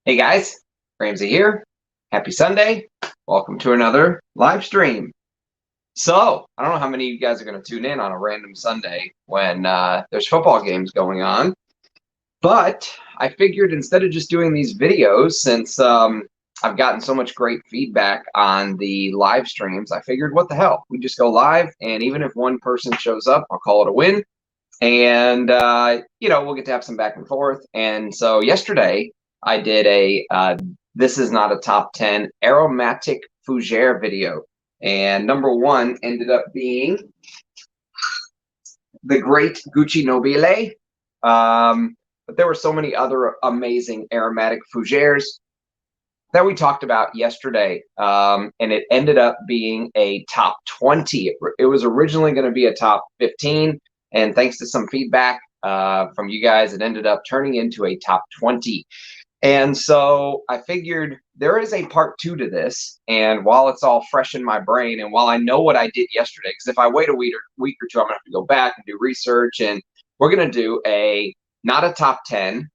Hey guys, Ramsey here. Happy Sunday. Welcome to another live stream. So, I don't know how many of you guys are going to tune in on a random Sunday when there's football games going on, but I figured instead of just doing these videos, since I've gotten so much great feedback on the live streams, I figured what the hell, we just go live, and even if one person shows up, I'll call it a win. And we'll get to have some back and forth. And so yesterday I did a this is not a top 10 aromatic fougere video, and number one ended up being the great Gucci Nobile. But there were so many other amazing aromatic fougères that we talked about yesterday, and it ended up being a top 20. It was originally going to be a top 15, and thanks to some feedback from you guys, it ended up turning into a top 20. And so I figured there is a part two to this, and while it's all fresh in my brain, and while I know what I did yesterday, because if I wait a week or two, I'm going to have to go back and do research, and we're going to do a not a top 10,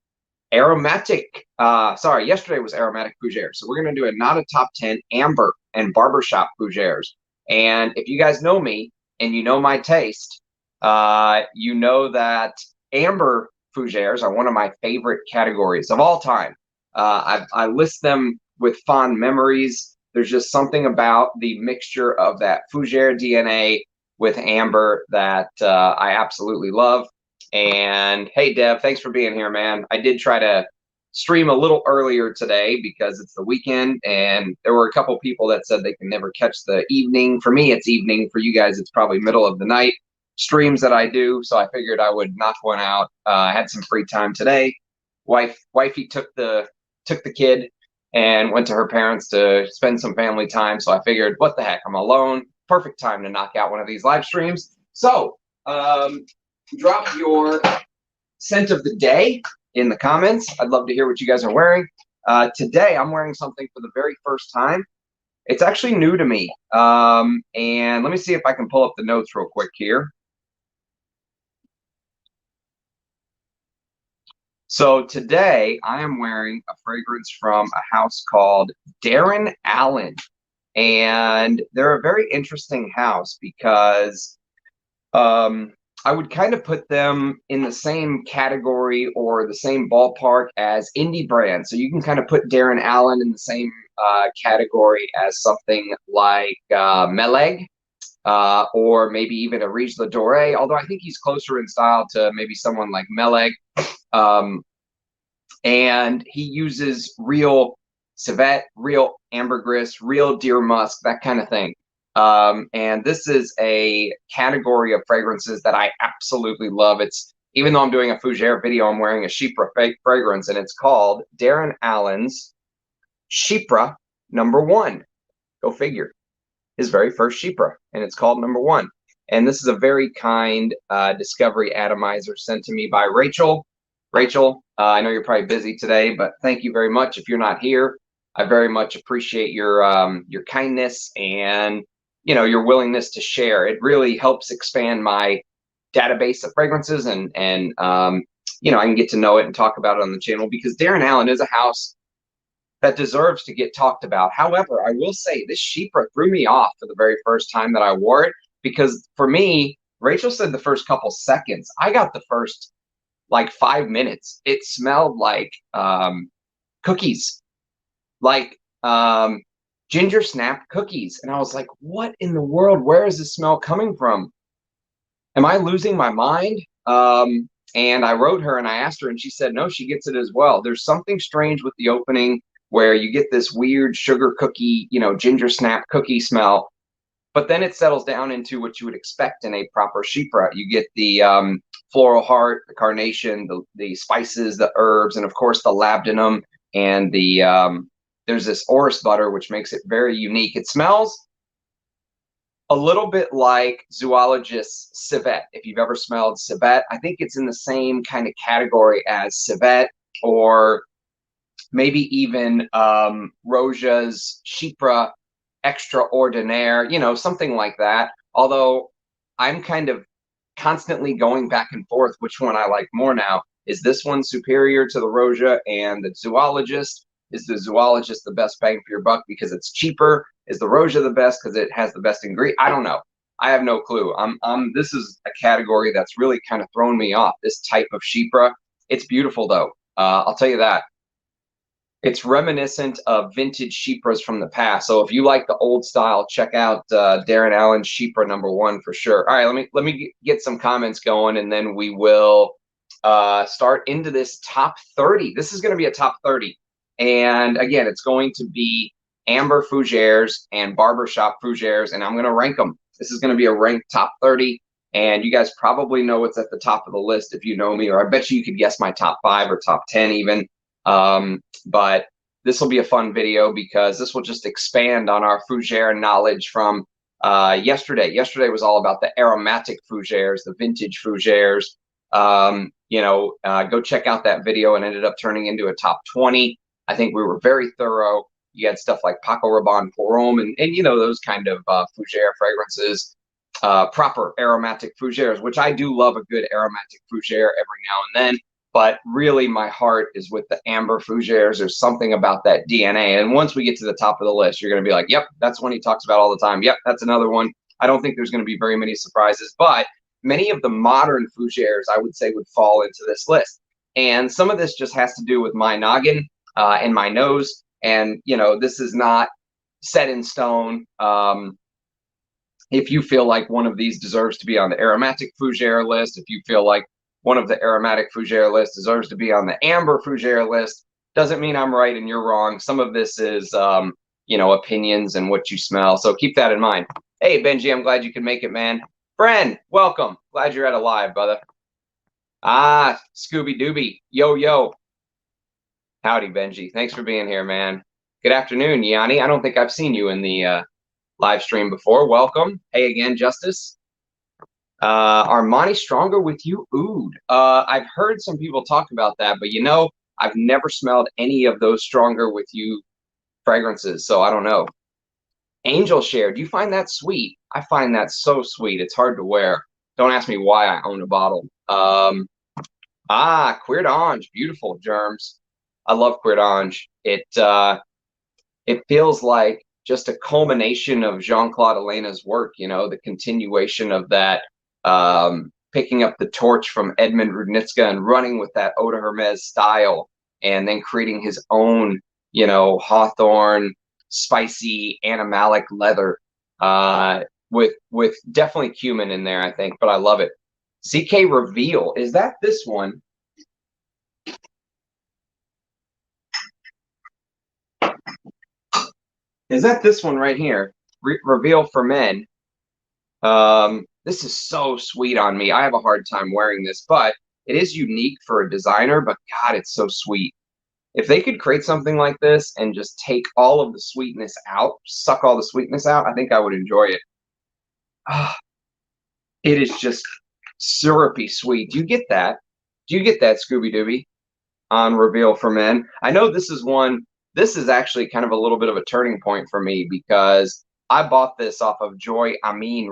aromatic, yesterday was aromatic fougere. So we're going to do a not a top 10 amber and barbershop fougeres. And if you guys know me and you know my taste, you know that amber fougeres are one of my favorite categories of all time. I list them with fond memories. There's just something about the mixture of that fougere DNA with amber that I absolutely love. And hey, Dev, thanks for being here, man. I did try to stream a little earlier today because it's the weekend, and there were a couple people that said they can never catch the evening. For me, it's evening. For you guys, it's probably middle of the night streams that I do. So I figured I would knock one out. I had some free time today. Wifey took the kid and went to her parents to spend some family time. So I figured, what the heck, I'm alone. Perfect time to knock out one of these live streams. So drop your scent of the day in the comments. I'd love to hear what you guys are wearing. Today, I'm wearing something for the very first time. It's actually new to me. And let me see if I can pull up the notes real quick here. So today, I am wearing a fragrance from a house called Darren Allen. And they're a very interesting house because I would kind of put them in the same category or the same ballpark as indie brands. So you can kind of put Darren Allen in the same category as something like Meleg, or maybe even a Riche Ladore, although I think he's closer in style to maybe someone like Meleg. And he uses real civet, real ambergris, real deer musk, that kind of thing. And this is a category of fragrances that I absolutely love. It's, even though I'm doing a fougere video, I'm wearing a Chypre fragrance, and it's called Darren Allen's Chypre number 1. Go figure. His very first Chypre, and it's called number 1. And this is a very kind discovery atomizer sent to me by Rachel. Rachel, I know you're probably busy today, but thank you very much. If you're not here, I very much appreciate your kindness and your willingness to share. It really helps expand my database of fragrances, and I can get to know it and talk about it on the channel, because Darren Allen is a house that deserves to get talked about. However, I will say this Chypre threw me off for the very first time that I wore it, because for me, Rachel said the first couple seconds. I got the first like 5 minutes. It smelled like cookies, like ginger snap cookies. And I was like, what in the world? Where is this smell coming from? Am I losing my mind? And I wrote her and I asked her, and she said, no, she gets it as well. There's something strange with the opening where you get this weird sugar cookie, ginger snap cookie smell. But then it settles down into what you would expect in a proper Chypre. You get the floral heart, the carnation, the spices, the herbs, and of course the labdanum, and there's this orris butter, which makes it very unique. It smells a little bit like zoologist's civet. If you've ever smelled civet, I think it's in the same kind of category as civet, or maybe even Roja's Chypre extraordinaire, something like that. Although I'm kind of constantly going back and forth which one I like more now. Is this one superior to the Roja and the zoologist, Is the zoologist the best bang for your buck because it's cheaper? Is the Roja the best because it has the best ingredient? I don't know. I have no clue. This is a category that's really kind of thrown me off, this type of Chypre. It's beautiful, though. I'll tell you that. It's reminiscent of vintage Chypres from the past. So if you like the old style, check out Darren Allen's Chypre #1 for sure. All right, let me get some comments going, and then we will start into this top 30. This is going to be a top 30. And again, it's going to be Amber Fougeres and Barbershop Fougeres, and I'm going to rank them. This is going to be a ranked top 30, and you guys probably know what's at the top of the list if you know me, or I bet you could guess my top 5 or top 10 even. But this will be a fun video because this will just expand on our Fougere knowledge from yesterday. Yesterday was all about the aromatic Fougeres, the vintage Fougeres. Go check out that video, and ended up turning into a top 20. I think we were very thorough. You had stuff like Paco Rabanne pour Homme and those kind of Fougere fragrances, proper aromatic Fougeres, which I do love a good aromatic Fougere every now and then. But really, my heart is with the Amber Fougeres. There's something about that DNA. And once we get to the top of the list, you're going to be like, yep, that's one he talks about all the time. Yep, that's another one. I don't think there's going to be very many surprises. But many of the modern Fougeres, I would say, would fall into this list. And some of this just has to do with my noggin and my nose. And, this is not set in stone. If you feel like one of these deserves to be on the aromatic Fougere list, if you feel like one of the aromatic Fougere list deserves to be on the Amber Fougere list, doesn't mean I'm right and you're wrong. Some of this is, opinions and what you smell. So keep that in mind. Hey, Benji, I'm glad you could make it, man. Friend, welcome. Glad you're at a live, brother. Ah, Scooby Dooby. Yo, yo. Howdy, Benji. Thanks for being here, man. Good afternoon, Yanni. I don't think I've seen you in the live stream before. Welcome. Hey again, Justice. Armani stronger with you? Oud. I've heard some people talk about that, but I've never smelled any of those stronger with you fragrances, so I don't know. Angel Share, do you find that sweet? I find that so sweet. It's hard to wear. Don't ask me why I own a bottle. Queer d'Ange, beautiful germs. I love Queer d'Ange. It feels like just a culmination of Jean-Claude Elena's work, the continuation of that, picking up the torch from Edmund Rudnitska and running with that Eau de Hermes style, and then creating his own, Hawthorne, spicy, animalic leather, with definitely cumin in there, I think, but I love it. CK Reveal, is that this one? Is that this one right here? Reveal for Men. This is so sweet on me. I have a hard time wearing this, but it is unique for a designer, but God, it's so sweet. If they could create something like this and just take all of the sweetness out, suck all the sweetness out, I think I would enjoy it. It is just syrupy sweet. Do you get that? Do you get that, Scooby Dooby, on Reveal for Men? I know this is one. This is actually kind of a little bit of a turning point for me because I bought this off of Joy Amin,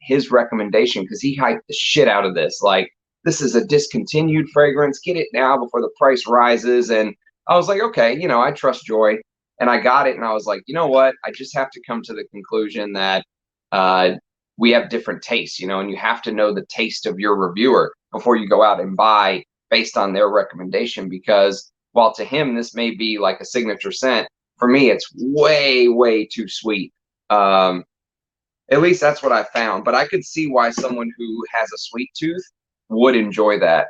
his recommendation, because he hyped the shit out of this. Like, this is a discontinued fragrance. Get it now before the price rises. And I was like, okay, I trust Joy. And I got it, and I was like, you know what? I just have to come to the conclusion that we have different tastes, and you have to know the taste of your reviewer before you go out and buy based on their recommendation, because while to him this may be like a signature scent, for me it's way, way too sweet. At least that's what I found. But I could see why someone who has a sweet tooth would enjoy that.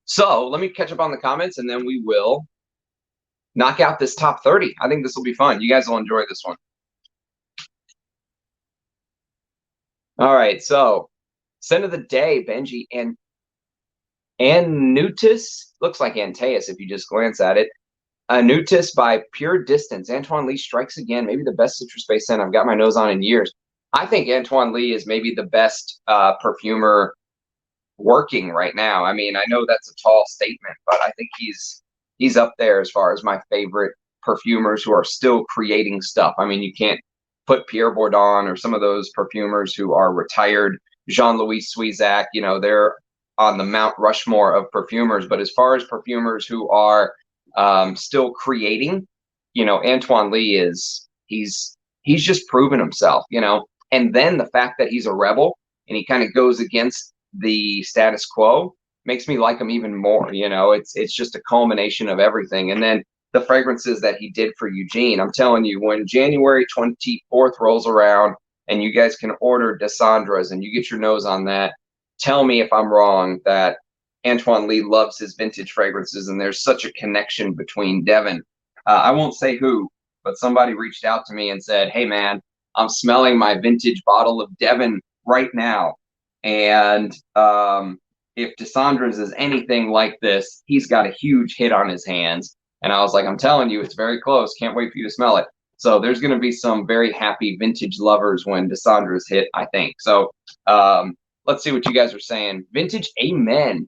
So let me catch up on the comments, and then we will knock out this top 30. I think this will be fun. You guys will enjoy this one. All right, so scent of the day, Benji, and Anutis, looks like Antaeus if you just glance at it. Anutis by Pure Distance. Antoine Lee strikes again. Maybe the best citrus-based scent I've got my nose on in years. I think Antoine Lee is maybe the best perfumer working right now. I mean, I know that's a tall statement, but I think he's up there as far as my favorite perfumers who are still creating stuff. I mean, you can't put Pierre Bourdon or some of those perfumers who are retired, Jean-Louis Suizac, they're on the Mount Rushmore of perfumers. But as far as perfumers who are still creating, you know, Antoine Lee is he's just proven himself, you know. And then the fact that he's a rebel and he kind of goes against the status quo makes me like him even more. You know, it's just a culmination of everything. And then the fragrances that he did for Eugene, I'm telling you, when January 24th rolls around and you guys can order Desandras and you get your nose on that, tell me if I'm wrong that Antoine Lee loves his vintage fragrances, and there's such a connection between Devin. I won't say who, but somebody reached out to me and said, hey man, I'm smelling my vintage bottle of Devin right now. And if Desandras is anything like this, he's got a huge hit on his hands. And I was like, I'm telling you, it's very close. Can't wait for you to smell it. So there's going to be some very happy vintage lovers when Desandras hit, I think. So let's see what you guys are saying. Vintage Amen.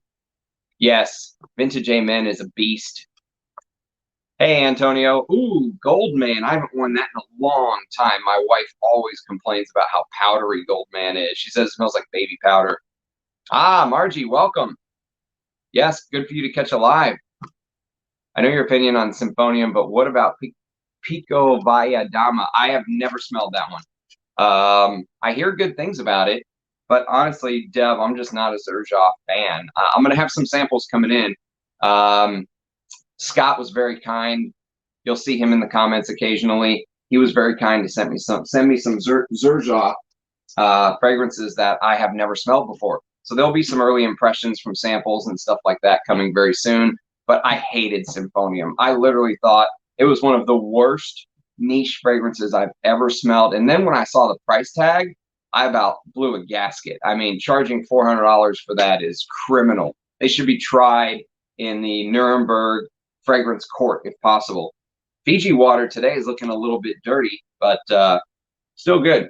Yes, Vintage Amen is a beast. Hey, Antonio. Ooh, Goldman. I haven't worn that in a long time. My wife always complains about how powdery Goldman is. She says it smells like baby powder. Ah, Margie, welcome. Yes, good for you to catch a live. I know your opinion on Symphonium, but what about Pico Valladama? I have never smelled that one. I hear good things about it, but honestly, Dev, I'm just not a Xerjoff fan. I'm going to have some samples coming in. Scott was very kind. You'll see him in the comments occasionally. He was very kind to send me some Xerjoff fragrances that I have never smelled before. So there'll be some early impressions from samples and stuff like that coming very soon. But I hated Symphonium. I literally thought it was one of the worst niche fragrances I've ever smelled. And then when I saw the price tag, I about blew a gasket. I mean, charging $400 for that is criminal. They should be tried in the Nuremberg fragrance court if possible. Fiji water today is looking a little bit dirty, but still good.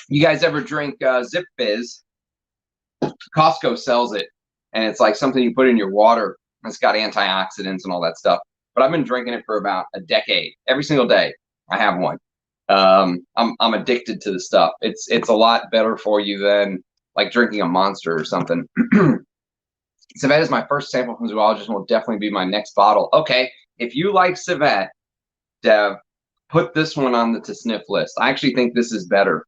You guys ever drink Zip Fizz? Costco sells it, and it's like something you put in your water. It's got antioxidants and all that stuff. But I've been drinking it for about a decade. Every single day, I have one. I'm addicted to the stuff. It's a lot better for you than like drinking a Monster or something. Civet is my first sample from Zoologist and will definitely be my next bottle. Okay, if you like Civet, Dev, put this one on the to sniff list. I actually think this is better.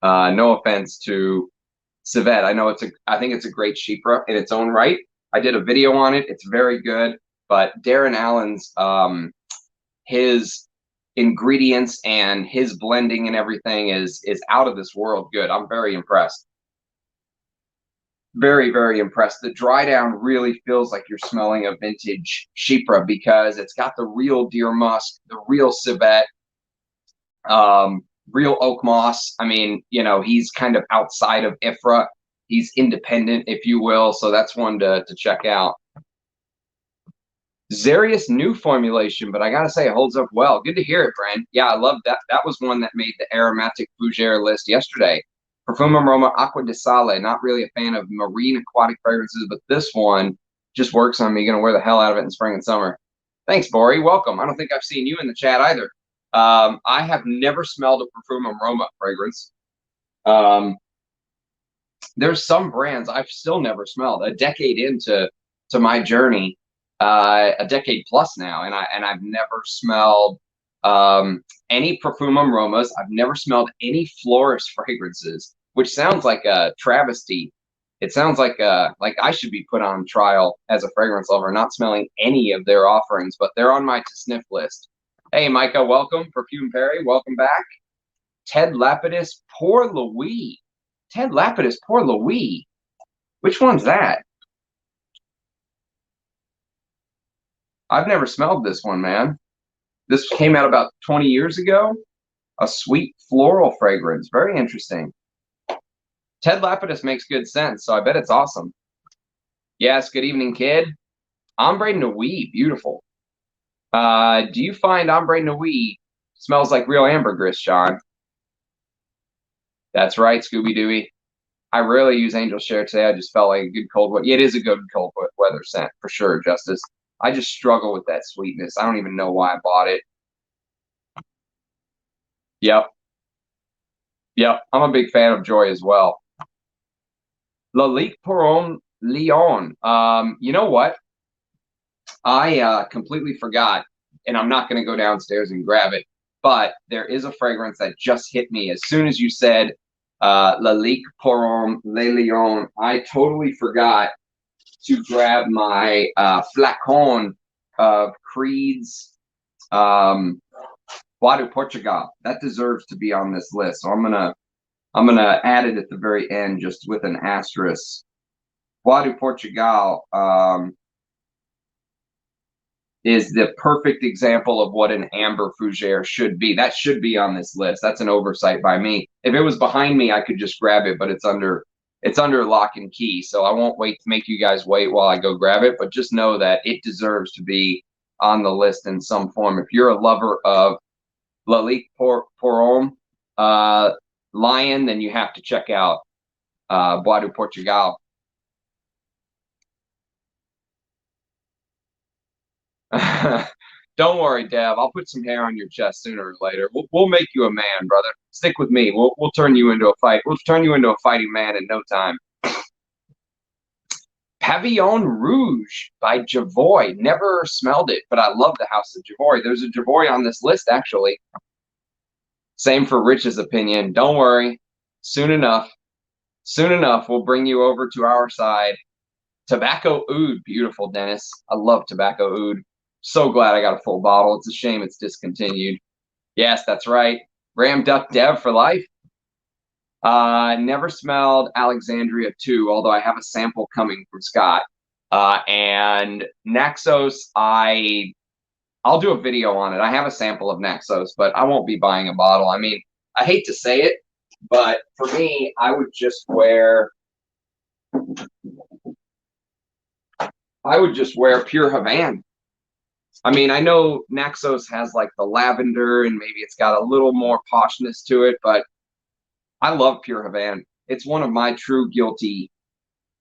No offense to Civet. I think it's a great Chypre in its own right. I did a video on it. It's very good. But Darren Allen's his ingredients and his blending and everything is out of this world good. I'm very impressed. Very, very impressed. The dry down really feels like you're smelling a vintage Chypre because it's got the real deer musk, the real civet, real oak moss. I mean, you know, he's kind of outside of IFRA. He's independent, if you will. So that's one to check out. Xerius new formulation, but I gotta say it holds up well. Good to hear it, Brent. Yeah, I love that. That was one that made the aromatic Fougere list yesterday. Parfum Aroma Aqua di Sale. Not really a fan of marine aquatic fragrances, but this one just works on me. Gonna wear the hell out of it in spring and summer. Thanks, Bori. Welcome. I don't think I've seen you in the chat either. I have never smelled a Parfum Aroma fragrance. There's some brands I've still never smelled. A decade into my journey, a decade plus now, and I've never smelled any Parfum Aromas. I've never smelled any florist fragrances, which sounds like a travesty. It sounds like I should be put on trial as a fragrance lover, not smelling any of their offerings, but they're on my to sniff list. Hey, Micah, welcome. Perfume Perry, welcome back. Ted Lapidus Pour Louis. Ted Lapidus Pour Louis. Which one's that? I've never smelled this one, man. This came out about 20 years ago. A sweet floral fragrance. Very interesting. Ted Lapidus makes good sense, so I bet it's awesome. Yes, good evening, kid. Ombre Noir, beautiful. Do you find Ombre Noir smells like real ambergris, Sean? That's right, Scooby Dooey. I rarely use Angel Share today. I just felt like a good cold weather. Yeah, it is a good cold weather scent for sure, Justice. I just struggle with that sweetness. I don't even know why I bought it. Yep. Yep, I'm a big fan of Joy as well. Lalique L'Insoumis. You know what? I completely forgot, and I'm not going to go downstairs and grab it, but there is a fragrance that just hit me as soon as you said Lalique L'Insoumis. I totally forgot to grab my flacon of Creed's Bois de Portugal. That deserves to be on this list, so I'm gonna add it at the very end, just with an asterisk. Bois de Portugal is the perfect example of what an amber fougere should be. That should be on this list. That's an oversight by me. If it was behind me, I could just grab it, but it's under lock and key. So I won't wait to make you guys wait while I go grab it, but just know that it deserves to be on the list in some form. If you're a lover of Lalique L'Insoumis Lion, then you have to check out Bois de Portugal. Don't worry, Dev. I'll put some hair on your chest sooner or later. We'll make you a man, brother. Stick with me. We'll turn you into a fight. We'll turn you into a fighting man in no time. Pavillon Rouge by Jovoy. Never smelled it, but I love the House of Jovoy. There's a Jovoy on this list, actually. Same for Rich's opinion. Don't worry. Soon enough, we'll bring you over to our side. Tobacco Oud. Beautiful, Dennis. I love Tobacco Oud. So glad I got a full bottle. It's a shame it's discontinued. Yes, that's right. Ram Duck Dev for life. Never smelled Alexandria 2, although I have a sample coming from Scott. And Naxos, I'll do a video on it. I have a sample of Naxos, but I won't be buying a bottle. I mean, I hate to say it, but for me, I would just wear pure Havana. I mean, I know Naxos has like the lavender and maybe it's got a little more poshness to it, but I love pure Havana. It's one of my true guilty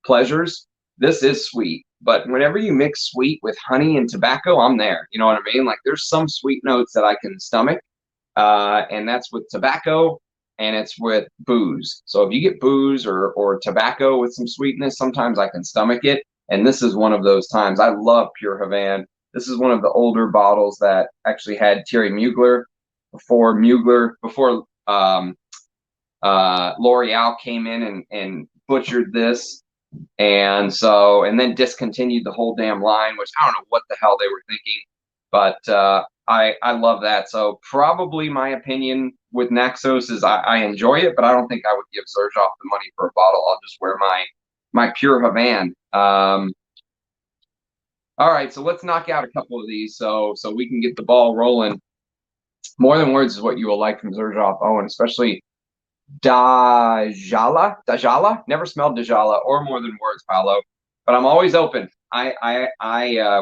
pleasures. This is sweet, but whenever you mix sweet with honey and tobacco, I'm there. You know what I mean? Like there's some sweet notes that I can stomach, and that's with tobacco and it's with booze. So if you get booze or tobacco with some sweetness, sometimes I can stomach it. And this is one of those times. I love pure Havana. This is one of the older bottles that actually had Thierry Mugler before L'Oreal came in and butchered this. And then discontinued the whole damn line, which I don't know what the hell they were thinking. But I love that. So probably my opinion with Naxos is I enjoy it, but I don't think I would give Xerjoff the money for a bottle. I'll just wear my pure Havana. All right, so let's knock out a couple of these so we can get the ball rolling. More Than Words is what you will like from Xerjoff Owen, especially Dajala. Never smelled Dajala or More Than Words, Paolo. But I'm always open. I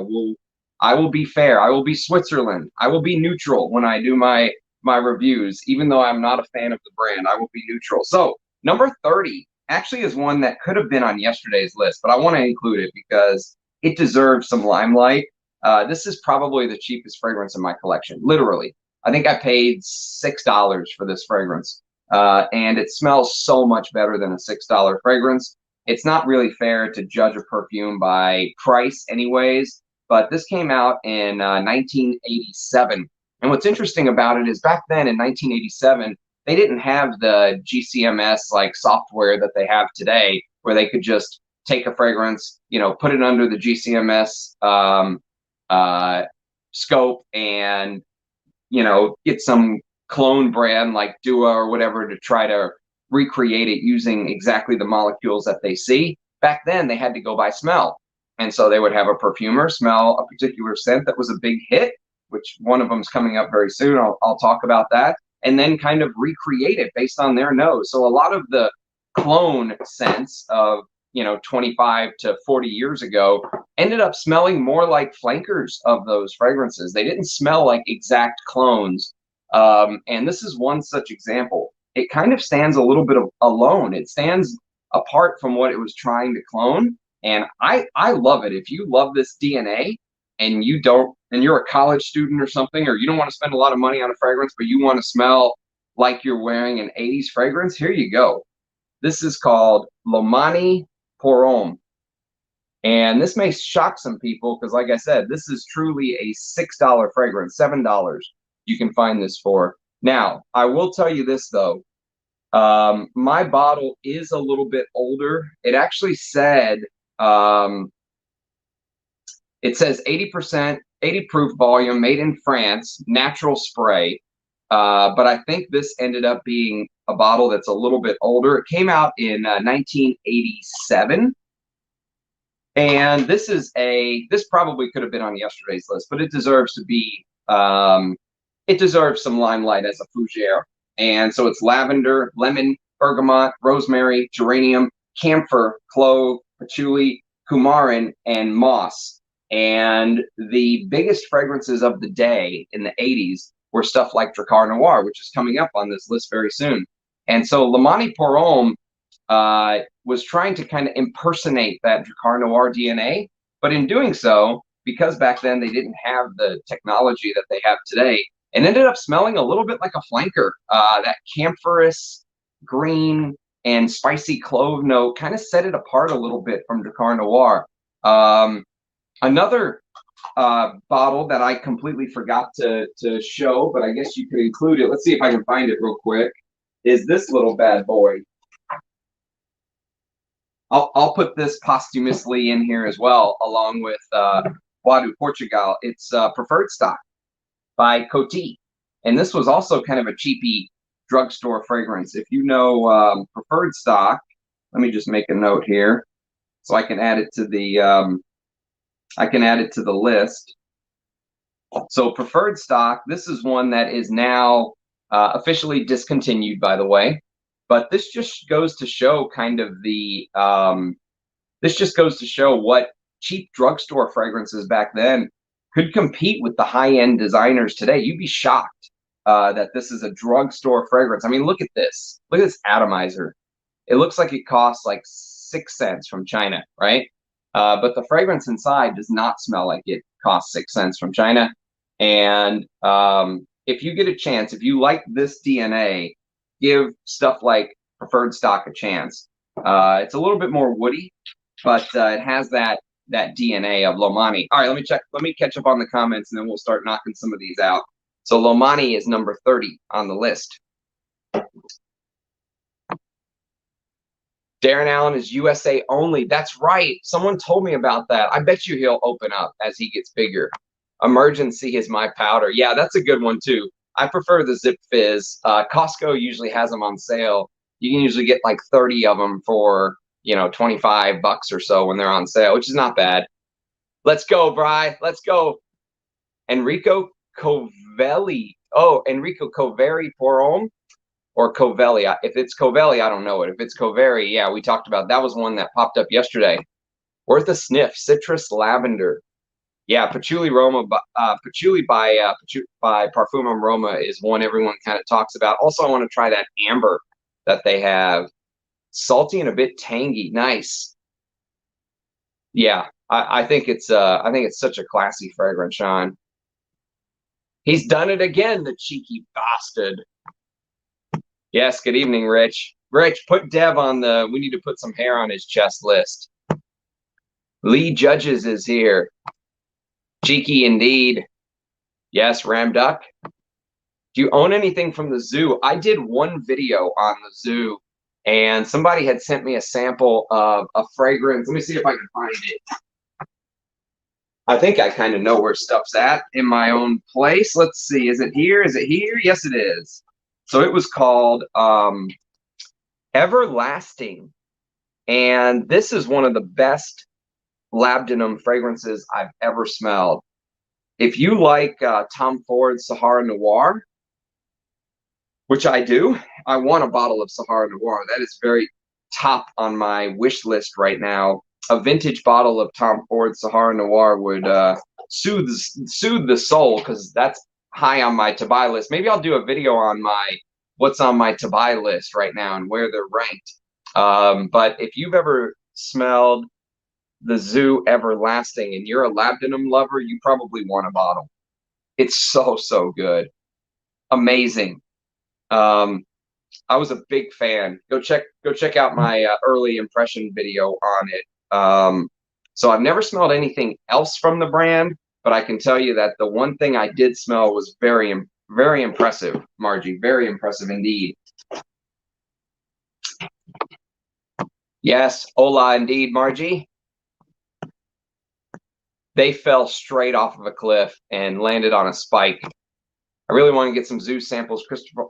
will be fair. I will be Switzerland. I will be neutral when I do my reviews, even though I'm not a fan of the brand. I will be neutral. So number 30 actually is one that could have been on yesterday's list, but I want to include it because it deserves some limelight. This is probably the cheapest fragrance in my collection. Literally, I think I paid $6 for this fragrance, and it smells so much better than a $6 fragrance. It's not really fair to judge a perfume by price anyways, but this came out in 1987. And what's interesting about it is back then in 1987, they didn't have the GCMS like software that they have today, where they could just take a fragrance, put it under the GCMS scope and, get some clone brand like Dua or whatever to try to recreate it using exactly the molecules that they see. Back then, they had to go by smell. And so they would have a perfumer smell a particular scent that was a big hit, which one of them is coming up very soon. I'll talk about that. And then kind of recreate it based on their nose. So a lot of the clone scents of 25 to 40 years ago ended up smelling more like flankers of those fragrances. They didn't smell like exact clones. And this is one such example. It kind of stands a little bit alone. It stands apart from what it was trying to clone. And I love it. If you love this DNA and you're a college student or something, or you don't want to spend a lot of money on a fragrance, but you want to smell like you're wearing an 80s fragrance, here you go. This is called Lomani Pour Homme. And this may shock some people because, like I said, this is truly a $6 fragrance, $7 you can find this for. Now, I will tell you this, though. My bottle is a little bit older. It actually said, it says 80%, 80 proof volume, made in France, natural spray. But I think this ended up being a bottle that's a little bit older. It came out in 1987. And this probably could have been on yesterday's list, but it deserves to be, it deserves some limelight as a Fougere. And so it's lavender, lemon, bergamot, rosemary, geranium, camphor, clove, patchouli, coumarin, and moss. And the biggest fragrances of the day in the 80s were stuff like Drakkar Noir, which is coming up on this list very soon. And so Lomani Pour Homme was trying to kind of impersonate that Drakkar Noir DNA, but in doing so, because back then they didn't have the technology that they have today, it ended up smelling a little bit like a flanker. That camphorous green and spicy clove note kind of set it apart a little bit from Drakkar Noir. Another bottle that I completely forgot to show, but I guess you could include it. Let's see if I can find it real quick. Is this little bad boy? I'll put this posthumously in here as well, along with Bois du Portugal. It's Preferred Stock by Coty. And this was also kind of a cheapy drugstore fragrance. If you know Preferred Stock, let me just make a note here so I can add it to the list. So Preferred Stock, this is one that is now officially discontinued, by the way. But this just goes to show kind of the, this just goes to show what cheap drugstore fragrances back then could compete with the high-end designers today. You'd be shocked that this is a drugstore fragrance. I mean, look at this. Look at this atomizer. It looks like it costs like 6 cents from China, right? But the fragrance inside does not smell like it costs 6 cents from China. And if you get a chance, if you like this DNA, give stuff like Preferred Stock a chance. It's a little bit more woody, but it has that DNA of Lomani. All right, let me catch up on the comments, and then we'll start knocking some of these out. So Lomani is number 30 on the list. Darren Allen is USA only. That's right. Someone told me about that. I bet you he'll open up as he gets bigger. Emergency is my powder. Yeah, that's a good one too. I prefer the Zip Fizz. Costco usually has them on sale. You can usually get like 30 of them for, you know, 25 bucks or so when they're on sale, which is not bad. Let's go, Bri. Let's go. Enrico Covelli. Oh, Enrico Covelli Pour Homme or Covelli. If it's Covelli, I don't know it. If it's Fougere, yeah, we talked about that was one that popped up yesterday. Worth a sniff. Citrus lavender. Yeah, Patchouli Roma, Patchouli by Parfum Roma is one everyone kind of talks about. Also, I want to try that amber that they have. Salty and a bit tangy. Nice. Yeah, I think it's such a classy fragrance, Sean. He's done it again, the cheeky bastard. Yes, good evening, Rich. Rich, put Dev on the we need to put some hair on his chest list. Lee Judges is here. Cheeky indeed. Yes, Ram Duck. Do you own anything from the zoo? I did one video on the zoo, and somebody had sent me a sample of a fragrance. Let me see if I can find it. I think I kind of know where stuff's at in my own place. Let's see. Is it here? Is it here? Yes, it is. So it was called Everlasting. And this is one of the best labdanum fragrances I've ever smelled. If you like Tom Ford's Sahara Noir, which I do, I want a bottle of Sahara Noir. That is very top on my wish list right now. A vintage bottle of Tom Ford's Sahara Noir would soothe the soul, because that's high on my to buy list. Maybe I'll do a video on what's on my to buy list right now and where they're ranked. But if you've ever smelled the Zoo Everlasting and you're a labdanum lover, you probably want a bottle. It's so good. Amazing. I was a big fan. Go check out my early impression video on it. So I've never smelled anything else from the brand, but I can tell you that the one thing I did smell was very impressive, Margie. Very impressive indeed. Yes, hola indeed, Margie. They fell straight off of a cliff and landed on a spike. I really want to get some zoo samples.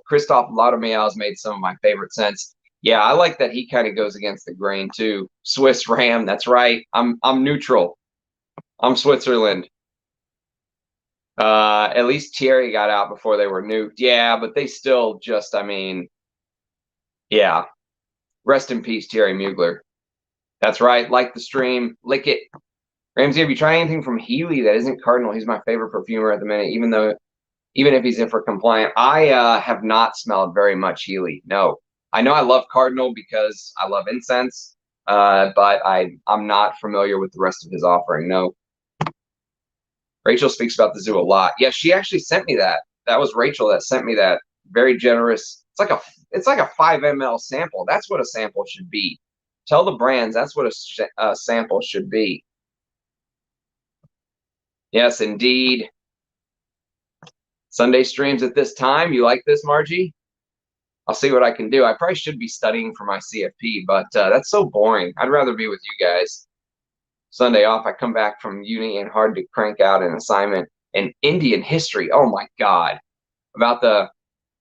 Christophe Laudemeal's made some of my favorite scents. Yeah, I like that he kind of goes against the grain too. Swiss Ram, that's right. I'm neutral. I'm Switzerland. At least Thierry got out before they were nuked. Yeah, but they still just, I mean, yeah. Rest in peace, Thierry Mugler. That's right. Like the stream, lick it. Ramsey, have you tried anything from Healy that isn't Cardinal? He's my favorite perfumer at the minute, even if he's infra compliant. I have not smelled very much Healy. No, I know I love Cardinal because I love incense, but I'm not familiar with the rest of his offering. No. Rachel speaks about the zoo a lot. Yeah, she actually sent me that. That was Rachel that sent me that. Very generous. It's like a 5 ml sample. That's what a sample should be. Tell the brands that's what a sample should be. Yes, indeed. Sunday streams at this time. You like this, Margie? I'll see what I can do. I probably should be studying for my CFP, but that's so boring. I'd rather be with you guys. Sunday off, I come back from uni and hard to crank out an assignment in Indian history. Oh my God. About the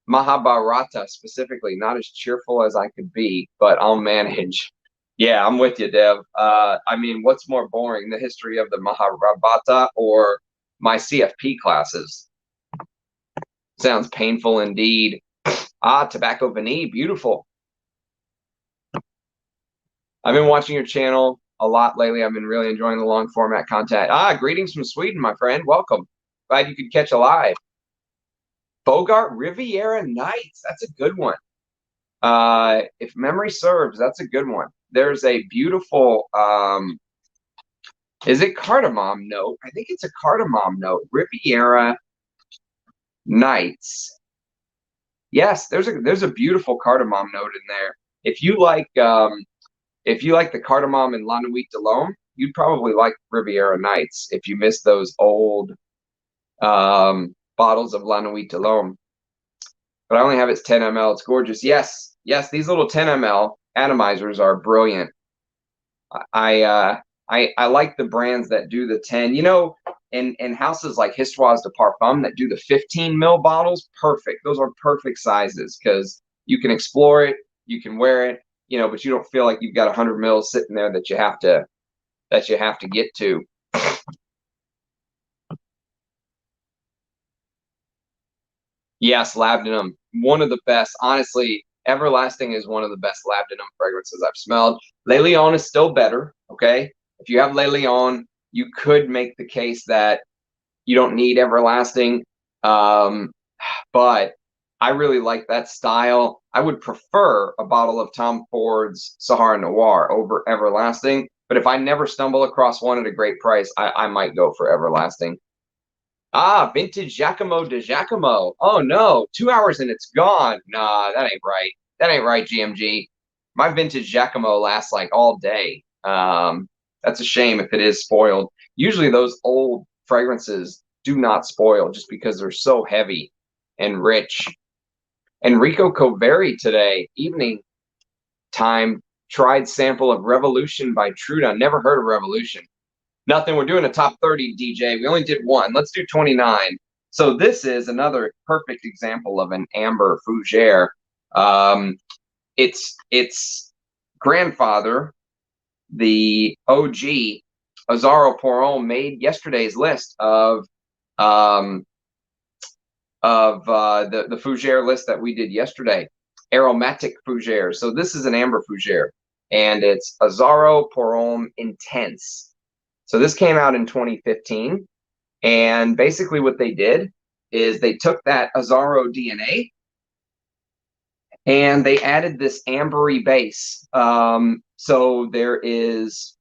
Mahabharata specifically, not as cheerful as I could be, but I'll manage. Yeah, I'm with you, Dev. I mean, what's more boring, the history of the Mahabharata or my CFP classes? Sounds painful indeed. Ah, Tobacco Vanille, beautiful. I've been watching your channel a lot lately. I've been really enjoying the long format content. Ah, greetings from Sweden, my friend. Welcome. Glad you could catch a live. Bogart Riviera Nights. That's a good one. If memory serves, that's a good one. There's a beautiful, is it cardamom note? I think it's a cardamom note. Riviera Nights. Yes, there's a beautiful cardamom note in there. If you like the cardamom and La Nuit de l'Homme, you'd probably like Riviera Nights if you miss those old bottles of La Nuit de l'Homme. But I only have its 10 ml. It's gorgeous. Yes, these little 10 ml atomizers are brilliant. I like the brands that do the 10. You know, in houses like Histoire de Parfum that do the 15 ml bottles, perfect. Those are perfect sizes because you can explore it, you can wear it, you know, but you don't feel like you've got 100 mils sitting there that you have to get to. Yes, Labdanum, one of the best. Honestly, Everlasting is one of the best Labdanum fragrances I've smelled. Le Lion is still better, okay? If you have Le Lion, you could make the case that you don't need Everlasting, but I really like that style. I would prefer a bottle of Tom Ford's Sahara Noir over Everlasting, but if I never stumble across one at a great price, I might go for Everlasting. Ah, vintage Giacomo de Giacomo. Oh no, 2 hours and it's gone. Nah, that ain't right. That ain't right, GMG. My vintage Giacomo lasts like all day. That's a shame if it is spoiled. Usually those old fragrances do not spoil just because they're so heavy and rich. Enrico Coveri today, evening time, tried sample of Revolution by Truda. Never heard of Revolution. Nothing. We're doing a top 30, DJ. We only did one. Let's do 29. So this is another perfect example of an Amber Fougere. Its grandfather, the OG, Azzaro Pour, made yesterday's list of the Fougere list that we did yesterday. Aromatic Fougere. So this is an Amber Fougere, and it's Azzaro Pour Intense. So this came out in 2015, and basically what they did is they took that Azzaro DNA and they added this ambery base. So there is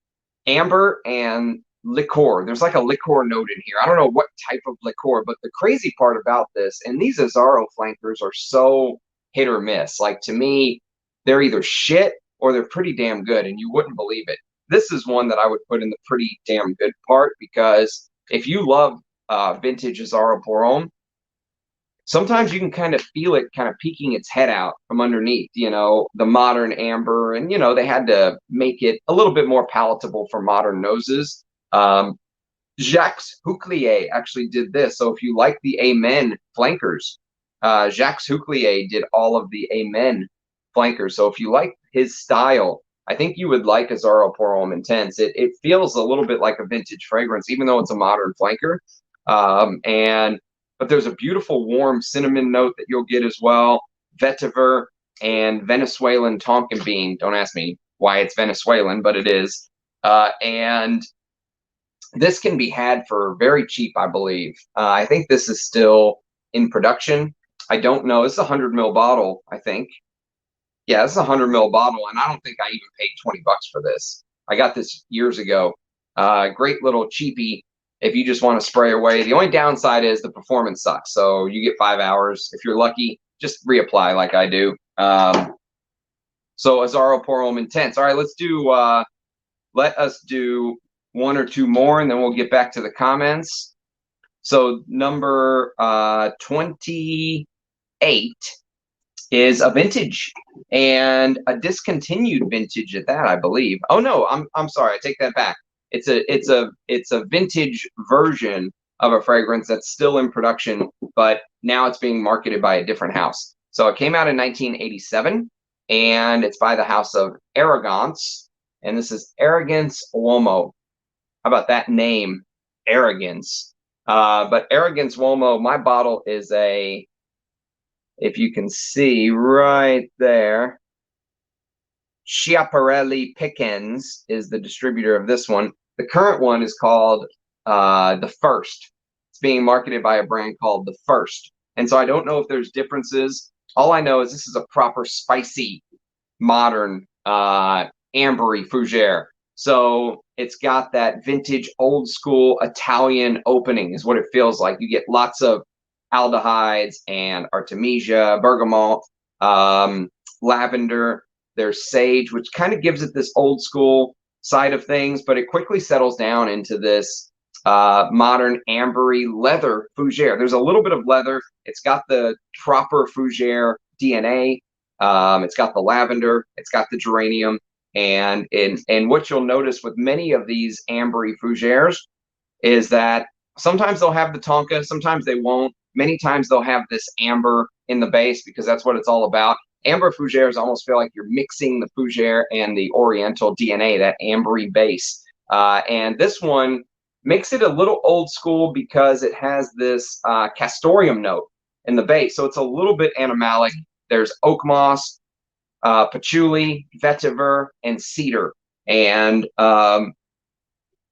amber and liqueur. There's like a liqueur note in here. I don't know what type of liqueur, but the crazy part about this, and these Azzaro flankers are so hit or miss. Like, to me, they're either shit or they're pretty damn good, and you wouldn't believe it. This is one that I would put in the pretty damn good part, because if you love vintage Azzaro Pour Homme, sometimes you can kind of feel it kind of peeking its head out from underneath, you know, the modern amber. And, you know, they had to make it a little bit more palatable for modern noses. Jacques Huclier actually did this. So if you like the Amen flankers, Jacques Huclier did all of the Amen flankers. So if you like his style, I think you would like Azzaro Pour Homme Intense. It feels a little bit like a vintage fragrance, even though it's a modern flanker. But there's a beautiful warm cinnamon note that you'll get as well. Vetiver and Venezuelan Tonkin bean. Don't ask me why it's Venezuelan, but it is. And this can be had for very cheap, I believe. I think this is still in production. I don't know. It's a 100 ml bottle, I think. Yeah, it's a 100 ml bottle, and I don't think I even paid 20 bucks for this. I got this years ago. Great little cheapie if you just want to spray away. The only downside is the performance sucks. So you get 5 hours. If you're lucky, just reapply like I do. So Azzaro Pour Homme Intense. All right, let us do one or two more, and then we'll get back to the comments. So number 28 is a vintage, and a discontinued vintage at that, I believe. Oh no, I'm sorry, I take that back. It's a vintage version of a fragrance that's still in production, but now it's being marketed by a different house. So it came out in 1987, and it's by the house of Arrogance, and this is Arrogance Uomo. How about that name, Arrogance? But Arrogance Uomo, my bottle is a, if you can see right there, Schiaparelli Pickens is the distributor of this one. The current one is called The First. It's being marketed by a brand called The First. And so I don't know if there's differences. All I know is this is a proper spicy, modern, ambery Fougere. So it's got that vintage, old school Italian opening is what it feels like. You get lots of aldehydes and artemisia, bergamot, lavender. There's sage, which kind of gives it this old school side of things, but it quickly settles down into this modern ambery leather Fougere. There's a little bit of leather. It's got the proper Fougere DNA. It's got the lavender. It's got the geranium. And what you'll notice with many of these ambery Fougeres is that sometimes they'll have the tonka, sometimes they won't. Many times they'll have this amber in the base because that's what it's all about. Amber Fougeres almost feel like you're mixing the Fougere and the Oriental DNA, that ambery base. And this one makes it a little old school because it has this castoreum note in the base. So it's a little bit animalic. There's oak moss, patchouli, vetiver, and cedar. And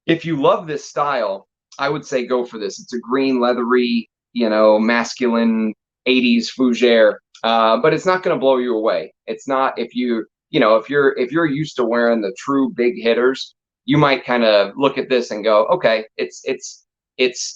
if you love this style, I would say go for this. It's a green, leathery, you know, masculine 80s Fougere. But it's not going to blow you away. It's not, if you're used to wearing the true big hitters, you might kind of look at this and go, okay, it's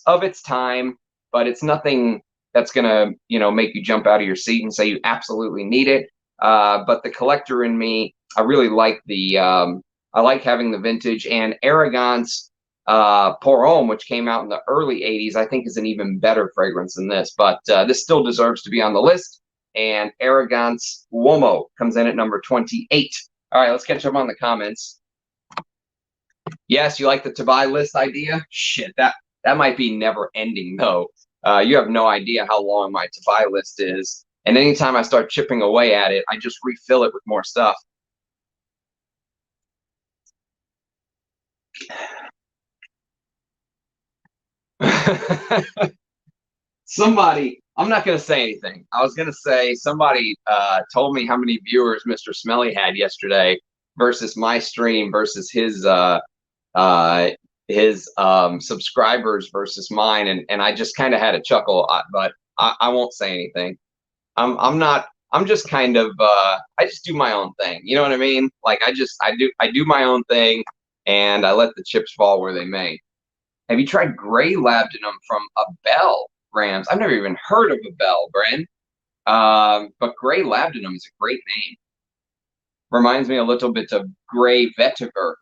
of its time, but it's nothing that's going to, you know, make you jump out of your seat and say you absolutely need it. But the collector in me, I really like I like having the vintage. And Arrogance Pour Homme, which came out in the early 80s, I think is an even better fragrance than this. But this still deserves to be on the list. And Arrogance Uomo comes in at number 28. All right, let's catch up on the comments. Yes, you like the to buy list idea? Shit, that might be never ending though. You have no idea how long my to buy list is. And anytime I start chipping away at it, I just refill it with more stuff. Somebody, I'm not going to say anything. I was going to say somebody told me how many viewers Mr. Smelly had yesterday versus my stream versus his subscribers versus mine, and I just kind of had a chuckle, but I won't say anything. I'm just kind of I just do my own thing. You know what I mean? Like I do my own thing, and I let the chips fall where they may. Have you tried gray labdanum from Abel, Rams? I've never even heard of Abel, Bren. But Grey Labdanum is a great name. Reminds me a little bit of Grey Vetiver.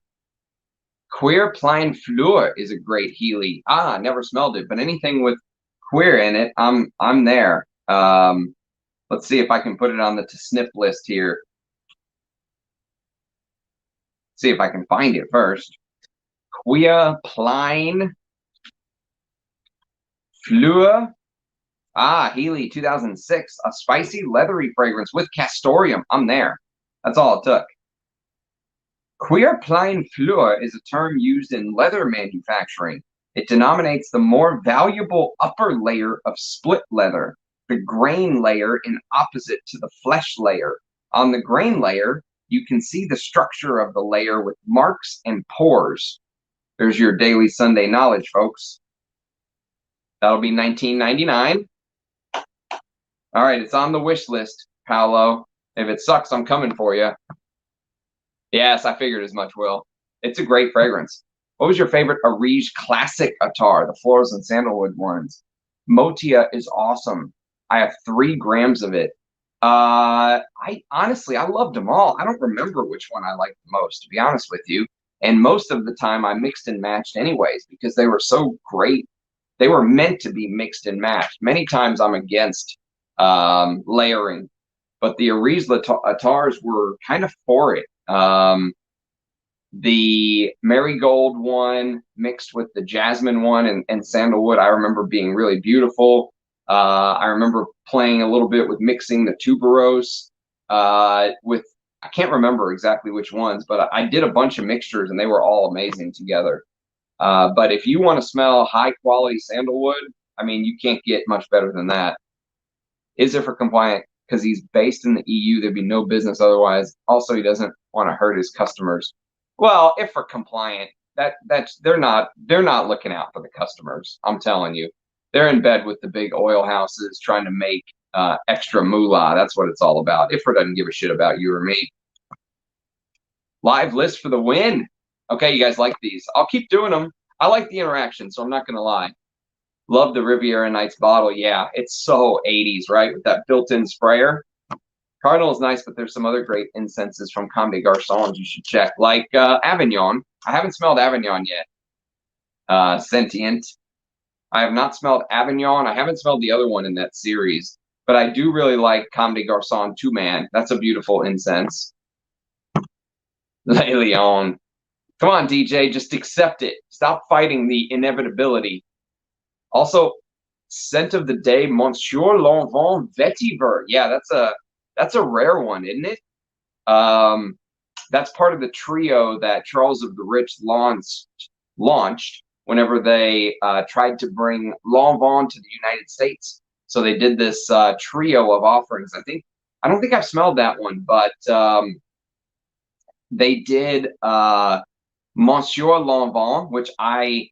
Queer Plein Fleur is a great Healy. Ah, never smelled it, but anything with queer in it, I'm there. Let's see if I can put it on the to sniff list here. See if I can find it first. Queer Plein Fleur. Ah, Healy 2006, a spicy leathery fragrance with castoreum. I'm there. That's all it took. Queer Plein Fleur is a term used in leather manufacturing. It denominates the more valuable upper layer of split leather, the grain layer in opposite to the flesh layer. On the grain layer, you can see the structure of the layer with marks and pores. There's your daily Sunday knowledge, folks. That'll be $19.99. All right, it's on the wish list, Paolo. If it sucks, I'm coming for you. Yes, I figured as much, Will. It's a great fragrance. What was your favorite Arige Classic Attar, the florals and sandalwood ones? Motia is awesome. I have 3 grams of it. I honestly loved them all. I don't remember which one I liked the most, to be honest with you. And most of the time I mixed and matched anyways because they were so great. They were meant to be mixed and matched. Many times I'm against layering, but the Arige Attars were kind of for it. The marigold one mixed with the jasmine one and sandalwood, I remember being really beautiful. I remember playing a little bit with mixing the tuberose with, I can't remember exactly which ones, but I did a bunch of mixtures and they were all amazing together. But if you want to smell high quality sandalwood, I mean, you can't get much better than that. Is it for compliant? Because he's based in the EU, there'd be no business otherwise. Also, he doesn't want to hurt his customers. Well, if for compliant, they're not looking out for the customers. I'm telling you, they're in bed with the big oil houses trying to make extra moolah. That's what it's all about. IFRA doesn't give a shit about you or me. Live list for the win. Okay, you guys like these? I'll keep doing them. I like the interaction, so I'm not gonna lie. Love the Riviera Nights bottle. Yeah, it's so 80s, right? With that built-in sprayer. Cardinal is nice, but there's some other great incenses from Comme des Garçons you should check, like Avignon. I haven't smelled Avignon yet. Sentient. I have not smelled Avignon. I haven't smelled the other one in that series, but I do really like Comme des Garçons 2-man. That's a beautiful incense. Le Lion. Come on, DJ, just accept it. Stop fighting the inevitability. Also, scent of the day, Monsieur L'Envant Vetiver. Yeah, that's a rare one, isn't it? That's part of the trio that Charles of the Rich launched whenever they tried to bring L'Envant to the United States. So they did this trio of offerings. I don't think I've smelled that one, but they did Monsieur L'Envant, which I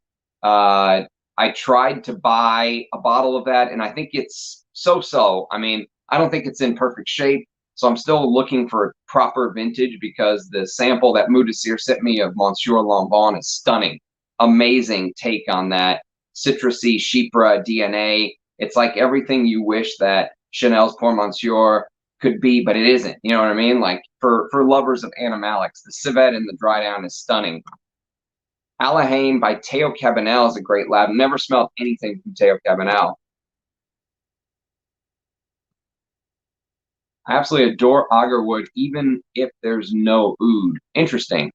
tried to buy a bottle of that, and I think it's so-so. I mean, I don't think it's in perfect shape, so I'm still looking for proper vintage because the sample that Moudessir sent me of Monsieur L'Envant is stunning. Amazing take on that citrusy Chypre DNA. It's like everything you wish that Chanel's Pour Monsieur could be, but it isn't. You know what I mean? Like for lovers of animalics, the civet and the dry down is stunning. Alahane by Teo Cabanel is a great lab. Never smelled anything from Teo Cabanel. I absolutely adore agarwood, even if there's no oud. Interesting.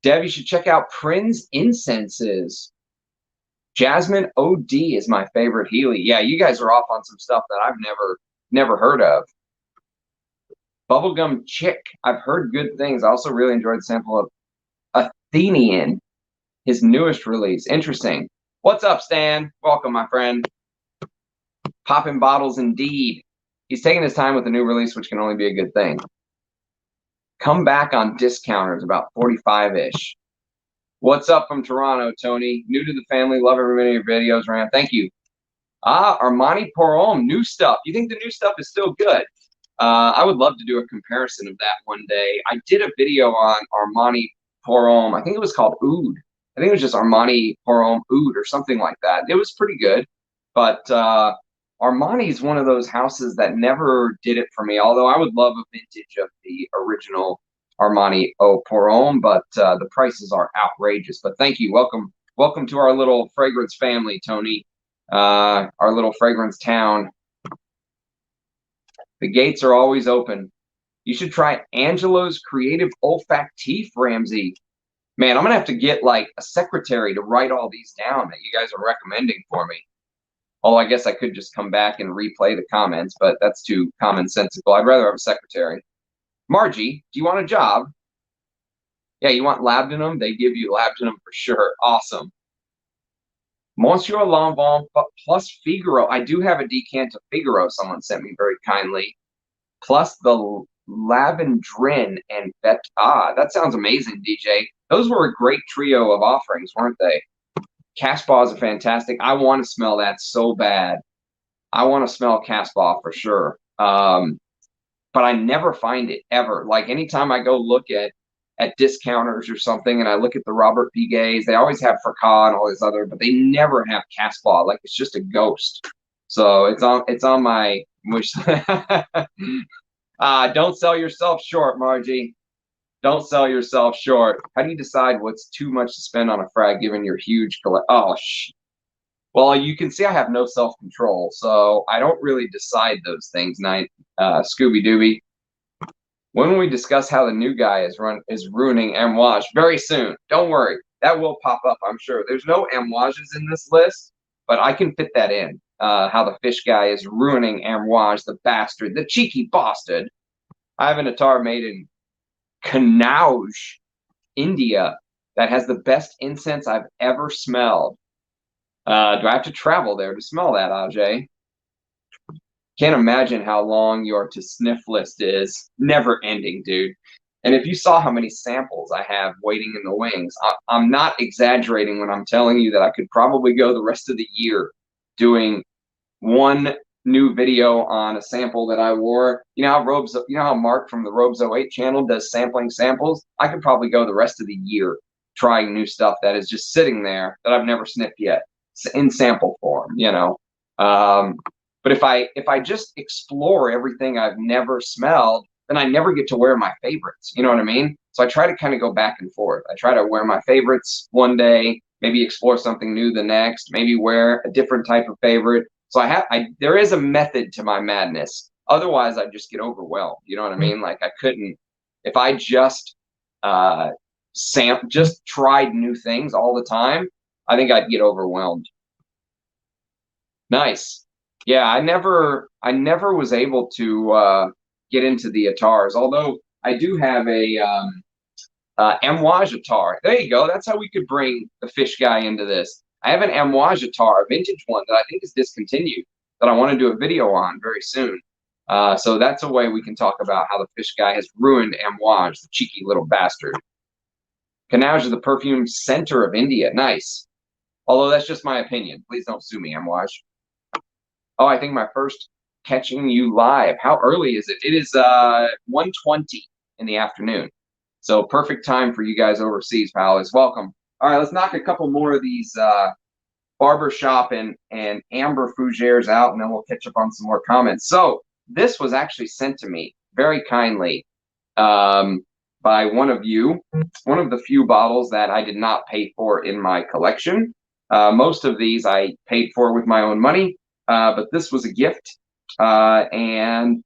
Dev, you should check out Prin's Incenses. Jasmine OD is my favorite Healy. Yeah, you guys are off on some stuff that I've never heard of. Bubblegum Chick. I've heard good things. I also really enjoyed the sample of Athenian, his newest release. Interesting. What's up, Stan? Welcome, my friend. Popping bottles indeed. He's taking his time with the new release, which can only be a good thing. Come back on discounters, about 45-ish. What's up from Toronto, Tony? New to the family. Love every minute of your videos, Ram. Thank you. Armani Pour Homme, new stuff. You think the new stuff is still good? I would love to do a comparison of that one day. I did a video on Armani Pour Homme. I think it was called Oud. I think it was just Armani Pour Homme Oud or something like that. It was pretty good. But Armani is one of those houses that never did it for me, although I would love a vintage of the original Armani Eau pour Homme, but the prices are outrageous. But thank you. Welcome to our little fragrance family, Tony. Our little fragrance town. The gates are always open. You should try Angelo's Creative Olfactif, Ramsey. Man, I'm going to have to get like a secretary to write all these down that you guys are recommending for me. Oh, I guess I could just come back and replay the comments, but that's too commonsensical. I'd rather have a secretary. Margie, do you want a job? Yeah, you want labdanum? They give you labdanum for sure. Awesome. Monsieur Lanvin plus Figaro. I do have a decant of Figaro someone sent me very kindly. Plus the Lavendrin and Bet. Ah, that sounds amazing, DJ. Those were a great trio of offerings, weren't they? Casbah is fantastic. I want to smell that so bad. I want to smell Casbah for sure. But I never find it ever. Like anytime I go look at discounters or something and I look at the Robert Piguets, they always have Fracas and all this other, but they never have Casbah. Like it's just a ghost. So it's on my wish. Don't sell yourself short, Margie. Don't sell yourself short. How do you decide what's too much to spend on a frag given your huge collect? Oh, well, you can see I have no self-control, so I don't really decide those things. Scooby Dooby. When will we discuss how the new guy is ruining Amouage? Very soon. Don't worry. That will pop up, I'm sure. There's no Amouages in this list, but I can fit that in. How the fish guy is ruining Amouage, the bastard, the cheeky bastard. I have an attar made in Conduit, India, that has the best incense I've ever smelled. Do I have to travel there to smell that, Ajay? Can't imagine how long your to sniff list is. Never ending, dude. And if you saw how many samples I have waiting in the wings, I'm not exaggerating when I'm telling you that I could probably go the rest of the year doing one new video on a sample that I wore. You know how Mark from the Robes 08 channel does sampling samples? I could probably go the rest of the year trying new stuff that is just sitting there that I've never sniffed yet in sample form, you know. But if I just explore everything I've never smelled, then I never get to wear my favorites. You know what I mean? So I try to kind of go back and forth. I try to wear my favorites one day, maybe explore something new the next, maybe wear a different type of favorite. So there is a method to my madness. Otherwise, I'd just get overwhelmed. You know what I mean? Like I couldn't, if I just just tried new things all the time, I think I'd get overwhelmed. Nice. Yeah, I never was able to get into the attars, although I do have a Amouage attar. There you go. That's how we could bring the fish guy into this. I have an Amouage attar, a vintage one that I think is discontinued that I want to do a video on very soon. So that's a way we can talk about how the fish guy has ruined Amouage, the cheeky little bastard. Canauj is the perfume center of India. Nice. Although that's just my opinion. Please don't sue me, Amouage. Oh, I think my first catching you live. How early is it? It is 1:20 in the afternoon. So perfect time for you guys overseas, pals. Welcome. All right, let's knock a couple more of these Barbershop and Amber Fougeres out, and then we'll catch up on some more comments. So this was actually sent to me very kindly by one of you, one of the few bottles that I did not pay for in my collection. Most of these I paid for with my own money, but this was a gift, and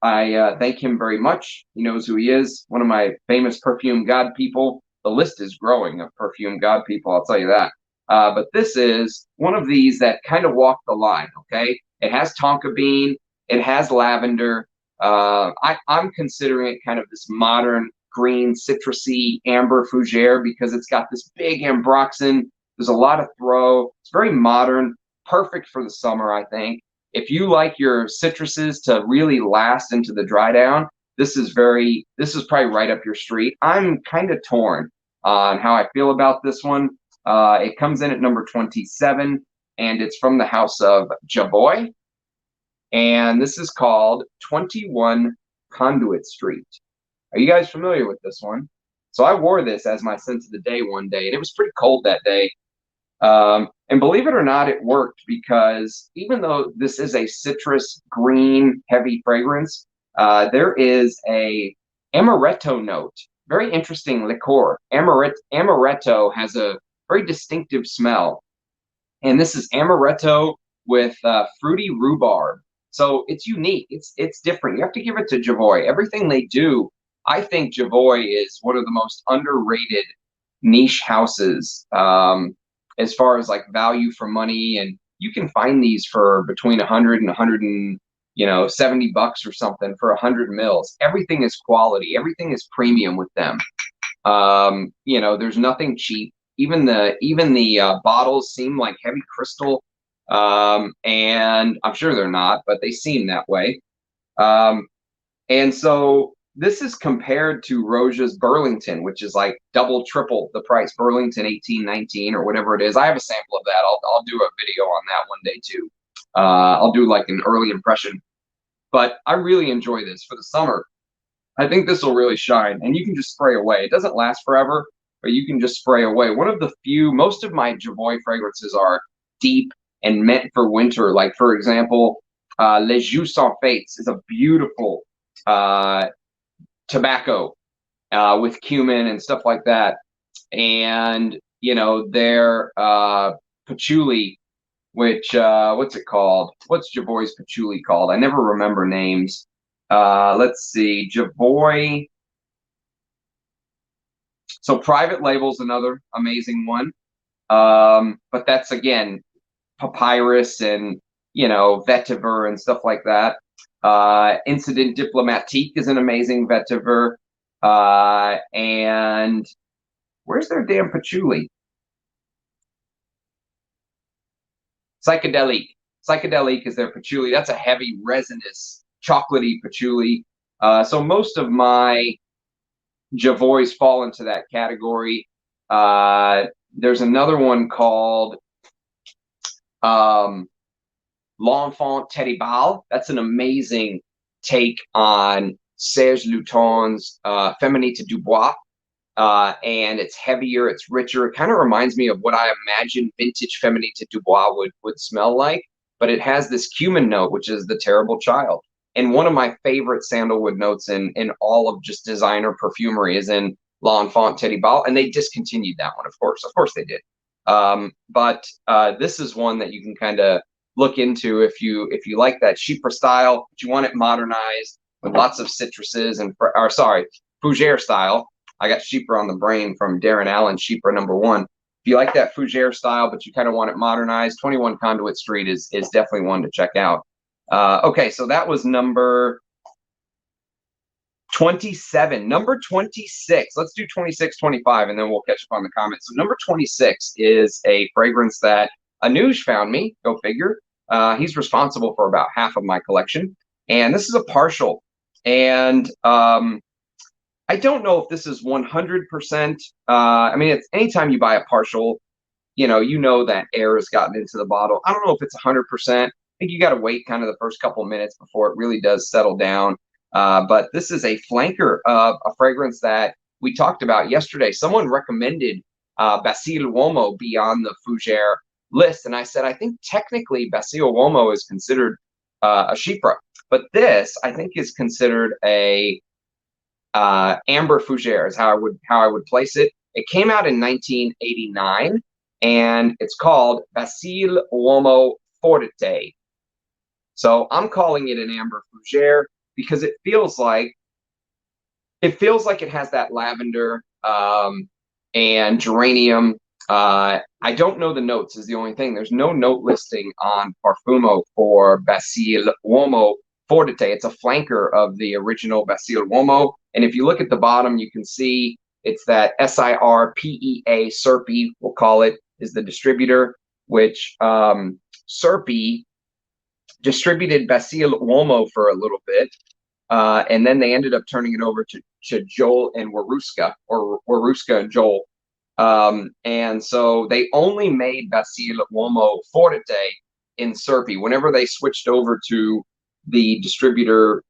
I thank him very much. He knows who he is, one of my famous perfume god people. The list is growing of perfume god people, I'll tell you that. But this is one of these that kind of walk the line, okay? It has tonka bean, it has lavender. I'm considering it kind of this modern green citrusy amber fougere because it's got this big ambroxan. There's a lot of throw. It's very modern, perfect for the summer, I think. If you like your citruses to really last into the dry down, this is probably right up your street. I'm kind of torn on how I feel about this one. It comes in at number 27, and it's from the house of Jovoy. And this is called 21 Conduit St. Are you guys familiar with this one? So I wore this as my scent of the day one day, and it was pretty cold that day. And believe it or not, it worked, because even though this is a citrus green heavy fragrance, there is a amaretto note. Very interesting liqueur. Amaretto has a very distinctive smell. And this is amaretto with fruity rhubarb. So it's unique. It's different. You have to give it to Jovoy. Everything they do, I think Jovoy is one of the most underrated niche houses, as far as like value for money. And you can find these for between 100 and 100 and, $70 or something for 100 mils. Everything is quality. Everything is premium with them. There's nothing cheap. Even the bottles seem like heavy crystal, and I'm sure they're not, but they seem that way. And so this is compared to Roja's Burlington, which is like double, triple the price. Burlington 1819 or whatever it is. I have a sample of that. I'll do a video on that one day too. I'll do like an early impression. But I really enjoy this for the summer. I think this will really shine, and you can just spray away. It doesn't last forever, but you can just spray away. One of the few, most of my Jovoy fragrances are deep and meant for winter. Like, for example, Les Jus Sans Fates is a beautiful tobacco with cumin and stuff like that. And, their patchouli, which, what's it called? What's Jovoy's patchouli called? I never remember names. Let's see, Jovoy. So Private Label's another amazing one. But that's, again, papyrus and, vetiver and stuff like that. Incident Diplomatique is an amazing vetiver. And where's their damn patchouli? Psychedelique. Psychedelique is their patchouli. That's a heavy, resinous, chocolatey patchouli. So most of my Jovoys fall into that category. There's another one called L'Enfant Terrible. That's an amazing take on Serge Luton's Féminité du Bois. And it's heavier, it's richer. It kind of reminds me of what I imagine vintage Féminité du Bois would smell like. But it has this cumin note, which is the terrible child. And one of my favorite sandalwood notes in all of just designer perfumery is in L'Enfant Terrible, and they discontinued that one, of course. Of course they did. But this is one that you can kind of look into if you like that Chypre style, but you want it modernized with lots of citruses Fougere style. I got Chypre on the brain from Darren Allen, Chypre #1. If you like that Fougere style, but you kind of want it modernized, 21 Conduit Street is definitely one to check out. Okay, so that was number 27. Number 26. Let's do 26, 25, and then we'll catch up on the comments. So number 26 is a fragrance that Anuj found me. Go figure. He's responsible for about half of my collection. And this is a partial. And I don't know if this is 100%. I mean, it's anytime you buy a partial, you know that air has gotten into the bottle. I don't know if it's 100%. I think you got to wait kind of the first couple of minutes before it really does settle down. But this is a flanker of a fragrance that we talked about yesterday. Someone recommended Basile Uomo be on the Fougere list. And I said, I think technically Basile Uomo is considered a Chypre. But this, I think, is considered a Amber Fougeres is how I would place it. It came out in 1989, and it's called Basile Uomo Forte. So I'm calling it an Amber Fougere because it feels like it has that lavender and geranium. I don't know the notes is the only thing. There's no note listing on Parfumo for Basile Uomo Forte. It's a flanker of the original Basile Uomo. And if you look at the bottom, you can see it's that SIRPEA, Serpi, we'll call it, is the distributor, which Serpi distributed Basile Uomo for a little bit. And then they ended up turning it over to Joel and Waruska, or Waruska and Joel. And so they only made Basile Uomo Forte in Serpi. Whenever they switched over to the distributor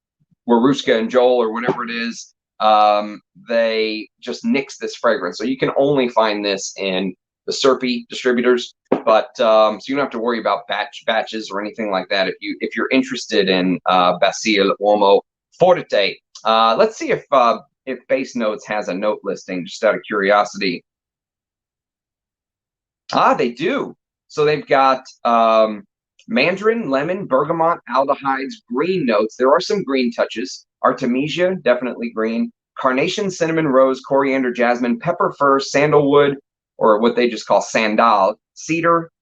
Waruska and Joel or whatever it is, they just nixed this fragrance. So you can only find this in the Serpi distributors. But so you don't have to worry about batches or anything like that if you're interested in Basile Uomo Forte. Let's see if Base Notes has a note listing, just out of curiosity. They do. So they've got mandarin, lemon, bergamot, aldehydes, green notes. There are some green touches. Artemisia, definitely green. Carnation, cinnamon, rose, coriander, jasmine, pepper, fir, sandalwood, or what they just call sandal, cedar,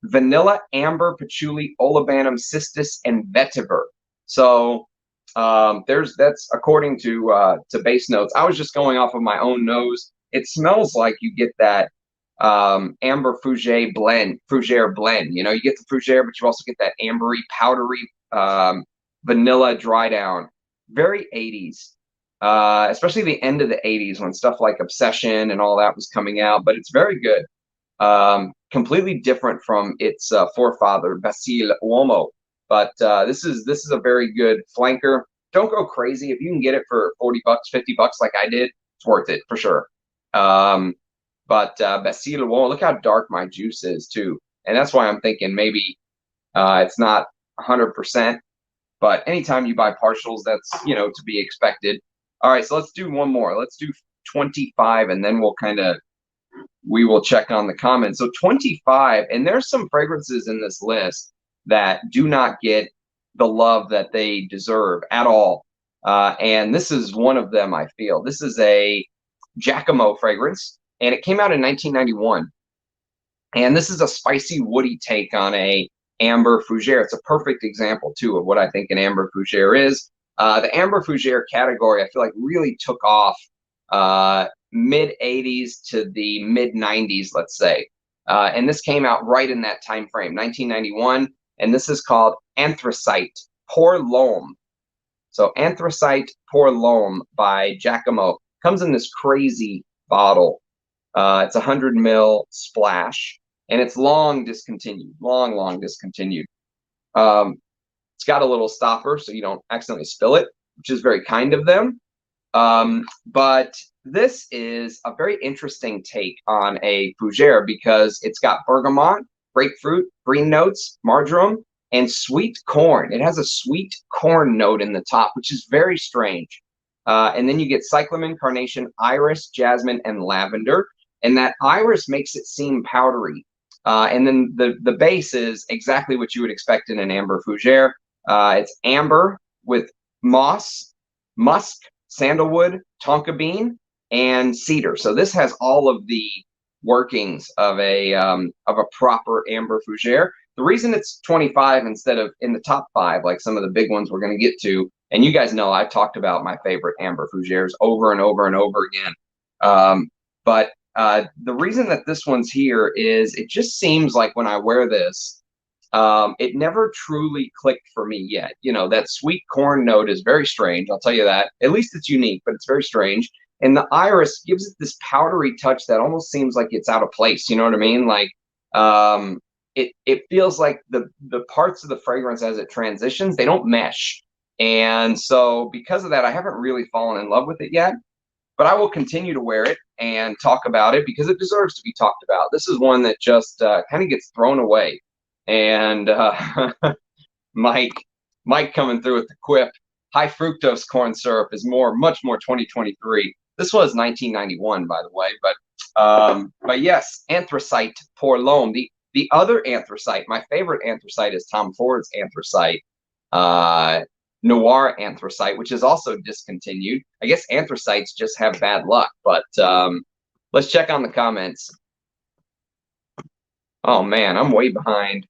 vanilla, amber, patchouli, olibanum, cistus, and vetiver. So that's according to Base Notes. I was just going off of my own nose. It smells like you get that amber Fougere blend. You know, you get the Fougere, but you also get that ambery, powdery vanilla dry down. Very 80s. Especially the end of the 80s when stuff like Obsession and all that was coming out, but it's very good. Completely different from its forefather, Basile Uomo. But this is a very good flanker. Don't go crazy. If you can get it for 40 bucks, 50 bucks like I did, it's worth it for sure. But Basile Uomo, look how dark my juice is too. And that's why I'm thinking maybe it's not 100%. But anytime you buy partials, that's, you know, to be expected. All right, so let's do one more. Let's do 25, and then we will check on the comments. So 25, and there's some fragrances in this list that do not get the love that they deserve at all. And this is one of them, I feel. This is a Jacomo fragrance, and it came out in 1991. And this is a spicy, woody take on a Amber Fougere. It's a perfect example, too, of what I think an Amber Fougere is. The Amber Fougere category, I feel like, really took off mid-80s to the mid-90s, let's say. And this came out right in that time frame, 1991. And this is called Anthracite Pour L'Homme. So Anthracite Pour L'Homme by Jacomo. Comes in this crazy bottle. It's 100 ml splash. And it's long discontinued. Long discontinued. It's got a little stopper so you don't accidentally spill it, which is very kind of them. But this is a very interesting take on a Fougere because it's got bergamot, grapefruit, green notes, marjoram, and sweet corn. It has a sweet corn note in the top, which is very strange. And then you get cyclamen, carnation, iris, jasmine, and lavender. And that iris makes it seem powdery. And then the base is exactly what you would expect in an Amber Fougere. It's amber with moss, musk, sandalwood, tonka bean, and cedar. So this has all of the workings of a proper Amber Fougere. The reason it's 25 instead of in the top 5, like some of the big ones we're going to get to, and you guys know I've talked about my favorite Amber Fougeres over and over and over again. But the reason that this one's here is it just seems like when I wear this, it never truly clicked for me yet. You know, that sweet corn note is very strange. I'll tell you that. At least it's unique, but it's very strange. And the iris gives it this powdery touch that almost seems like it's out of place. You know what I mean? Like, it feels like the parts of the fragrance as it transitions, they don't mesh. And so because of that, I haven't really fallen in love with it yet. But I will continue to wear it and talk about it because it deserves to be talked about. This is one that just kind of gets thrown away. And Mike coming through with the quip, high fructose corn syrup is much more 2023. This was 1991, by the way. But yes, Anthracite Pour L'Homme. The other anthracite, my favorite anthracite is Tom Ford's anthracite. Noir anthracite, which is also discontinued. I guess anthracites just have bad luck, but let's check on the comments. Oh man, I'm way behind.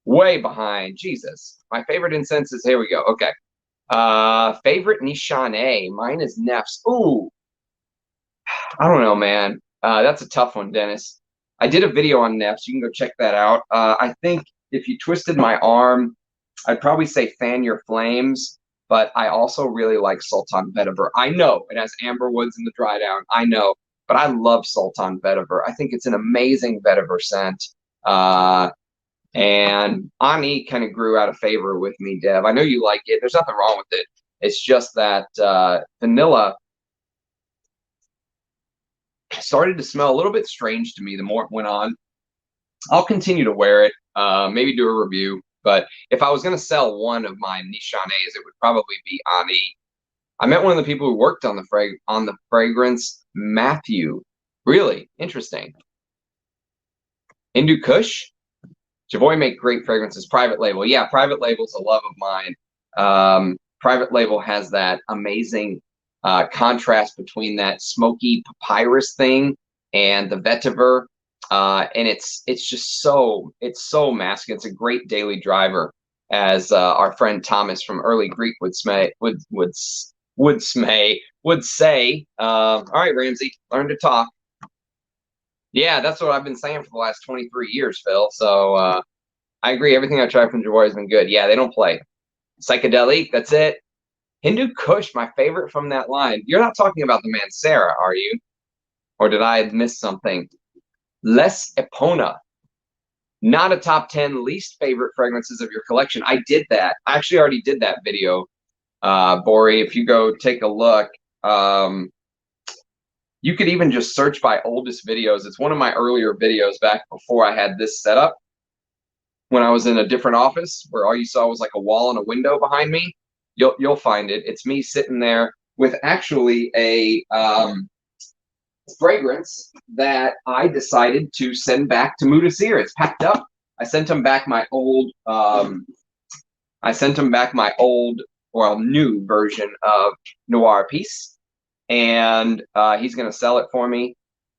Way behind. Jesus. My favorite incense is, here we go. Okay. Favorite Nishane. Mine is Nef's. Ooh. I don't know, man. That's a tough one, Dennis. I did a video on Nef's. You can go check that out. I think if you twisted my arm, I'd probably say Fan Your Flames, but I also really like Sultan Vetiver. I know it has amber woods in the dry down. I know, but I love Sultan Vetiver. I think it's an amazing vetiver scent. And Ani kind of grew out of favor with me, Dev. I know you like it. There's nothing wrong with it. It's just that vanilla started to smell a little bit strange to me the more it went on. I'll continue to wear it, maybe do a review. But if I was going to sell one of my Nichonnés, it would probably be Ani. I met one of the people who worked on the fragrance, Matthew. Really interesting. Hindu Kush. Jovoy make great fragrances. Private label. Yeah, private label's a love of mine. Private label has that amazing contrast between that smoky papyrus thing and the vetiver. And it's just so masculine. It's a great daily driver, as our friend Thomas from Early Greek would say. All right, Ramsey, learn to talk. Yeah, that's what I've been saying for the last 23 years, Phil. So I agree. Everything I tried from Jovoy has been good. Yeah, they don't play. Psychedelic, that's it. Hindu Kush, my favorite from that line. You're not talking about the Mancera, are you? Or did I miss something? Les Epona. Not a top 10 least favorite fragrances of your collection. I did that. I actually already did that video, Bori. If you go take a look, you could even just search by oldest videos. It's one of my earlier videos back before I had this set up, when I was in a different office where all you saw was like a wall and a window behind me. You'll find it. It's me sitting there with actually a fragrance that I decided to send back to Mudasir. It's packed up. I sent him back my old new version of Noir piece, and he's going to sell it for me.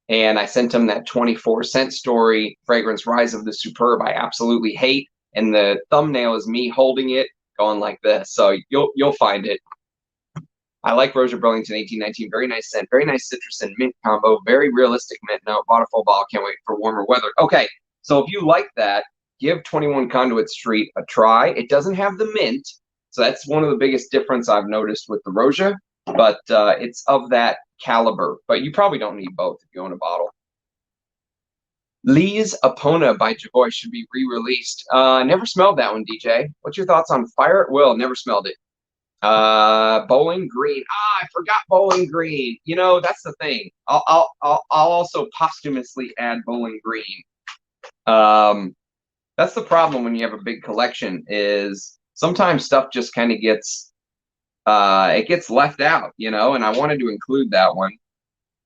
And I sent him that 24-cent story fragrance, Rise of the Superb. I absolutely hate, and the thumbnail is me holding it, going like this. So you'll find it. I like Roger Burlington 1819. Very nice scent. Very nice citrus and mint combo. Very realistic mint note. Bought a full bottle. Can't wait for warmer weather. Okay, so if you like that, give 21 Conduit Street a try. It doesn't have the mint, so that's one of the biggest difference I've noticed with the Roja, but it's of that caliber. But you probably don't need both if you own a bottle. Lee's Epona by Jovoy should be re-released. Never smelled that one, DJ. What's your thoughts on Fire at Will? Never smelled it. Bowling Green. I forgot Bowling Green. You know, that's the thing. I'll also posthumously add Bowling Green. That's the problem when you have a big collection, is sometimes stuff just kind of gets it gets left out, you know, and I wanted to include that one.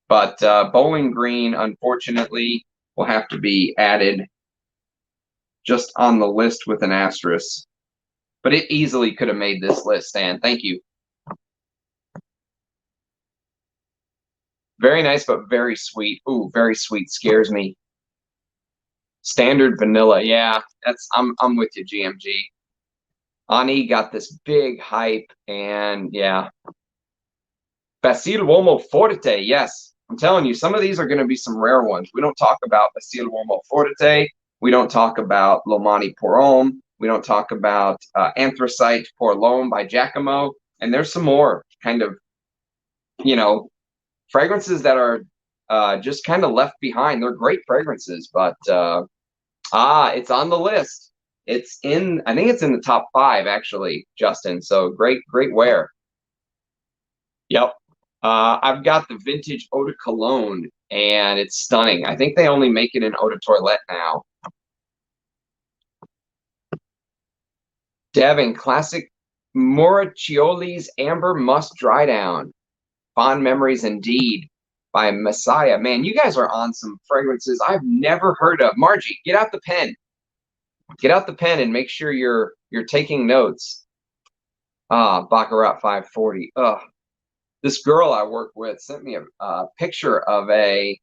But Bowling Green, unfortunately, will have to be added just on the list with an asterisk. But it easily could have made this list, Stan. Thank you. Very nice, but very sweet. Ooh, very sweet. Scares me. Standard vanilla. Yeah, I'm with you, GMG. Ani got this big hype, and yeah. Basile Uomo Forte. Yes, I'm telling you, some of these are going to be some rare ones. We don't talk about Basile Uomo Forte. We don't talk about Lomani Pour Homme. We don't talk about Anthracite Pour L'Homme by Jacomo. And there's some more kind of, you know, fragrances that are just kind of left behind. They're great fragrances, but it's on the list. It's in, I think it's in the top 5, actually, Justin. So great wear. Yep. I've got the vintage Eau de Cologne, and it's stunning. I think they only make it in Eau de Toilette now. Devin, classic Moracchioli's Amber Must Dry Down. Fond memories indeed by Messiah. Man, you guys are on some fragrances I've never heard of. Margie, get out the pen. Get out the pen and make sure you're taking notes. Baccarat 540. Ugh. This girl I work with sent me a picture of a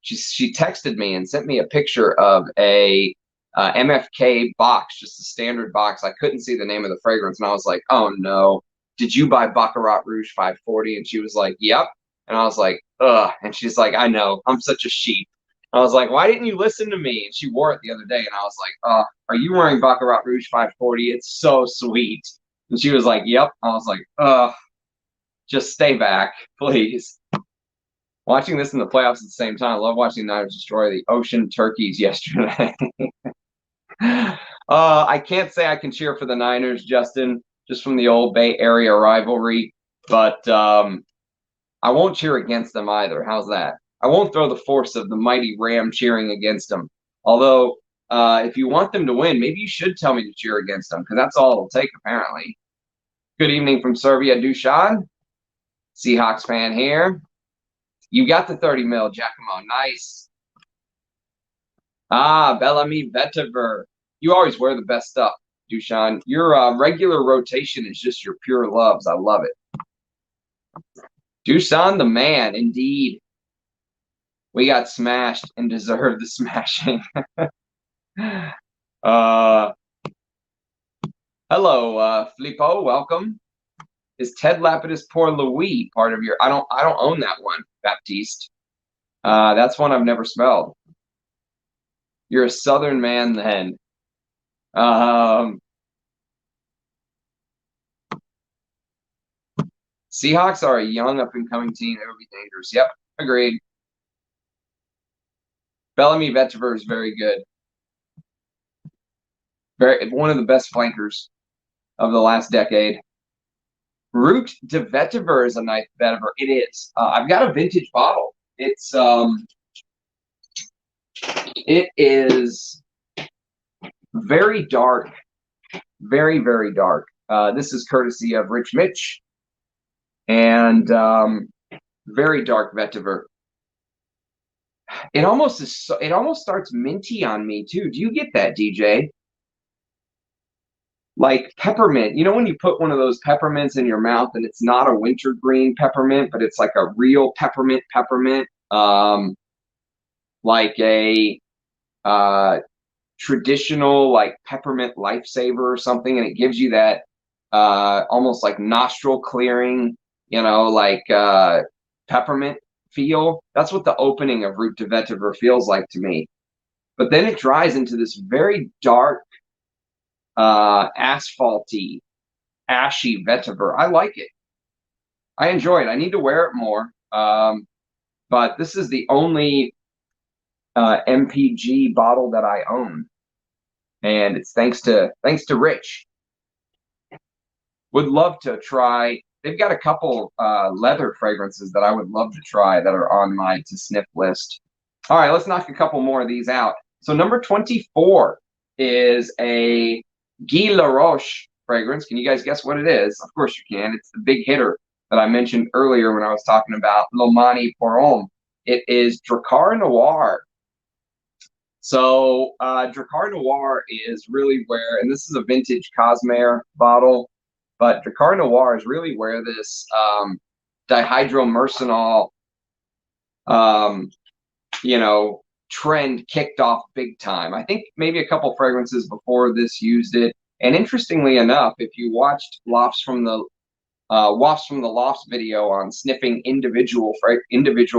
she texted me and sent me a picture of a MFK box, just a standard box. I couldn't see the name of the fragrance, and I was like, oh no, did you buy Baccarat Rouge 540? And she was like, yep. And I was like, ugh. And she's like, I know, I'm such a sheep. I was like, why didn't you listen to me? And she wore it the other day, and I was like, are you wearing Baccarat Rouge 540? It's so sweet. And she was like, yep. I was like, just stay back, please. Watching this in the playoffs at the same time. I love watching the Niners destroy the Ocean Turkeys yesterday. I can't say I can cheer for the Niners, Justin, just from the old Bay Area rivalry. But I won't cheer against them either. How's that? I won't throw the force of the mighty ram cheering against them. Although, if you want them to win, maybe you should tell me to cheer against them, because that's all it'll take, apparently. Good evening from Serbia, Dushan. Seahawks fan here. You got the 30 mil, Giacomo. Nice. Ah, Bellamy Vetiver. You always wear the best stuff, Dushan. Your regular rotation is just your pure loves. I love it. Dushan the man, indeed. We got smashed and deserved the smashing. Hello, Filippo. Welcome. Is Ted Lapidus Pour Louis part of your? I don't own that one, Baptiste. That's one I've never smelled. You're a Southern man, then. Seahawks are a young up-and-coming team. They would be dangerous. Yep, agreed. Bellamy Vetiver is very good. One of the best flankers of the last decade. Root de Vetiver is a nice vetiver. It is. I've got a vintage bottle. It is very dark, very, very dark. This is courtesy of Rich Mitch, and very dark vetiver. It almost starts minty on me too. Do you get that, DJ? Like peppermint. You know when you put one of those peppermints in your mouth and it's not a wintergreen peppermint, but it's like a real peppermint. Like a traditional like peppermint lifesaver or something, and it gives you that almost like nostril clearing, like peppermint feel. That's what the opening of Root de Vetiver feels like to me. But then it dries into this very dark, asphalty, ashy vetiver. I like it. I enjoy it. I need to wear it more. But this is the only MPG bottle that I own, and it's thanks to Rich. Would love to try. They've got a couple leather fragrances that I would love to try that are on my to sniff list. All right, let's knock a couple more of these out. So number 24 is a Guy Laroche fragrance. Can you guys guess what it is? Of course you can. It's the big hitter that I mentioned earlier when I was talking about Lomani pour Homme. It is Drakkar Noir. So Drakkar Noir is really where, and this is a vintage Cosmere bottle, but Drakkar Noir is really where this dihydromercenol, trend kicked off big time. I think maybe a couple fragrances before this used it. And interestingly enough, if you watched Wafts from the Lofts video on sniffing individual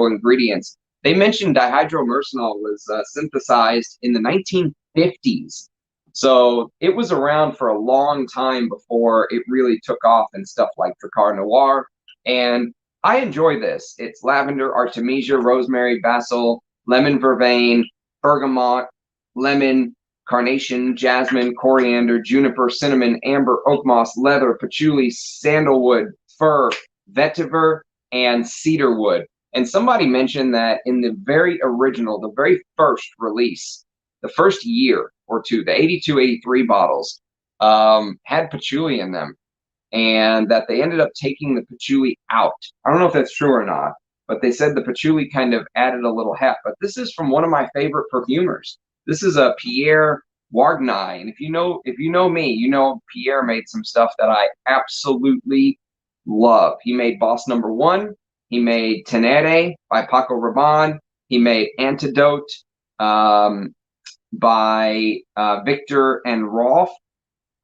ingredients, they mentioned dihydromercenol was synthesized in the 1950s. So it was around for a long time before it really took off and stuff like Drakkar Noir. And I enjoy this. It's lavender, artemisia, rosemary, basil, lemon vervain, bergamot, lemon, carnation, jasmine, coriander, juniper, cinnamon, amber, oak moss, leather, patchouli, sandalwood, fir, vetiver, and cedarwood. And somebody mentioned that in the very original, the very first release, the first year or two, the 82, 83 bottles had patchouli in them, and that they ended up taking the patchouli out. I don't know if that's true or not, but they said the patchouli kind of added a little heft. But this is from one of my favorite perfumers. This is a Pierre Wargny, and if you know me, you know Pierre made some stuff that I absolutely love. He made Boss Number One. He made Tenere by Paco Rabanne. He made Antidote by Victor and Rolf.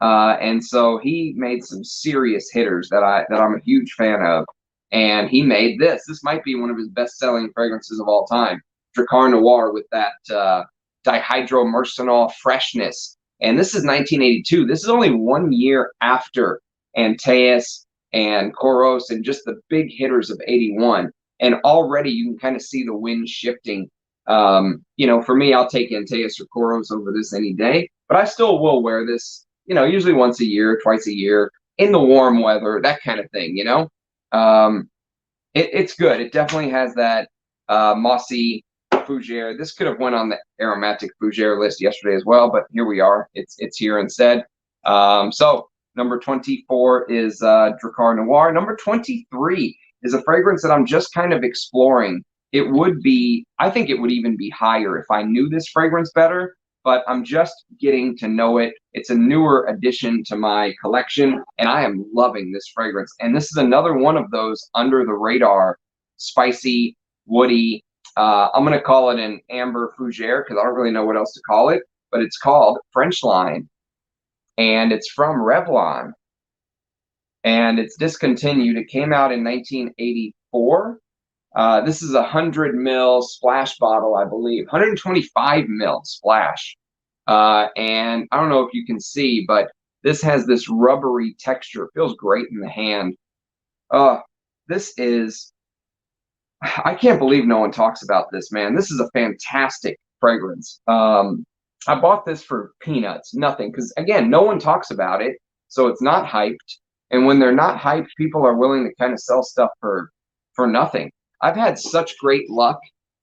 And so he made some serious hitters that I'm a huge fan of. And he made this. This might be one of his best-selling fragrances of all time, Drakkar Noir, with that dihydromercenol freshness. And this is 1982. This is only 1 year after Antaeus and Koros and just the big hitters of 81. And already you can kind of see the wind shifting. For me, I'll take Antaeus or Koros over this any day, but I still will wear this, usually once a year, twice a year, in the warm weather, that kind of thing, It's good. It definitely has that mossy Fougere. This could have went on the aromatic Fougere list yesterday as well, but here we are. It's here instead. So number 24 is Drakkar Noir. Number 23 is a fragrance that I'm just kind of exploring. It would be, I think it would even be higher if I knew this fragrance better, but I'm just getting to know it. It's a newer addition to my collection, and I am loving this fragrance. And this is another one of those under the radar, spicy, woody. I'm going to call it an Amber Fougere because I don't really know what else to call it, but it's called French Line, and it's from Revlon, and it's discontinued. It came out in 1984. This is a 100 ml splash bottle, I believe, 125 ml splash. And I don't know if you can see, but this has this rubbery texture. It feels great in the hand. This is, I can't believe no one talks about this, man. This is a fantastic fragrance. I bought this for peanuts, nothing, because again, no one talks about it, so it's not hyped. And when they're not hyped, people are willing to kind of sell stuff for nothing. I've had such great luck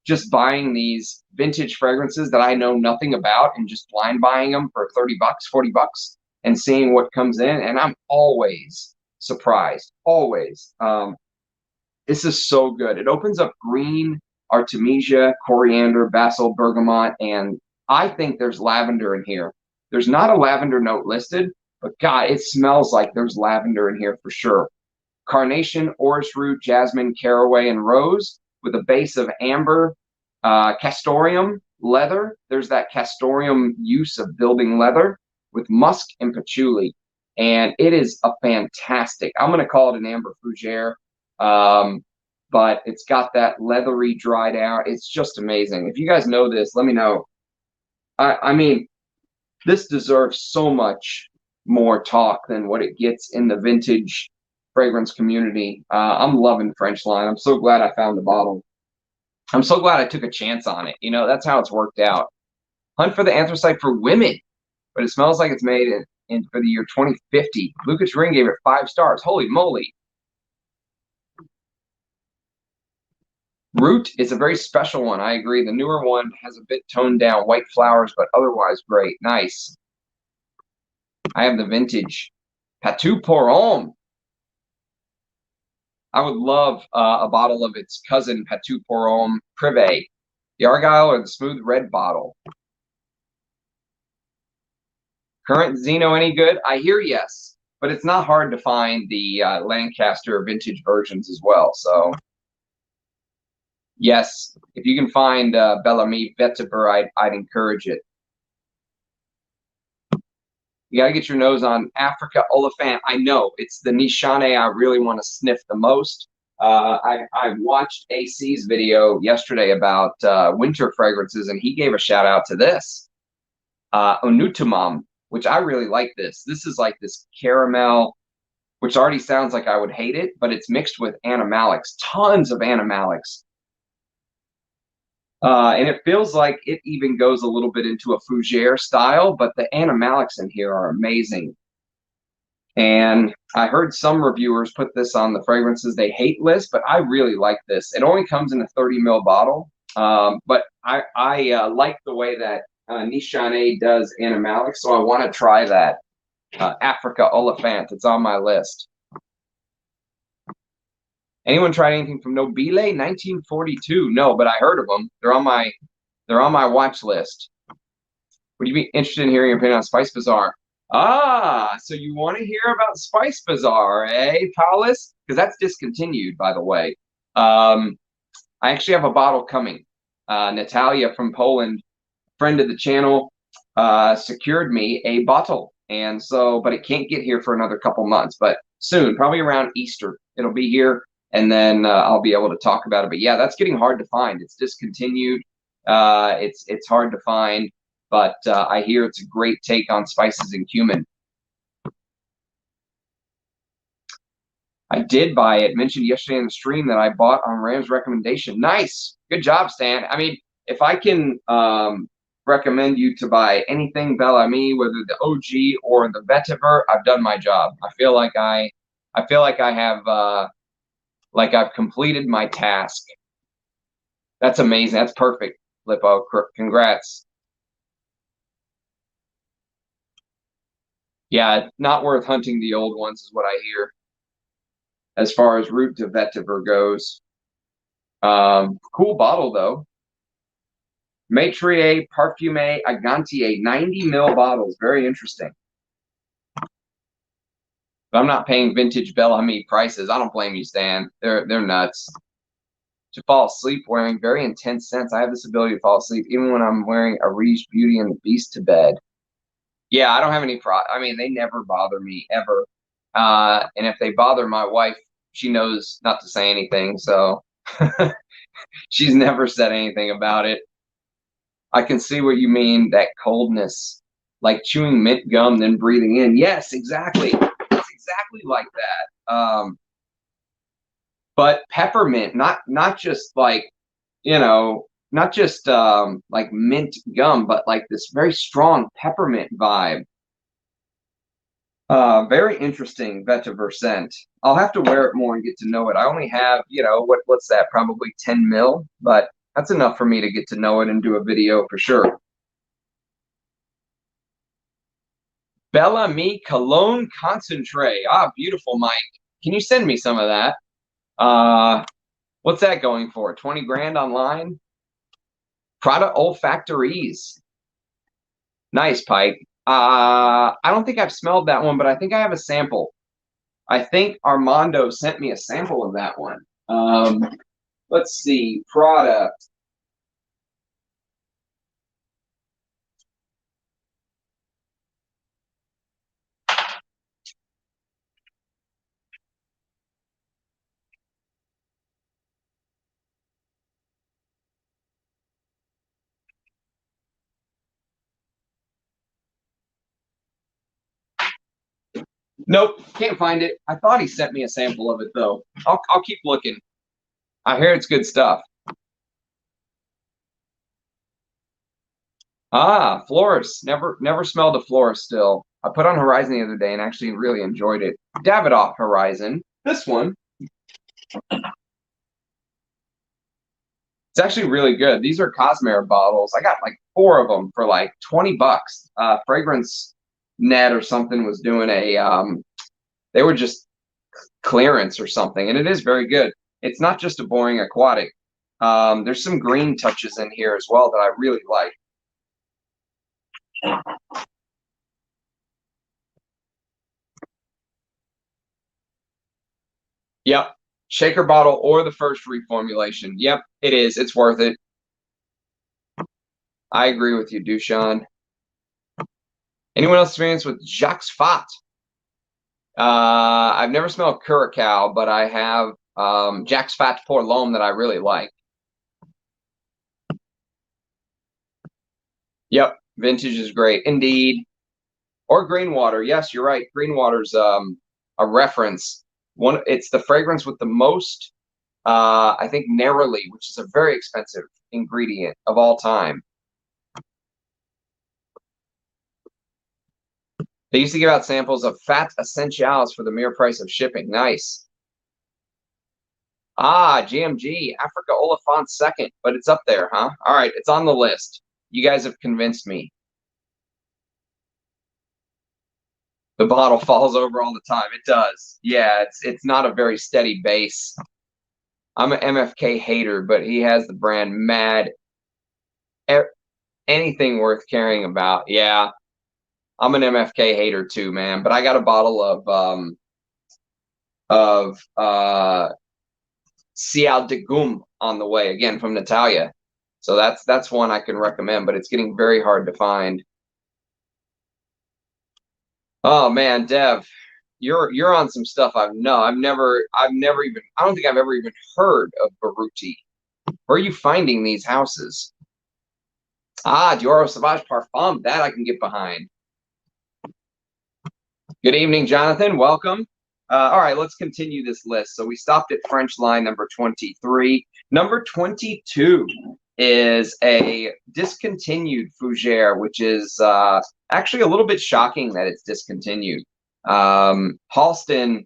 just buying these vintage fragrances that I know nothing about and just blind buying them for 30 bucks, 40 bucks and seeing what comes in. And I'm always surprised, always. This is so good. It opens up green, artemisia, coriander, basil, bergamot, and I think there's lavender in here. There's not a lavender note listed, but God, it smells like there's lavender in here for sure. Carnation, orris root, jasmine, caraway, and rose with a base of amber, castoreum, leather. There's that castoreum use of building leather with musk and patchouli. And it is a fantastic, I'm going to call it an Amber Fougere, but it's got that leathery, dried out. It's just amazing. If you guys know this, let me know. I mean, this deserves so much more talk than what it gets in the vintage fragrance community. I'm loving French Line. I'm so glad I found the bottle. I'm so glad I took a chance on it. You know, that's how it's worked out. Hunt for the Anthracite for women, but it smells like it's made in for the year 2050. Lucas Ring gave it 5 stars. Holy moly. Root is a very special one. I agree. The newer one has a bit toned down white flowers, but otherwise great. Nice. I have the vintage Patou pour Homme. I would love a bottle of its cousin, Patou pour Homme Privé. The Argyle or the smooth red bottle. Current Zeno any good? I hear yes, but it's not hard to find the Lancaster vintage versions as well. So yes, if you can find Bellamy Vetiver, I'd encourage it. You gotta get your nose on Africa Oliphant. I know it's the Nishane I really want to sniff the most. I watched AC's video yesterday about winter fragrances, and he gave a shout out to this Onutumam, which I really like. This is like this caramel, which already sounds like I would hate it, but it's mixed with animalics, tons of animalics. And it feels like it even goes a little bit into a Fougere style, but the animalics in here are amazing. And I heard some reviewers put this on the fragrances they hate list, but I really like this. It only comes in a 30 ml bottle, but I like the way that Nishane does animalics, so I want to try that Africa Oliphant. It's on my list. Anyone tried anything from Nobile 1942? No, but I heard of them. They're on my watch list. Would you be interested in hearing your opinion on Spice Bazaar? Ah, so you want to hear about Spice Bazaar, eh, Paulus? Because that's discontinued, by the way. I actually have a bottle coming. Natalia from Poland, friend of the channel, secured me a bottle, and so, but it can't get here for another couple months, but soon, probably around Easter, it'll be here. And then I'll be able to talk about it. But yeah, that's getting hard to find. It's discontinued. It's hard to find, but I hear it's a great take on spices and cumin. I did buy it. Mentioned yesterday in the stream that I bought on Ram's recommendation. Nice. Good job, Stan. I mean, if I can recommend you to buy anything Bellamy, whether the OG or the Vetiver, I've done my job. I feel like I have like I've completed my task. That's amazing. That's perfect, Lippo. Congrats. Yeah, not worth hunting the old ones is what I hear as far as route to vetiver goes. Cool bottle, though. Maitrier Parfumé Agantier, 90 ml bottles. Very interesting. But I'm not paying vintage Bellamy prices. I don't blame you, Stan. They're nuts. To fall asleep wearing very intense scents. I have this ability to fall asleep even when I'm wearing a Riche Beauty and the Beast to bed. Yeah, I don't have any I mean, they never bother me ever. And if they bother my wife, she knows not to say anything. So she's never said anything about it. I can see what you mean, that coldness, like chewing mint gum, then breathing in. Yes, exactly. It's exactly like that. But peppermint, not just like, not just like mint gum, but like this very strong peppermint vibe. Very interesting vetiver scent. I'll have to wear it more and get to know it. I only have, what's that? Probably 10 mil, but that's enough for me to get to know it and do a video for sure. Bellamy Cologne Concentrate. Ah, beautiful, Mike. Can you send me some of that? What's that going for? 20 grand online? Prada Olfactories. Nice, Pike. I don't think I've smelled that one, but I think I have a sample. I think Armando sent me a sample of that one. Let's see. Prada. Nope, can't find it. I thought he sent me a sample of it though. I'll keep looking. I hear it's good stuff. Ah, Florist. Never smelled a Florist still. I put on Horizon the other day and actually really enjoyed it. Davidoff Horizon. This one. It's actually really good. These are Cosmere bottles. I got like 4 of them for like 20 bucks. Fragrance Net or something was doing they were just clearance or something, and it is very good. It's not just a boring aquatic. There's some green touches in here as well that I really like. Yep. Shaker bottle or the first reformulation. Yep, it is. It's worth it. I agree with you, Dushan. Anyone else experienced with Jacques Fat? I've never smelled Curacao, but I have Jacques Fat Pour L'Homme that I really like. Yep, vintage is great. Indeed. Or green water. Yes, you're right. Green water's a reference. It's the fragrance with the most, I think, Neroli, which is a very expensive ingredient of all time. They used to give out samples of Fat Essentials for the mere price of shipping. Nice. Ah, GMG, Africa Oliphant second, but it's up there, huh? All right, it's on the list. You guys have convinced me. The bottle falls over all the time. It does. Yeah, it's not a very steady base. I'm an MFK hater, but he has the brand mad. Anything worth caring about. Yeah, I'm an MFK hater too, man. But I got a bottle of Cial de Gum on the way again from Natalia. So that's one I can recommend, but it's getting very hard to find. Oh man, Dev, you're on some stuff I've never even, I don't think I've ever even heard of Baruti. Where are you finding these houses? Ah, Dior Sauvage Parfum, that I can get behind. Good evening, Jonathan. Welcome. All right, let's continue this list. So we stopped at French line number 23. Number 22 is a discontinued Fougere, which is actually a little bit shocking that it's discontinued. Halston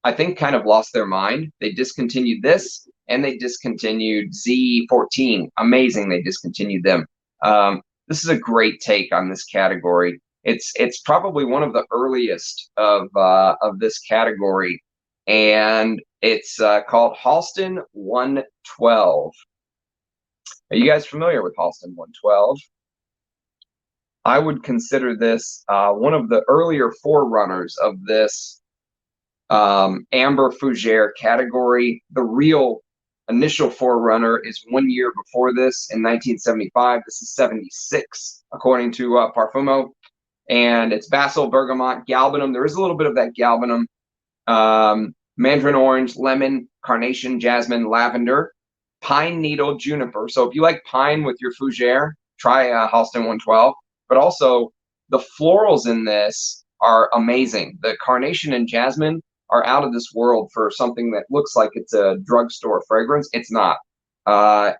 I think, kind of lost their mind. They discontinued this, and they discontinued Z14. Amazing, they discontinued them. This is a great take on this category. It's probably one of the earliest of this category, and it's called Halston 112. Are you guys familiar with Halston 112? I would consider this one of the earlier forerunners of this Amber Fougere category. The real initial forerunner is 1 year before this in 1975. This is 76, according to Parfumo. And it's Basile, Bergamot, Galbanum. There is a little bit of that Galbanum. Mandarin orange, lemon, carnation, jasmine, lavender, pine needle, juniper. So if you like pine with your Fougere, try Halston 112. But also, the florals in this are amazing. The carnation and jasmine are out of this world for something that looks like it's a drugstore fragrance. It's not.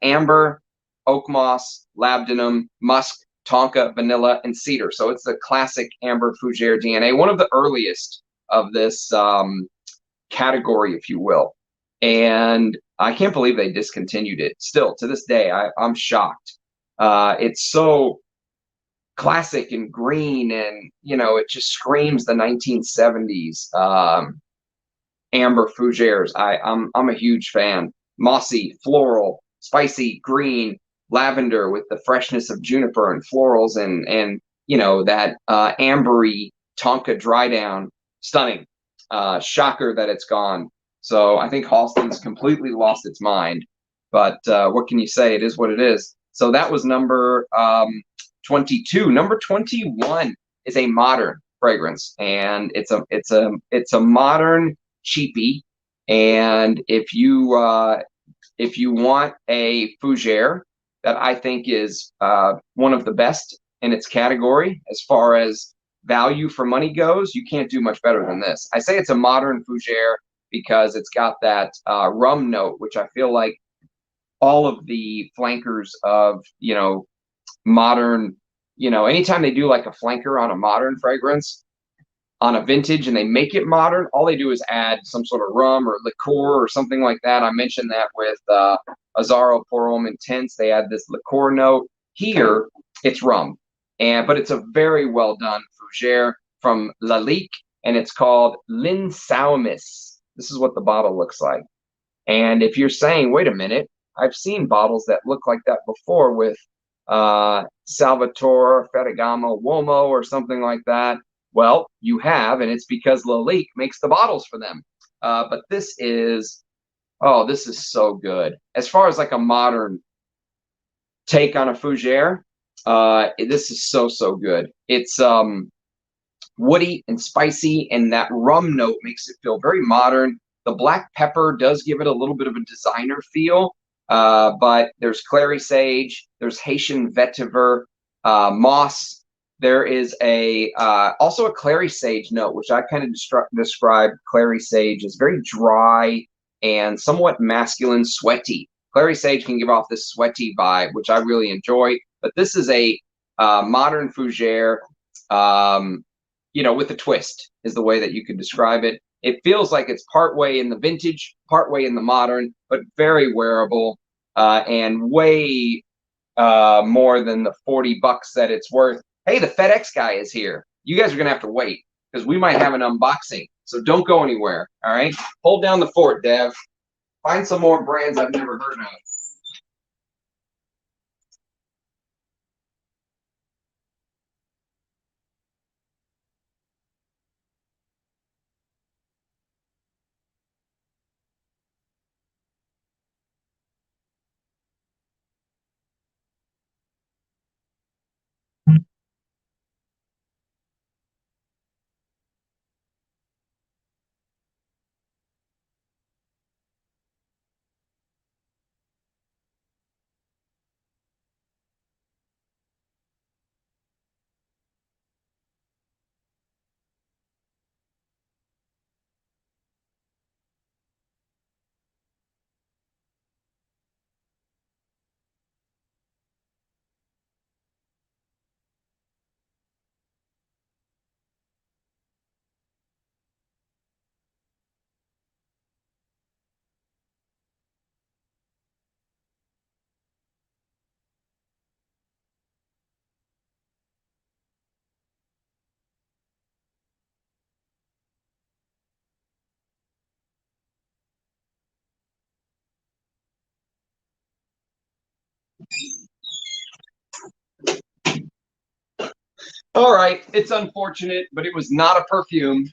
Amber, oak moss, labdanum, musk, tonka, vanilla, and cedar. So it's the classic Amber Fougere DNA, one of the earliest of this category, if you will. And I can't believe they discontinued it. Still, to this day, I'm shocked. It's so classic and green, and it just screams the 1970s Amber Fougeres. I'm a huge fan. Mossy, floral, spicy, green, lavender with the freshness of juniper and florals, and that ambery tonka dry down. Stunning. Shocker that it's gone. So I think Halston's completely lost its mind. But what can you say? It is what it is. So that was number 22. Number 21 is a modern fragrance, and it's a modern cheapie. And if you want a Fougere that I think is one of the best in its category as far as value for money goes, you can't do much better than this. I say it's a modern Fougere because it's got that rum note, which I feel like all of the flankers of modern, anytime they do like a flanker on a modern fragrance on a vintage and they make it modern, all they do is add some sort of rum or liqueur or something like that. I mentioned that with Azzaro Pour Homme Intense. They add this liqueur note. Here, it's rum. But it's a very well done Fougere from Lalique, and it's called L'Insoumis. This is what the bottle looks like. And if you're saying, wait a minute, I've seen bottles that look like that before with Salvatore Ferragamo Uomo or something like that. Well, you have, and it's because Lalique makes the bottles for them. But this is so good. As far as like a modern take on a Fougere, this is so good. It's woody and spicy, and that rum note makes it feel very modern. The black pepper does give it a little bit of a designer feel, but there's clary sage, there's Haitian vetiver, moss. There is also a clary sage note, which I kind of describe clary sage as very dry and somewhat masculine, sweaty. Clary sage can give off this sweaty vibe, which I really enjoy. But this is a modern Fougere, with a twist is the way that you could describe it. It feels like it's partway in the vintage, partway in the modern, but very wearable and way more than the $40 that it's worth. Hey, the FedEx guy is here. You guys are going to have to wait because we might have an unboxing. So don't go anywhere, all right? Hold down the fort, Dev. Find some more brands I've never heard of. All right, it's unfortunate, but it was not a perfume.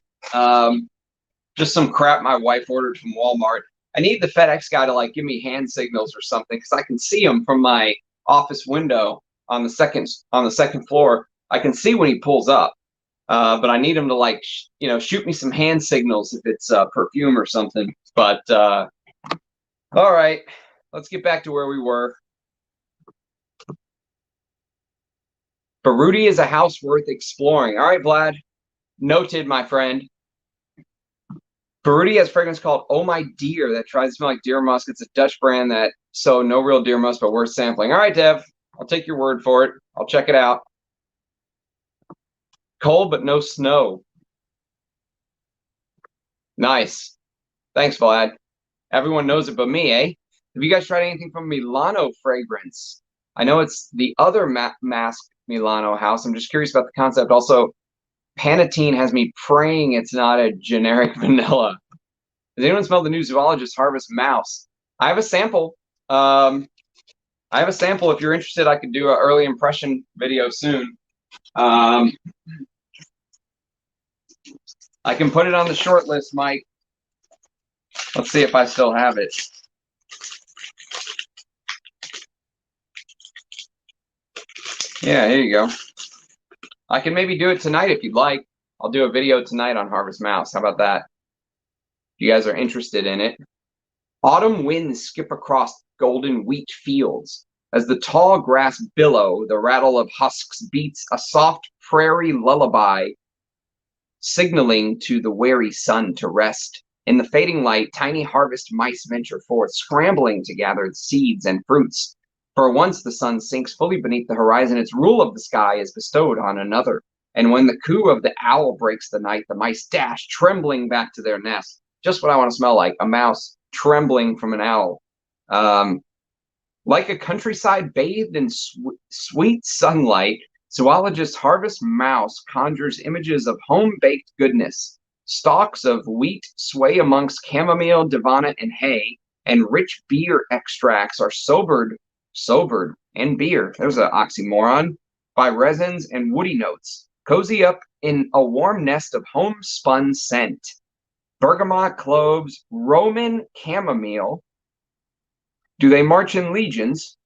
Just some crap my wife ordered from Walmart. I need the FedEx guy to like give me hand signals or something because I can see him from my office window on the second floor. I can see when he pulls up, but I need him to like shoot me some hand signals if it's perfume or something. But all right, let's get back to where we were. Baruti is a house worth exploring. All right, Vlad, noted, my friend. Baruti has a fragrance called Oh My Dear that tries to smell like deer musk. It's a Dutch brand so no real deer musk, but worth sampling. All right, Dev, I'll take your word for it. I'll check it out. Cold but no snow. Nice. Thanks, Vlad. Everyone knows it but me, eh? Have you guys tried anything from Milano fragrance? I know it's the other mask Milano house. I'm just curious about the concept. Also, Pantene has me praying it's not a generic vanilla. Has anyone smelled the new Zoologist Harvest Mouse? I have a sample. If you're interested, I could do an early impression video soon. I can put it on the short list, Mike. Let's see if I still have it. Yeah, here you go. I can maybe do it tonight if you'd like. I'll do a video tonight on Harvest Mouse. How about that? If you guys are interested in it. Autumn winds skip across golden wheat fields. As the tall grass billow, the rattle of husks beats a soft prairie lullaby, signaling to the wary sun to rest. In the fading light, tiny harvest mice venture forth, scrambling to gather seeds and fruits. For once the sun sinks fully beneath the horizon, its rule of the sky is bestowed on another. And when the coo of the owl breaks the night, the mice dash, trembling back to their nest. Just what I want to smell like, a mouse trembling from an owl. Like a countryside bathed in sweet sunlight, Zoologist Harvest Mouse conjures images of home-baked goodness. Stalks of wheat sway amongst chamomile, divana, and hay, and rich beer extracts are sobered, and beer, there's an oxymoron, by resins and woody notes. Cozy up in a warm nest of homespun scent. Bergamot, cloves, Roman chamomile. Do they march in legions?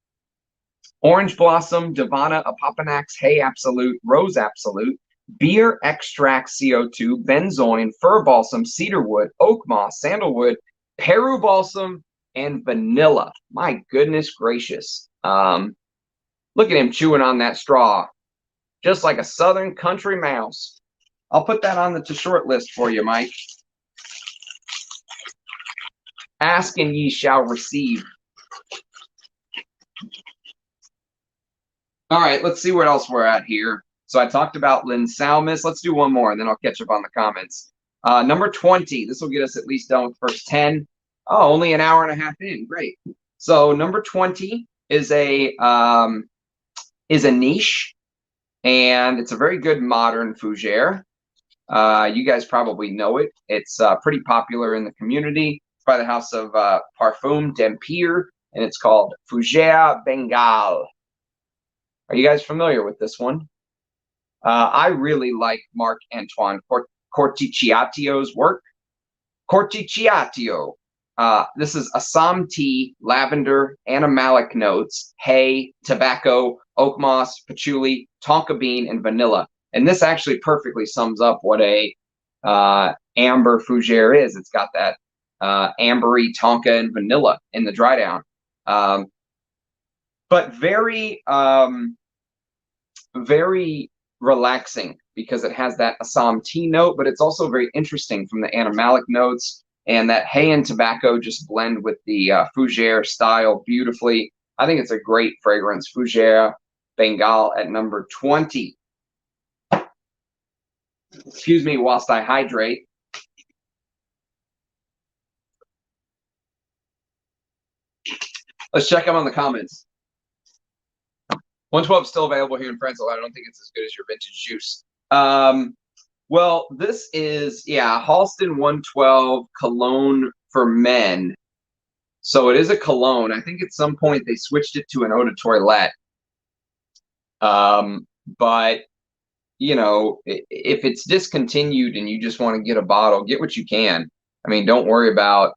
Orange blossom, divana, apopanax, hay absolute, rose absolute, beer extract CO2, benzoin, fir balsam, cedarwood, oak moss, sandalwood, Peru balsam, and vanilla. My goodness gracious. Look at him chewing on that straw, just like a southern country mouse. I'll put that on the to short list for you, Mike. Ask and ye shall receive. All right, let's see what else we're at here. So I talked about L'Insoumis. Let's do one more, and then I'll catch up on the comments. Number 20. This will get us at least done with the first 10. Oh, only an hour and a half in. Great. So number 20 is a niche, and it's a very good modern fougere. You guys probably know it. It's pretty popular in the community. It's by the house of Parfum d'Empire, and it's called Fougère Bengale. Are you guys familiar with this one? I really like Marc Antoine Corticciatto's work. Corticciatto. This is Assam tea, lavender, animalic notes, hay, tobacco, oak moss, patchouli, tonka bean, and vanilla. And this actually perfectly sums up what a amber fougere is. It's got that ambery tonka and vanilla in the dry down. But very relaxing because it has that Assam tea note, but it's also very interesting from the animalic notes, and that hay and tobacco just blend with the fougere style beautifully. I think it's a great fragrance. Fougère Bengale at number 20. Excuse me whilst I hydrate. Let's check them on the comments. 112 is still available here in France. I don't think it's as good as your vintage juice. Well, this is, Halston 112 cologne for men. So it is a cologne. I think at some point they switched it to an eau de toilette. But you know, if it's discontinued and you just want to get a bottle, get what you can. I mean, don't worry about,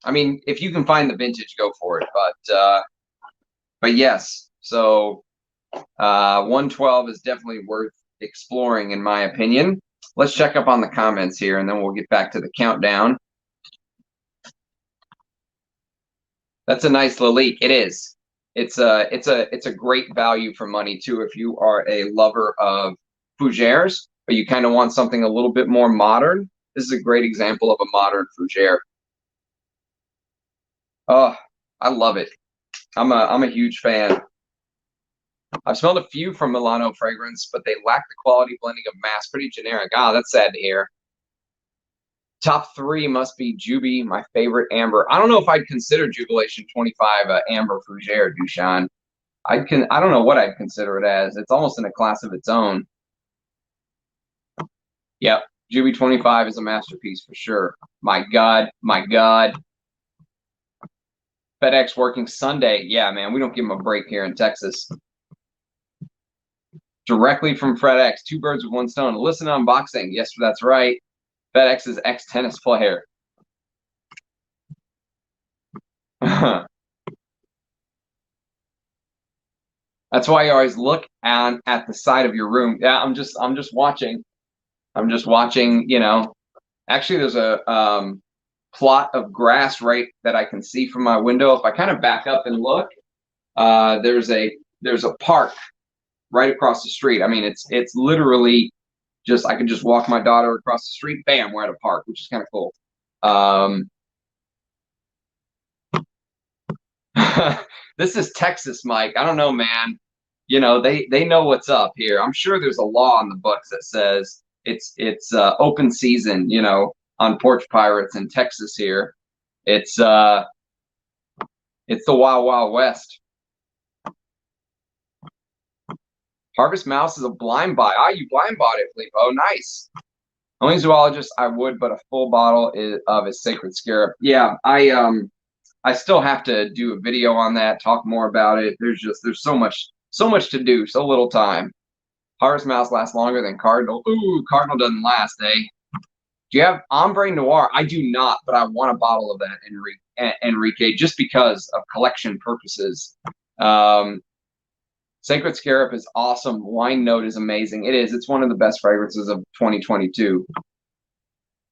I mean, if you can find the vintage, go for it. But yes, so 112 is definitely worth exploring, in my opinion. Let's check up on the comments here, and then we'll get back to the countdown. That's a nice Lalique. It is. It's a great value for money too if you are a lover of Fougeres, but you kind of want something a little bit more modern. This is a great example of a modern Fougere. Oh, I love it. I'm a huge fan. I've smelled a few from Milano Fragrance, but they lack the quality blending of mass. Pretty generic. Ah, that's sad to hear. Top 3 must be Juby, my favorite amber. I don't know if I'd consider Jubilation 25 Amber Fougeres, Dushan. I don't know what I'd consider it as. It's almost in a class of its own. Yep, Juby 25 is a masterpiece for sure. My God, my God. FedEx working Sunday. Yeah, man, we don't give them a break here in Texas. Directly from FedEx, 2 birds with 1 stone. Listen to unboxing. Yes, that's right. FedEx's ex-tennis player. That's why you always look at the side of your room. Yeah, I'm just watching. I'm just watching, you know. Actually, there's a plot of grass right that I can see from my window. If I kind of back up and look, there's a park right across the street. I mean, it's literally just, I can just walk my daughter across the street, bam, we're at a park, which is kind of cool. This is Texas, Mike. I don't know, man. You know, they know what's up here. I'm sure there's a law on the books that says it's open season, you know, on porch pirates in Texas here. It's the Wild Wild West. Harvest Mouse is a blind buy. Ah, you blind bought it, Felipe. Oh, nice. Only zoologist I would, but a full bottle of his Sacred Scarab. Yeah, I still have to do a video on that, talk more about it. There's so much to do, so little time. Harvest Mouse lasts longer than Cardinal. Ooh, Cardinal doesn't last, eh? Do you have Ombre Noir? I do not, but I want a bottle of that, Enrique, just because of collection purposes. Sacred Scarab is awesome. Wine Note is amazing. It is. It's one of the best fragrances of 2022.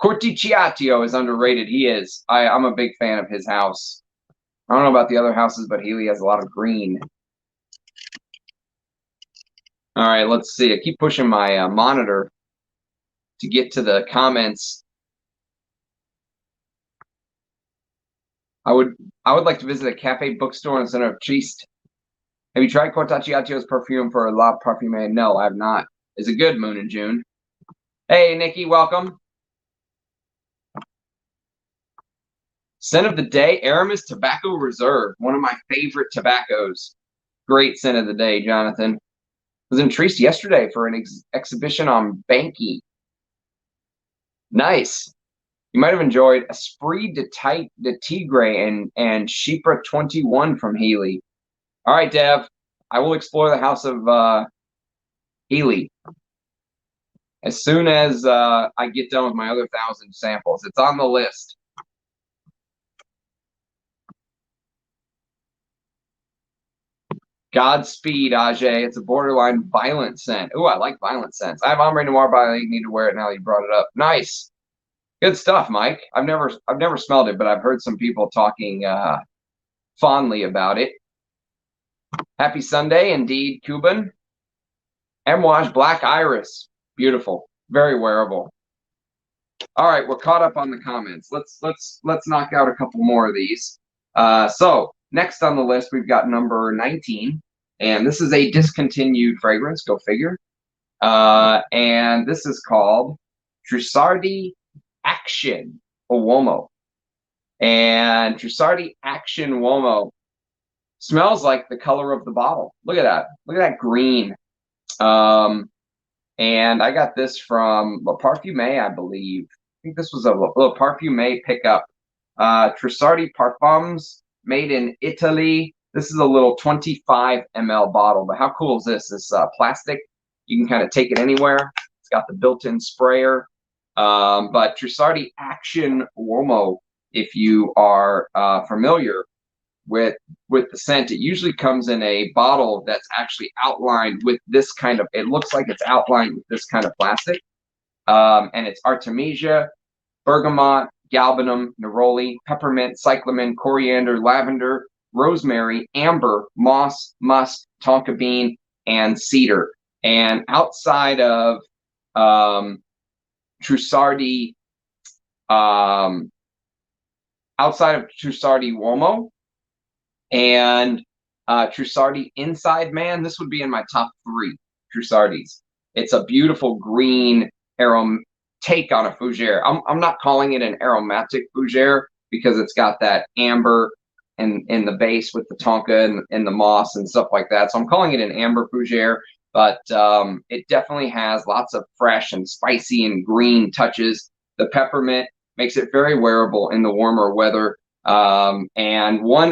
Corticciatio is underrated. He is. I'm a big fan of his house. I don't know about the other houses, but Healy has a lot of green. All right, let's see. I keep pushing my monitor to get to the comments. I would like to visit a cafe bookstore in the center of Trieste. Have you tried Corticciatio's perfume for La Parfumée? No, I have not. Is it good, Moon and June? Hey, Nikki, welcome. Scent of the day, Aramis Tobacco Reserve, one of my favorite tobaccos. Great scent of the day, Jonathan. Was in Trieste yesterday for an exhibition on Banky. Nice. You might have enjoyed Esprit de Tigre and Chypre 21 from Healy. All right, Dev. I will explore the house of Healy as soon as I get done with my other 1,000 samples. It's on the list. Godspeed, Ajay. It's a borderline violent scent. Ooh, I like violent scents. I have Ombre Noir, but I need to wear it now that you brought it up. Nice. Good stuff, Mike. I've never smelled it, but I've heard some people talking fondly about it. Happy Sunday, indeed, Cuban. Amouage Black Iris. Beautiful. Very wearable. All right, we're caught up on the comments. Let's knock out a couple more of these. So next on the list, we've got number 19, and this is a discontinued fragrance. Go figure. And this is called Trussardi Action Uomo. And Trussardi Action Uomo smells like the color of the bottle. Look at that. Look at that green. And I got this from Le Parfumé, I believe. I think this was a Le Parfumé pickup. Trussardi Parfums, made in Italy. This is a little 25 ml bottle, but how cool is this? This plastic You can kind of take it anywhere. It's got the built-in sprayer. But Trussardi Action Uomo, if you are familiar with the scent, it usually comes in a bottle that's actually outlined with this kind of, it looks like it's outlined with this kind of plastic. And it's Artemisia, bergamot, galbanum, neroli, peppermint, cyclamen, coriander, lavender, rosemary, amber, moss, musk, tonka bean, and cedar. And outside of Trussardi Uomo and Trussardi Inside Man, this would be in my top 3 Trussardis. It's a beautiful green take on a Fougere. I'm not calling it an aromatic Fougere because it's got that amber in the base with the tonka and the moss and stuff like that. So I'm calling it an amber Fougere, but it definitely has lots of fresh and spicy and green touches. The peppermint makes it very wearable in the warmer weather. And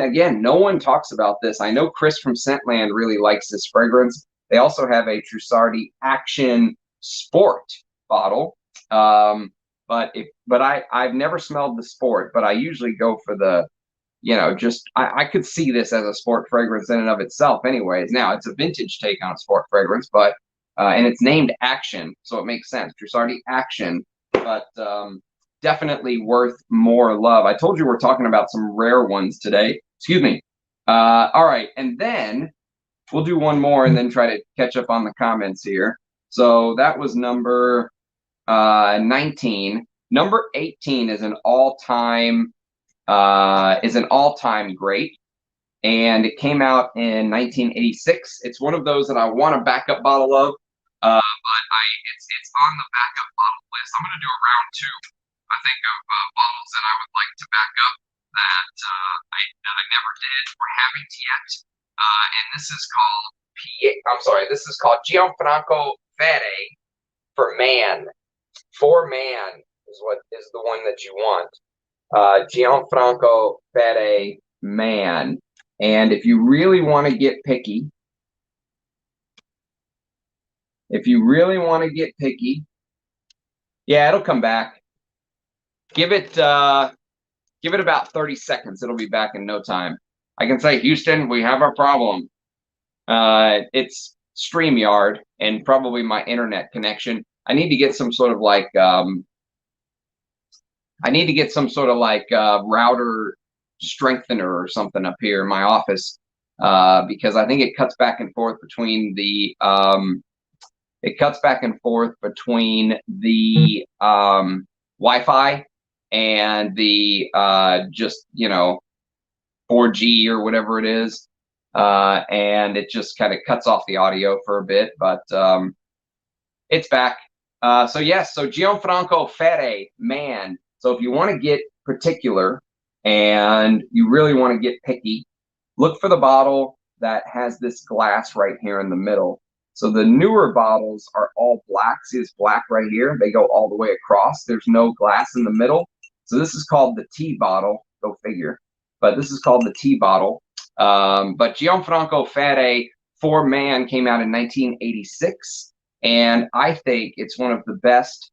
again, no one talks about this. I know Chris from Scentland really likes this fragrance. They also have a Trussardi Action Sport bottle. But I've never smelled the Sport, but I usually go for the, I could see this as a sport fragrance in and of itself anyways. Now, it's a vintage take on a sport fragrance, but, and it's named Action, so it makes sense. Trussardi Action, but definitely worth more love. I told you we're talking about some rare ones today. Excuse me. All right, and then we'll do one more and then try to catch up on the comments here. So that was number 19. Number 18 is an all-time great, and it came out in 1986. It's one of those that I want a backup bottle of, but it's on the backup bottle list. I'm going to do a round 2, I think, of bottles that I would like to back up that I never did or haven't yet. And this is called Gianfranco Fede for Man. For Man is what is the one that you want. Gianfranco Fede Man. And if you really want to get picky, yeah, it'll come back. Give it about 30 seconds. It'll be back in no time. I can say, Houston, we have a problem. It's StreamYard and probably my internet connection. I need to get some sort of like router strengthener or something up here in my office, because I think it cuts back and forth between the Wi-Fi and the 4G or whatever it is, and it just kind of cuts off the audio for a bit, but it's back. So yes, so Gianfranco Fede Man. So if you want to get particular and you really want to get picky, look for the bottle that has this glass right here in the middle. So the newer bottles are all black. See this black right here? They go all the way across. There's no glass in the middle. So this is called the T bottle. Go figure. But this is called the T bottle. But Gianfranco Fede for Man came out in 1986. And I think it's one of the best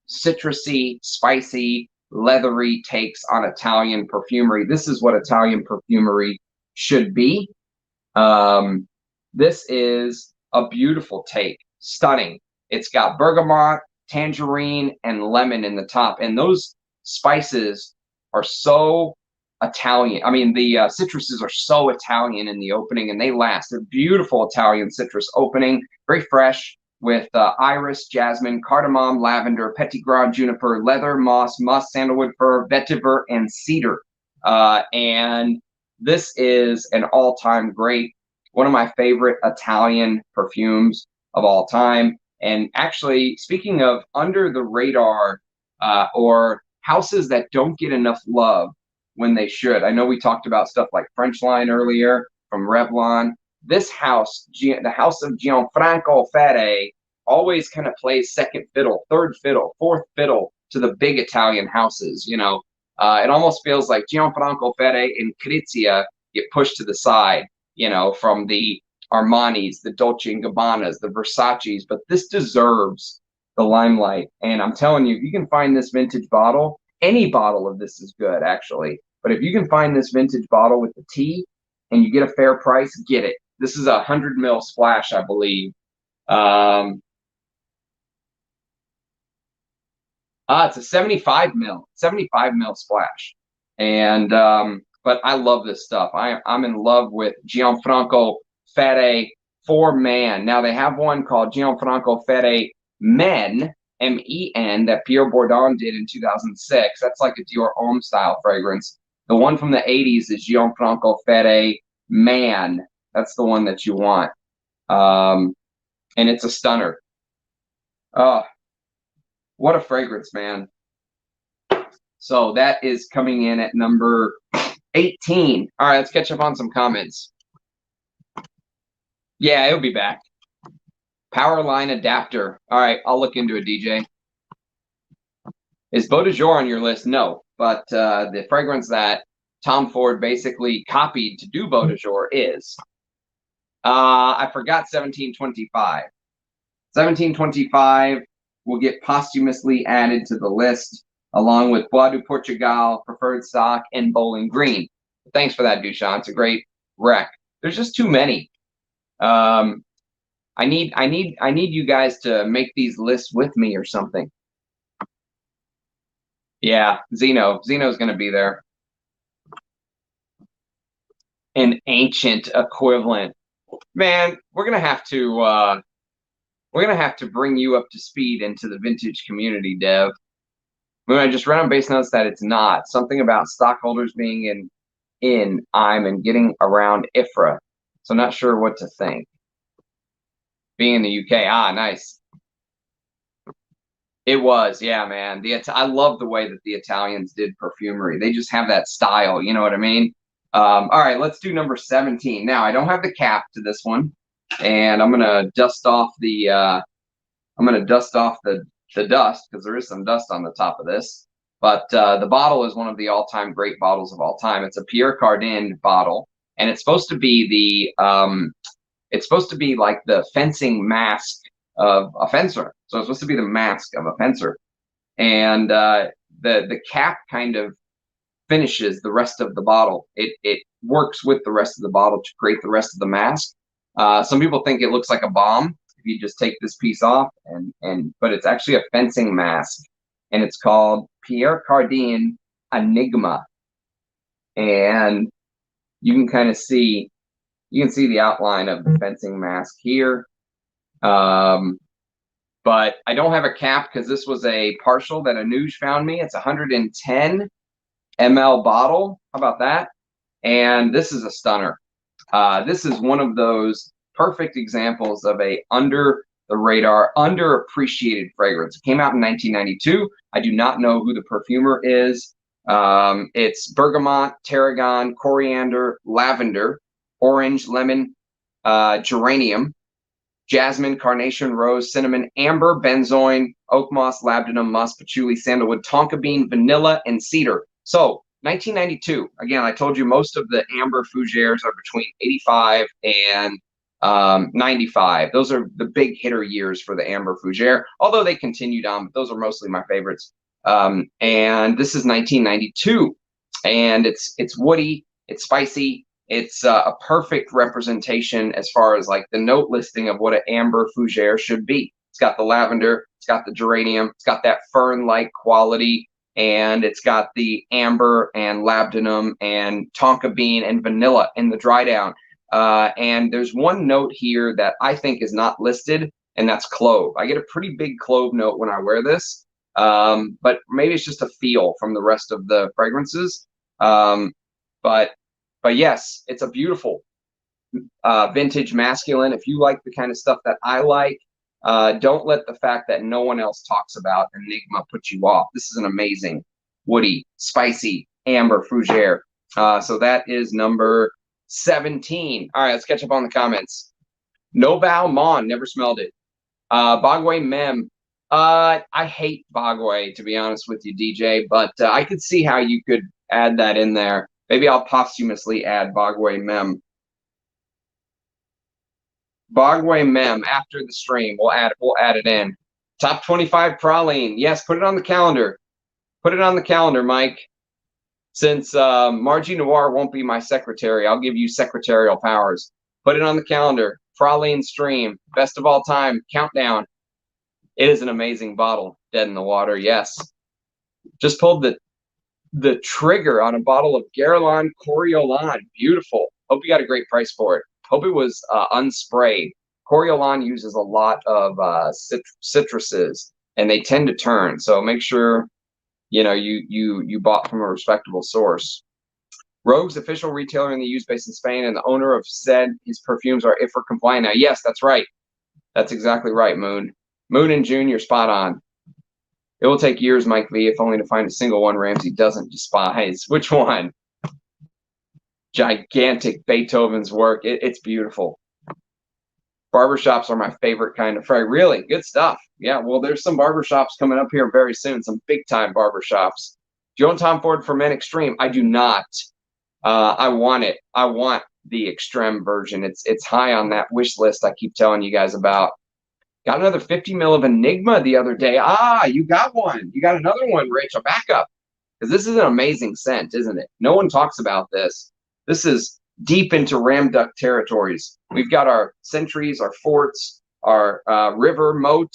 citrusy, spicy, leathery takes on Italian perfumery. This is what Italian perfumery should be. This is a beautiful take, stunning. It's got bergamot, tangerine, and lemon in the top. And those spices are so Italian. I mean, the citruses are so Italian in the opening, and they last. They're beautiful Italian citrus opening, very fresh, with iris, jasmine, cardamom, lavender, petitgrain, juniper, leather, moss, musk, sandalwood, fir, vetiver, and cedar. And this is an all-time great, one of my favorite Italian perfumes of all time. And actually, speaking of under the radar or houses that don't get enough love when they should, I know we talked about stuff like French Line earlier from Revlon. This house, the house of Gianfranco Fede, always kind of plays second fiddle, third fiddle, fourth fiddle to the big Italian houses. You know, it almost feels like Gianfranco Fede and Crizia get pushed to the side, you know, from the Armani's, the Dolce & Gabbanas, the Versace's, but this deserves the limelight. And I'm telling you, if you can find this vintage bottle, any bottle of this is good, actually. But if you can find this vintage bottle with the T and you get a fair price, get it. This is a 100 ml splash, I believe. It's a 75 ml splash. And but I love this stuff. I'm in love with Gianfranco Fede for Man. Now they have one called Gianfranco Fede Men, Men, that Pierre Bourdon did in 2006. That's like a Dior Homme style fragrance. The one from the 80s is Gianfranco Fede Man. That's the one that you want. And it's a stunner. What a fragrance, man. So that is coming in at number 18. All right, let's catch up on some comments. Yeah, it'll be back. Power line adapter. All right, I'll look into it, DJ. Is Beau de Jour on your list? No, but the fragrance that Tom Ford basically copied to do Beau de Jour is. I forgot 1725. 1725 will get posthumously added to the list, along with Bois du Portugal, Preferred Stock, and Bowling Green. Thanks for that, Duchamp. It's a great rec. There's just too many. I need you guys to make these lists with me or something. Yeah, Zeno's gonna be there. An ancient equivalent. Man, we're gonna have to bring you up to speed into the vintage community, Dev. When I just read on base notes that it's not. Something about stockholders being in I'm and getting around IFRA. So not sure what to think. Being in the UK. Ah, nice. It was, yeah, man. I love the way that the Italians did perfumery. They just have that style, you know what I mean? All right, let's do number 17. Now, I don't have the cap to this one, and I'm gonna dust off the dust because there is some dust on the top of this. But the bottle is one of the all-time great bottles of all time. It's a Pierre Cardin bottle, and it's supposed to be like the fencing mask of a fencer. So it's supposed to be the mask of a fencer, and the cap kind of finishes the rest of the bottle. It works with the rest of the bottle to create the rest of the mask. Some people think it looks like a bomb if you just take this piece off, but it's actually a fencing mask, and it's called Pierre Cardin Enigma, and you can kind of see the outline of the fencing mask here. But I don't have a cap because this was a partial that Anuj found me. It's 110 ml bottle. How about that? And this is a stunner. This is one of those perfect examples of a under the radar, underappreciated fragrance. It came out in 1992. I do not know who the perfumer is. It's bergamot, tarragon, coriander, lavender, orange, lemon, geranium, jasmine, carnation, rose, cinnamon, amber, benzoin, oak moss, labdanum, musk, patchouli, sandalwood, tonka bean, vanilla, and cedar. So 1992. Again, I told you most of the Amber Fougeres are between 85 and 95. Those are the big hitter years for the Amber Fougere, although they continued on, but those are mostly my favorites. And this is 1992, and it's woody, it's spicy, it's a perfect representation as far as like the note listing of what an Amber Fougere should be. It's got the lavender, it's got the geranium, it's got that fern-like quality, and it's got the amber and labdanum and tonka bean and vanilla in the dry down. And there's one note here that I think is not listed, and that's clove. I get a pretty big clove note when I wear this, but maybe it's just a feel from the rest of the fragrances. But yes, it's a beautiful vintage masculine. If you like the kind of stuff that I like, don't let the fact that no one else talks about Enigma put you off. This is an amazing, woody, spicy Amber Fougere. So that is number 17. All right, let's catch up on the comments. Noval Mon, never smelled it. Bagwe Mem. I hate Bagwe, to be honest with you, DJ, but I could see how you could add that in there. Maybe I'll posthumously add Bagwe Mem. Bogway Mem after the stream. We'll add it in. Top 25 praline. Yes, put it on the calendar. Put it on the calendar, Mike. Since Margie Noir won't be my secretary, I'll give you secretarial powers. Put it on the calendar. Praline stream. Best of all time. Countdown. It is an amazing bottle. Dead in the water. Yes. Just pulled the trigger on a bottle of Guerlain Coriolan. Beautiful. Hope you got a great price for it. Hope it was unsprayed. Coriolan uses a lot of citruses, and they tend to turn. So make sure you bought from a respectable source. Rogue's official retailer in the used base in Spain, and the owner of said his perfumes are IFRA compliant now. Yes, that's right. That's exactly right, Moon. Moon and June, you're spot on. It will take years, Mike V, if only to find a single one Ramsey doesn't despise. Which one? Gigantic Beethoven's work. It's beautiful. Barbershops are my favorite kind of fray. Really? Good stuff. Yeah, well, there's some barbershops coming up here very soon, some big-time barbershops. Do you want Tom Ford for Men Extreme? I do not. I want it. I want the Extreme version. It's high on that wish list I keep telling you guys about. Got another 50 mil of Enigma the other day. Ah, you got one. You got another one, Rich, a backup. Because this is an amazing scent, isn't it? No one talks about this. This is deep into ram duck territories. We've got our sentries, our forts, our river moat.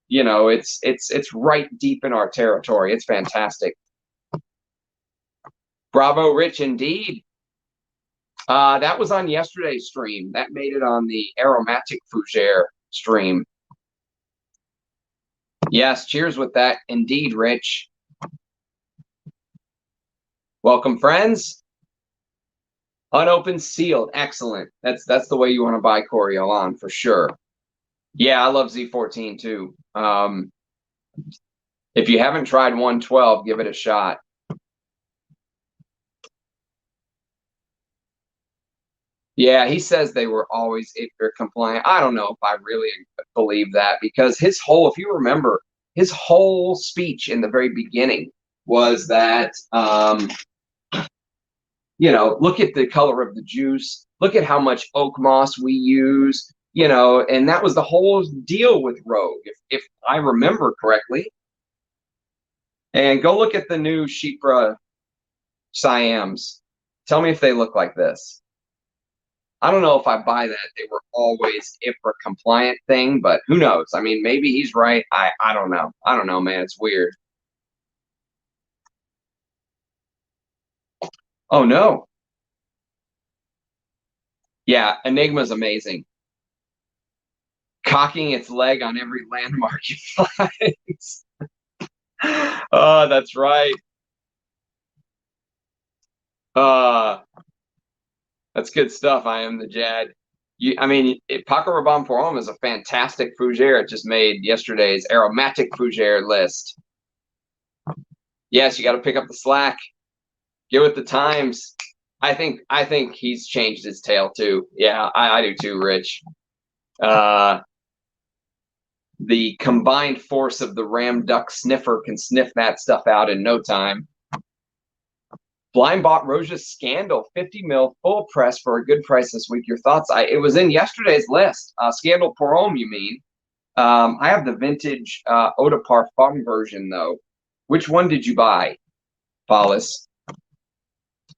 It's right deep in our territory. It's fantastic. Bravo, Rich, indeed. That was on yesterday's stream. That made it on the Aromatic Fougere stream. Yes, cheers with that. Indeed, Rich. Welcome, friends. Unopened, sealed. Excellent. That's the way you want to buy Coriolan for sure. Yeah, I love Z14 too. If you haven't tried 112, give it a shot. Yeah, he says they were always IFRA compliant. I don't know if I really believe that, because if you remember, his whole speech in the very beginning was that, look at the color of the juice, look at how much oak moss we use, and that was the whole deal with Rogue, if I remember correctly. And go look at the new Chypre Siams. Tell me if they look like this. I don't know if I buy that they were always IFRA compliant thing, but who knows? I mean, maybe he's right. I don't know. I don't know, man. It's weird. Oh, no. Yeah, Enigma's amazing. Cocking its leg on every landmark it finds. Oh, that's right. That's good stuff. I am the Jad. Paco Rabanne pour Homme is a fantastic Fougere. It just made yesterday's Aromatic Fougere list. Yes, you got to pick up the slack. Get with the times. I think he's changed his tail too. Yeah, I do too, Rich. The combined force of the ram duck sniffer can sniff that stuff out in no time. Blind bought Roja's Scandal 50 mil full press for a good price this week. Your thoughts? It was in yesterday's list. Scandal pour Homme, you mean? I have the vintage Eau de Parfum version though. Which one did you buy, Paulus?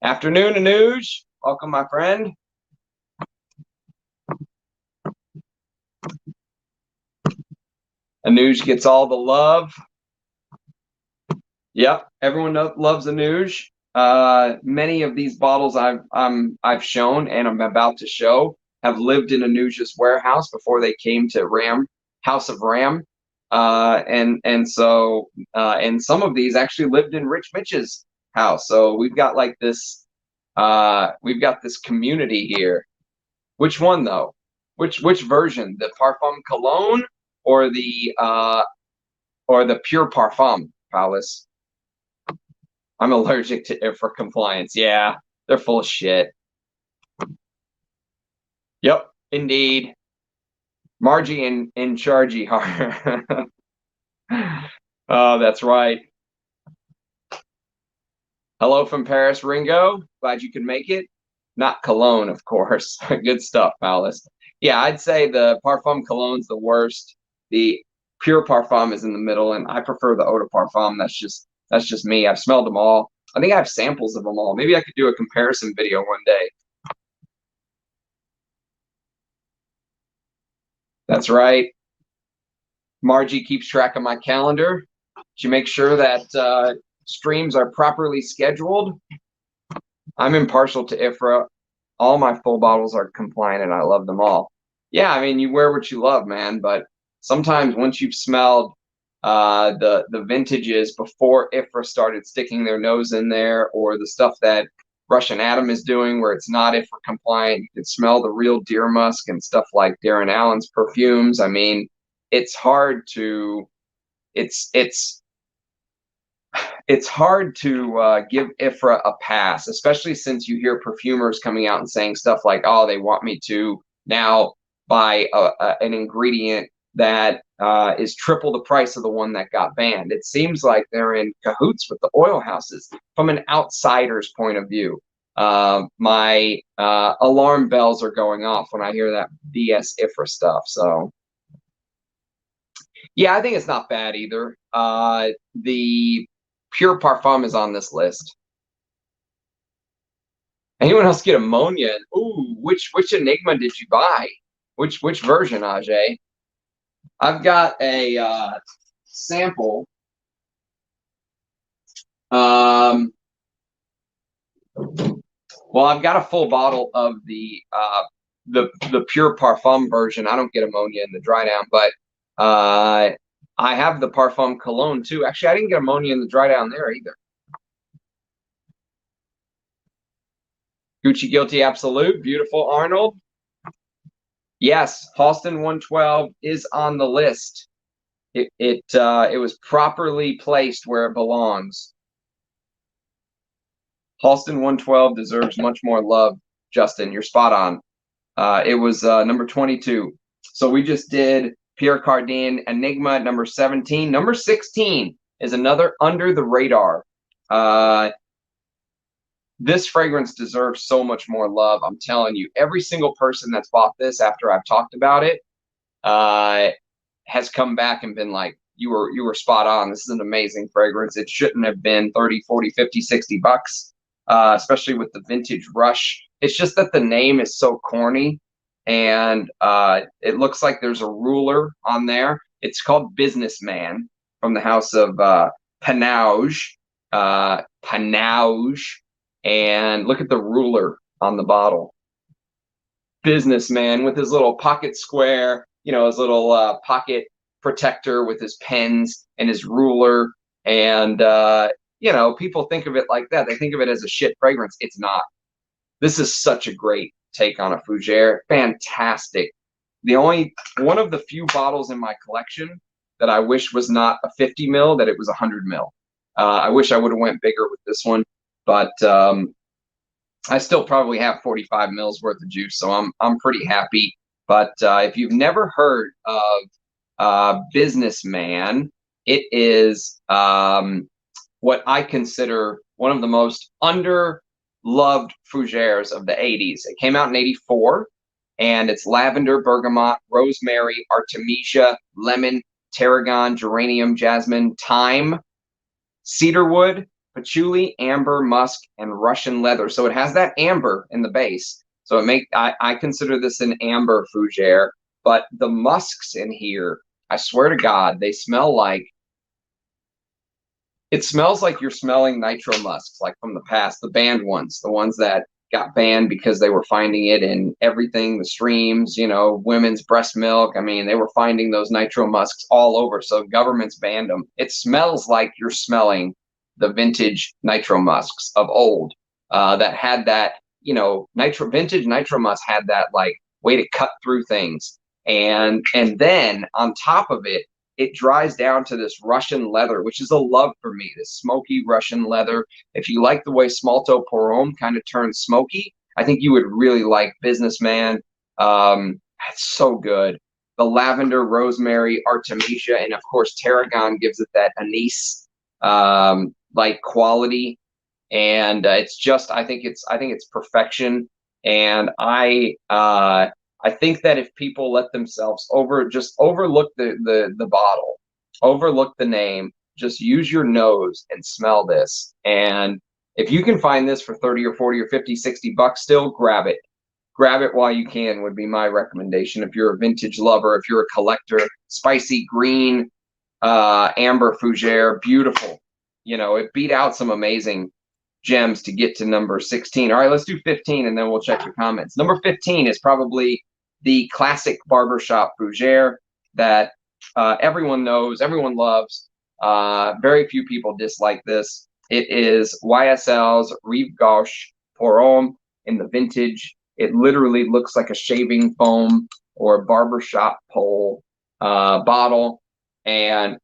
Afternoon, Anuj. Welcome, my friend. Anuj gets all the love. Yep, everyone loves Anuj. Many of these bottles I've shown and I'm about to show have lived in Anuj's warehouse before they came to House of Ram, and some of these actually lived in Rich Mitch's house. So we've got like this, this community here. Which one though? Which version? The Parfum Cologne or the Pure Parfum, Paulus? I'm allergic to IFRA compliance. Yeah, they're full of shit. Yep, indeed. Margie and Chargy are. Oh, that's right. Hello from Paris, Ringo. Glad you could make it. Not Cologne, of course. Good stuff, Paulus. Yeah, I'd say the Parfum Cologne's the worst. The Pure Parfum is in the middle, and I prefer the Eau de Parfum. That's just me. I've smelled them all. I think I have samples of them all. Maybe I could do a comparison video one day. That's right. Margie keeps track of my calendar. She makes sure that streams are properly scheduled. I'm impartial to IFRA. All my full bottles are compliant, and I love them all. Yeah, I mean, you wear what you love, man. But sometimes once you've smelled the vintages before IFRA started sticking their nose in there, or the stuff that Russian Atom is doing where it's not IFRA compliant, you can smell the real deer musk and stuff like Darren Allen's perfumes. I mean, it's hard to it's hard to give IFRA a pass, especially since you hear perfumers coming out and saying stuff like, "Oh, they want me to now buy an ingredient that is triple the price of the one that got banned." It seems like they're in cahoots with the oil houses. From an outsider's point of view, my alarm bells are going off when I hear that BS IFRA stuff. So, yeah, I think it's not bad either. The Pure Parfum is on this list. Anyone else get ammonia? Ooh, which Enigma did you buy? Which version, Ajay? I've got a sample. Well, I've got a full bottle of the Pure Parfum version. I don't get ammonia in the dry down, but I have the Parfum Cologne too. Actually, I didn't get ammonia in the dry down there either. Gucci Guilty Absolute, beautiful Arnold. Yes, Halston 112 is on the list. It was properly placed where it belongs. Halston 112 deserves much more love, Justin. You're spot on. It was number 22. So we just did Pierre Cardin Enigma number 17. Number 16 is another under the radar. This fragrance deserves so much more love. I'm telling you, every single person that's bought this after I've talked about it has come back and been like, you were spot on. This is an amazing fragrance. It shouldn't have been 30, 40, 50, 60 bucks, especially with the vintage rush. It's just that the name is so corny, and it looks like there's a ruler on there. It's called Businessman from the house of Panauge. Panauge. And look at the ruler on the bottle. Businessman with his little pocket square, his little pocket protector with his pens and his ruler. And, people think of it like that. They think of it as a shit fragrance. It's not. This is such a great take on a Fougere. Fantastic. One of the few bottles in my collection that I wish was not a 50 mil, that it was 100 mil. I wish I would have went bigger with this one. But I still probably have 45 mils worth of juice, so I'm pretty happy. But if you've never heard of Businessman, it is what I consider one of the most under-loved Fougeres of the 80s. It came out in 84, and it's lavender, bergamot, rosemary, artemisia, lemon, tarragon, geranium, jasmine, thyme, cedarwood, patchouli, amber, musk, and Russian leather. So it has that amber in the base. So I consider this an amber Fougere. But the musks in here, I swear to God, they smell like, it smells like you're smelling nitro musks, like from the past, the banned ones, the ones that got banned because they were finding it in everything, the streams, women's breast milk. I mean, they were finding those nitro musks all over. So governments banned them. It smells like you're smelling the vintage nitro musks of old that had that, vintage nitro musk had that like way to cut through things. And then on top of it, it dries down to this Russian leather, which is a love for me, this smoky Russian leather. If you like the way Smalto Pour Homme kind of turns smoky, I think you would really like Businessman. It's so good. The lavender, rosemary, artemisia, and of course tarragon gives it that anise like quality, and it's just I think it's perfection. And I I think that if people let themselves just overlook the bottle, overlook the name, just use your nose and smell this. And if you can find this for 30 or 40 or 50, 60 bucks still, grab it. Grab it while you can would be my recommendation. If you're a vintage lover, if you're a collector, spicy green, Amber Fougeres, beautiful. You know, it beat out some amazing gems to get to number 16. All right, let's do 15 and then we'll check your comments. Number 15 is probably the classic Barbershop Fougere that everyone knows, everyone loves. Very few people dislike this. It is YSL's Revillon pour Homme in the vintage. It literally looks like a shaving foam or a barbershop pole bottle. And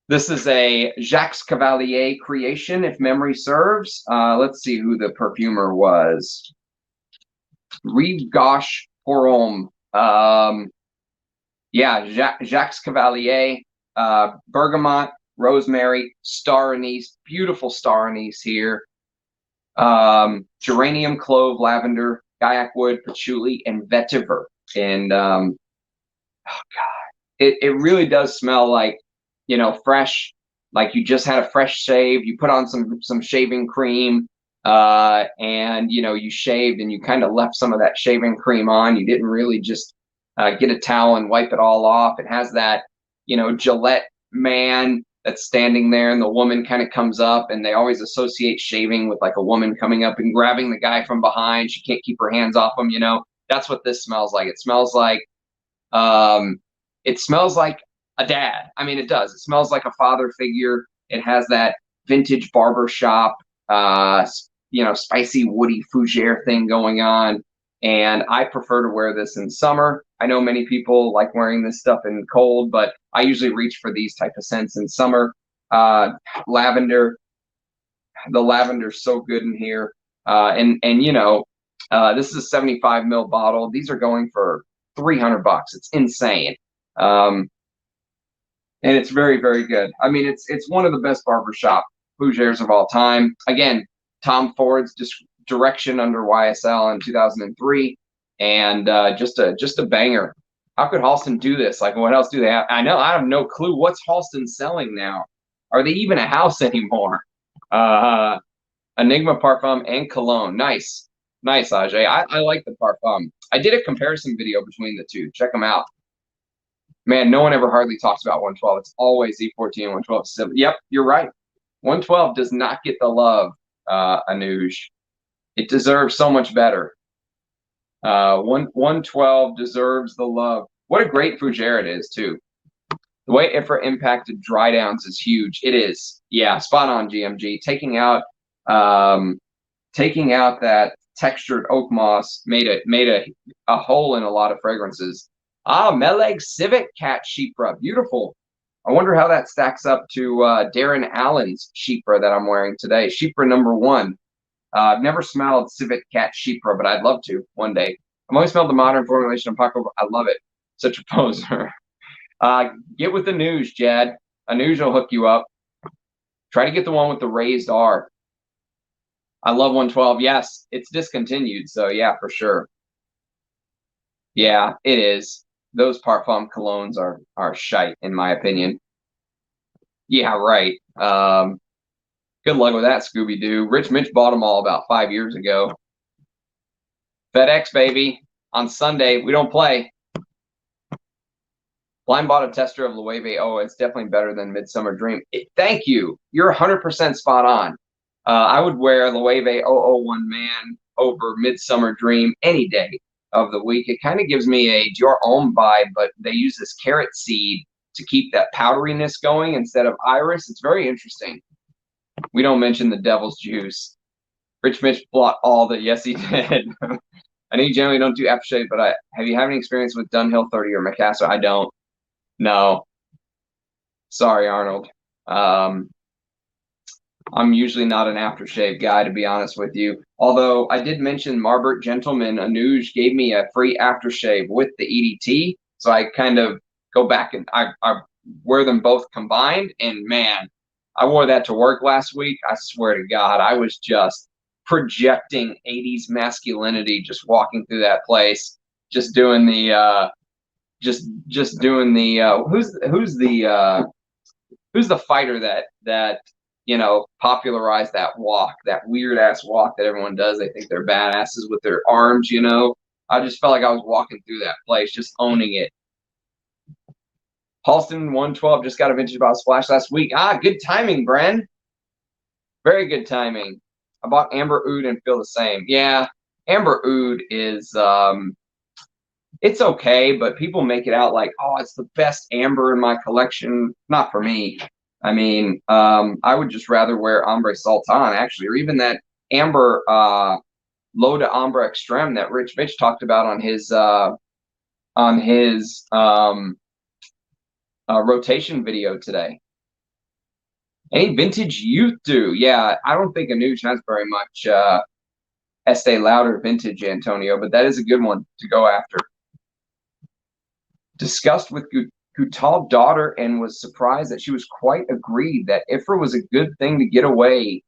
this is a Jacques Cavalier creation, if memory serves. Let's see who the perfumer was. Revillon pour Homme. Yeah, Jacques Cavalier, bergamot, rosemary, star anise, beautiful star anise here. Geranium, clove, lavender, guaiac wood, patchouli, and vetiver. And oh god, it really does smell like, you know, fresh, like you just had a fresh shave. You put on some shaving cream, and you know, you shaved and you kind of left some of that shaving cream on. You didn't really just get a towel and wipe it all off. It has that, you know, Gillette man that's standing there, and the woman kind of comes up, and they always associate shaving with like a woman coming up and grabbing the guy from behind. She can't keep her hands off him, you know. That's what this smells like. It smells like a dad. I mean, it does. It smells like a father figure. It has that vintage barbershop, you know, spicy woody fougere thing going on. And I prefer to wear this in summer. I know many people like wearing this stuff in cold, but I usually reach for these type of scents in summer. Lavender, the lavender's so good in here. And you know, this is a 75 ml bottle. These are going for 300 bucks. It's insane. And it's very, very good. I mean, it's one of the best barbershop Fougeres of all time. Again, Tom Ford's direction under YSL in 2003, and just a banger. How could Halston do this? Like, what else do they have? I know, I have no clue. What's Halston selling now? Are they even a house anymore? Enigma Parfum and Cologne. Nice, Ajay. I like the Parfum. I did a comparison video between the two. Check them out. Man, no one ever hardly talks about 112. It's always E14 and 112. Yep, you're right. 112 does not get the love, Anuj. It deserves so much better. 112 deserves the love. What a great Fougere it is, too. The way Ifra impacted dry downs is huge. It is. Yeah, spot on, GMG. Taking out that textured oak moss made a hole in a lot of fragrances. Meleg Civet Cat Chypre. Beautiful. I wonder how that stacks up to Darren Allen's Chypre that I'm wearing today. Chypre #1. I've never smelled Civet Cat Chypre, but I'd love to one day. I've only smelled the modern formulation of Paco. I love it. Such a poser. Get with Anuj, Jad. Anuj will hook you up. Try to get the one with the raised R. I love 112. Yes, it's discontinued, so yeah, for sure. Yeah, it is. Those Parfum colognes are shite, in my opinion. Yeah, right. Good luck with that, Scooby-Doo. Rich Mitch bought them all about 5 years ago. FedEx, baby. On Sunday, we don't play. Blind bought a tester of Loewe. Oh, it's definitely better than Midsummer Dream. Thank you. You're 100% spot on. I would wear Loewe 001 Man over Midsummer Dream any day of the week. It kind of gives me a Dior Homme vibe, but they use this carrot seed to keep that powderiness going instead of iris. It's very interesting. We don't mention the devil's juice. Rich Mitch bought all the. Yes, he did. I know you generally don't do aftershave, but have you had any experience with Dunhill 30 or Macassar? I don't. No. Sorry, Arnold. I'm usually not an aftershave guy, to be honest with you. Although I did mention Marbert Gentleman, Anuj gave me a free aftershave with the EDT. So I kind of go back and I wear them both combined. And man, I wore that to work last week. I swear to God, I was just projecting 80s masculinity just walking through that place. just doing the just doing the who's the fighter that you know popularized that walk, that weird ass walk that everyone does. They think they're badasses with their arms, you know. I just felt like I was walking through that place, just owning it. Halston 112 just got a vintage bottle splash last week. Ah, good timing, Bren. Very good timing. I bought Amber Oud and feel the same. Yeah, Amber Oud is it's okay, but people make it out like, oh, it's the best amber in my collection. Not for me. I mean, I would just rather wear Ambre Sultan, actually, or even that amber L'Eau d'Ambre Extreme that Rich Mitch talked about on his rotation video today. Any vintage youth do? Yeah, I don't think Anuj has very much Estee Lauder vintage, Antonio, but that is a good one to go after. Discussed with Goutal's daughter and was surprised that she was quite agreed that Ifra was a good thing to get away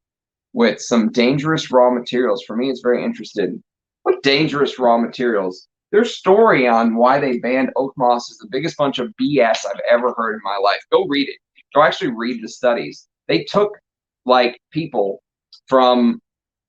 with some dangerous raw materials. For me, it's very interesting. What dangerous raw materials? Their story on why they banned oak moss is the biggest bunch of BS I've ever heard in my life. Go read it. Go actually read the studies. They took like people from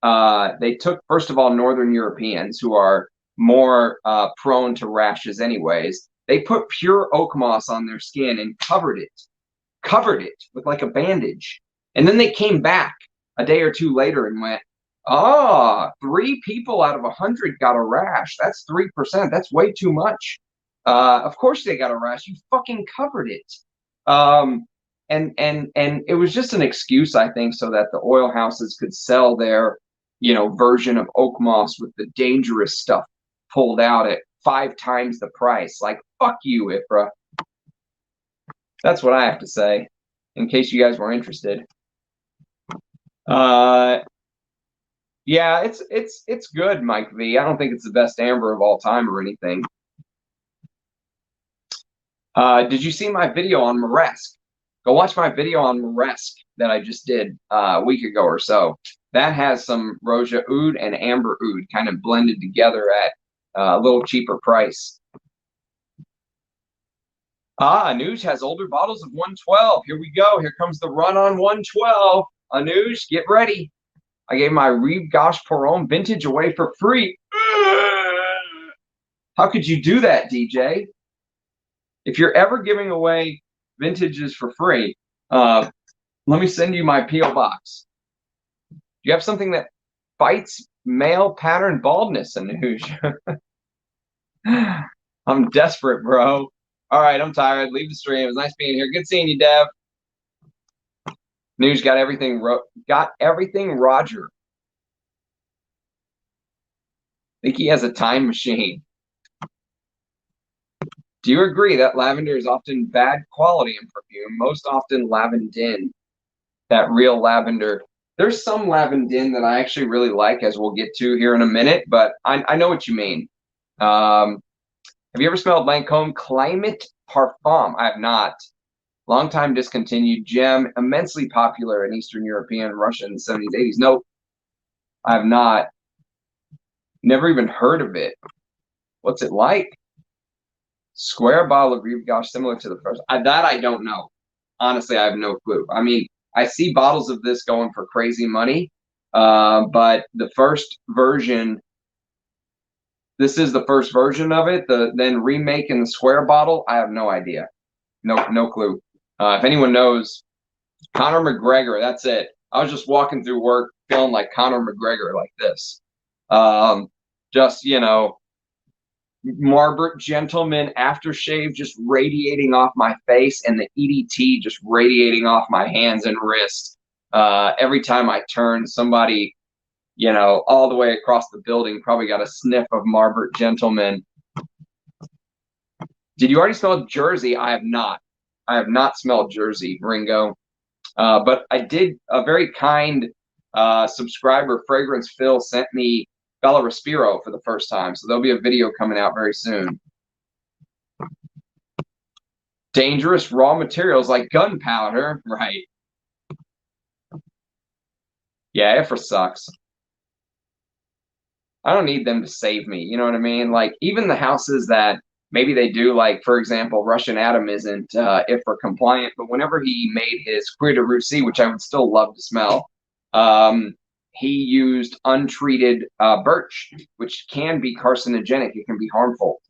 they took, first of all, Northern Europeans who are more prone to rashes anyways. They put pure oak moss on their skin and covered it with like a bandage. And then they came back a day or two later and went, ah, 3 people out of 100 got a rash. That's 3%. That's way too much. Of course they got a rash. You fucking covered it. And it was just an excuse, I think, so that the oil houses could sell their, you know, version of oak moss with the dangerous stuff pulled out at 5 times the price. Like, fuck you, Ifra. That's what I have to say, in case you guys were interested. Yeah, it's good, Mike V. I don't think it's the best amber of all time or anything. Did you see my video on Moresque? Go watch my video on Moresque that I just did a week ago or so. That has some Roja Oud and Amber Oud kind of blended together at a little cheaper price. Anuj has older bottles of 112. Here we go. Here comes the run on 112. Anuj, get ready. I gave my Rive Gauche Pour Homme vintage away for free. How could you do that, DJ? If you're ever giving away vintages for free, let me send you my P.O. box. Do you have something that fights male pattern baldness, Anuj? I'm desperate, bro. All right, I'm tired. Leave the stream. It was nice being here. Good seeing you, Dev. News got everything. Roger. I think he has a time machine. Do you agree that lavender is often bad quality in perfume? Most often lavandin, that real lavender. There's some lavandin that I actually really like, as we'll get to here in a minute, but I know what you mean. Have you ever smelled Lancôme Climate Parfum? I have not. Long time discontinued gem, immensely popular in Eastern European, Russia in the 70s, 80s. Nope, I have not. Never even heard of it. What's it like? Square bottle of Rive Gauche, similar to the first. That I don't know. Honestly, I have no clue. I mean, I see bottles of this going for crazy money, but the first version, this is the first version of it. The then remake in the square bottle, I have no idea. No clue. If anyone knows, Conor McGregor, that's it. I was just walking through work feeling like Conor McGregor like this. Just, you know, Margaret Gentleman aftershave just radiating off my face and the EDT just radiating off my hands and wrists. Every time I turn, somebody, you know, all the way across the building probably got a sniff of Margaret Gentleman. Did you already smell Jersey? I have not. I have not smelled Jersey, Ringo. But I did, a very kind subscriber, Fragrance Phil, sent me Bella Respiro for the first time. So there'll be a video coming out very soon. Dangerous raw materials like gunpowder. Right. Yeah, Ifra sucks. I don't need them to save me. You know what I mean? Like even the houses that maybe they do, like for example, Russian Adam isn't IFRA compliant, but whenever he made his Cuir de Russie, which I would still love to smell, he used untreated birch, which can be carcinogenic. It can be harmful.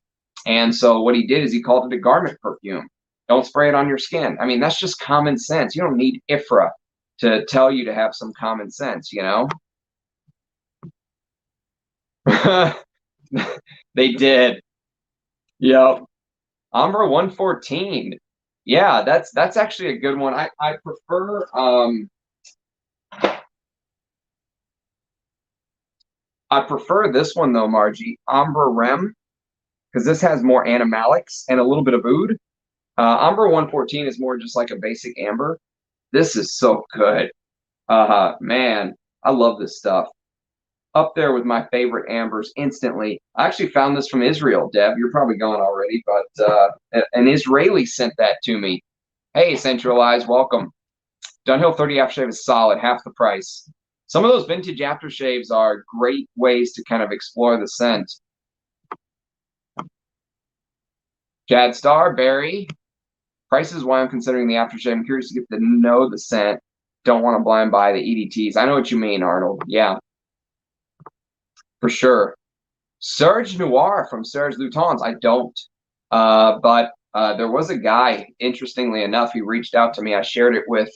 And so what he did is he called it a garment perfume. Don't spray it on your skin. I mean, that's just common sense. You don't need IFRA to tell you to have some common sense, you know? They did. Yep. Amber 114. Yeah, that's actually a good one. I prefer this one though, Margie. Amber Rem, because this has more animalics and a little bit of oud. Amber 114 is more just like a basic amber. This is so good. Man, I love this stuff. Up there with my favorite ambers instantly. I actually found this from Israel, Deb. You're probably gone already, but an Israeli sent that to me. Hey, Centralized, welcome. Dunhill 30 aftershave is solid, half the price. Some of those vintage aftershaves are great ways to kind of explore the scent. Jad Star, Barry. Price is why I'm considering the aftershave. I'm curious to get to know the scent. Don't want to blind buy the EDTs. I know what you mean, Arnold. Yeah. For sure. Serge Noir from Serge Lutens. I don't. But there was a guy, interestingly enough, he reached out to me. I shared it with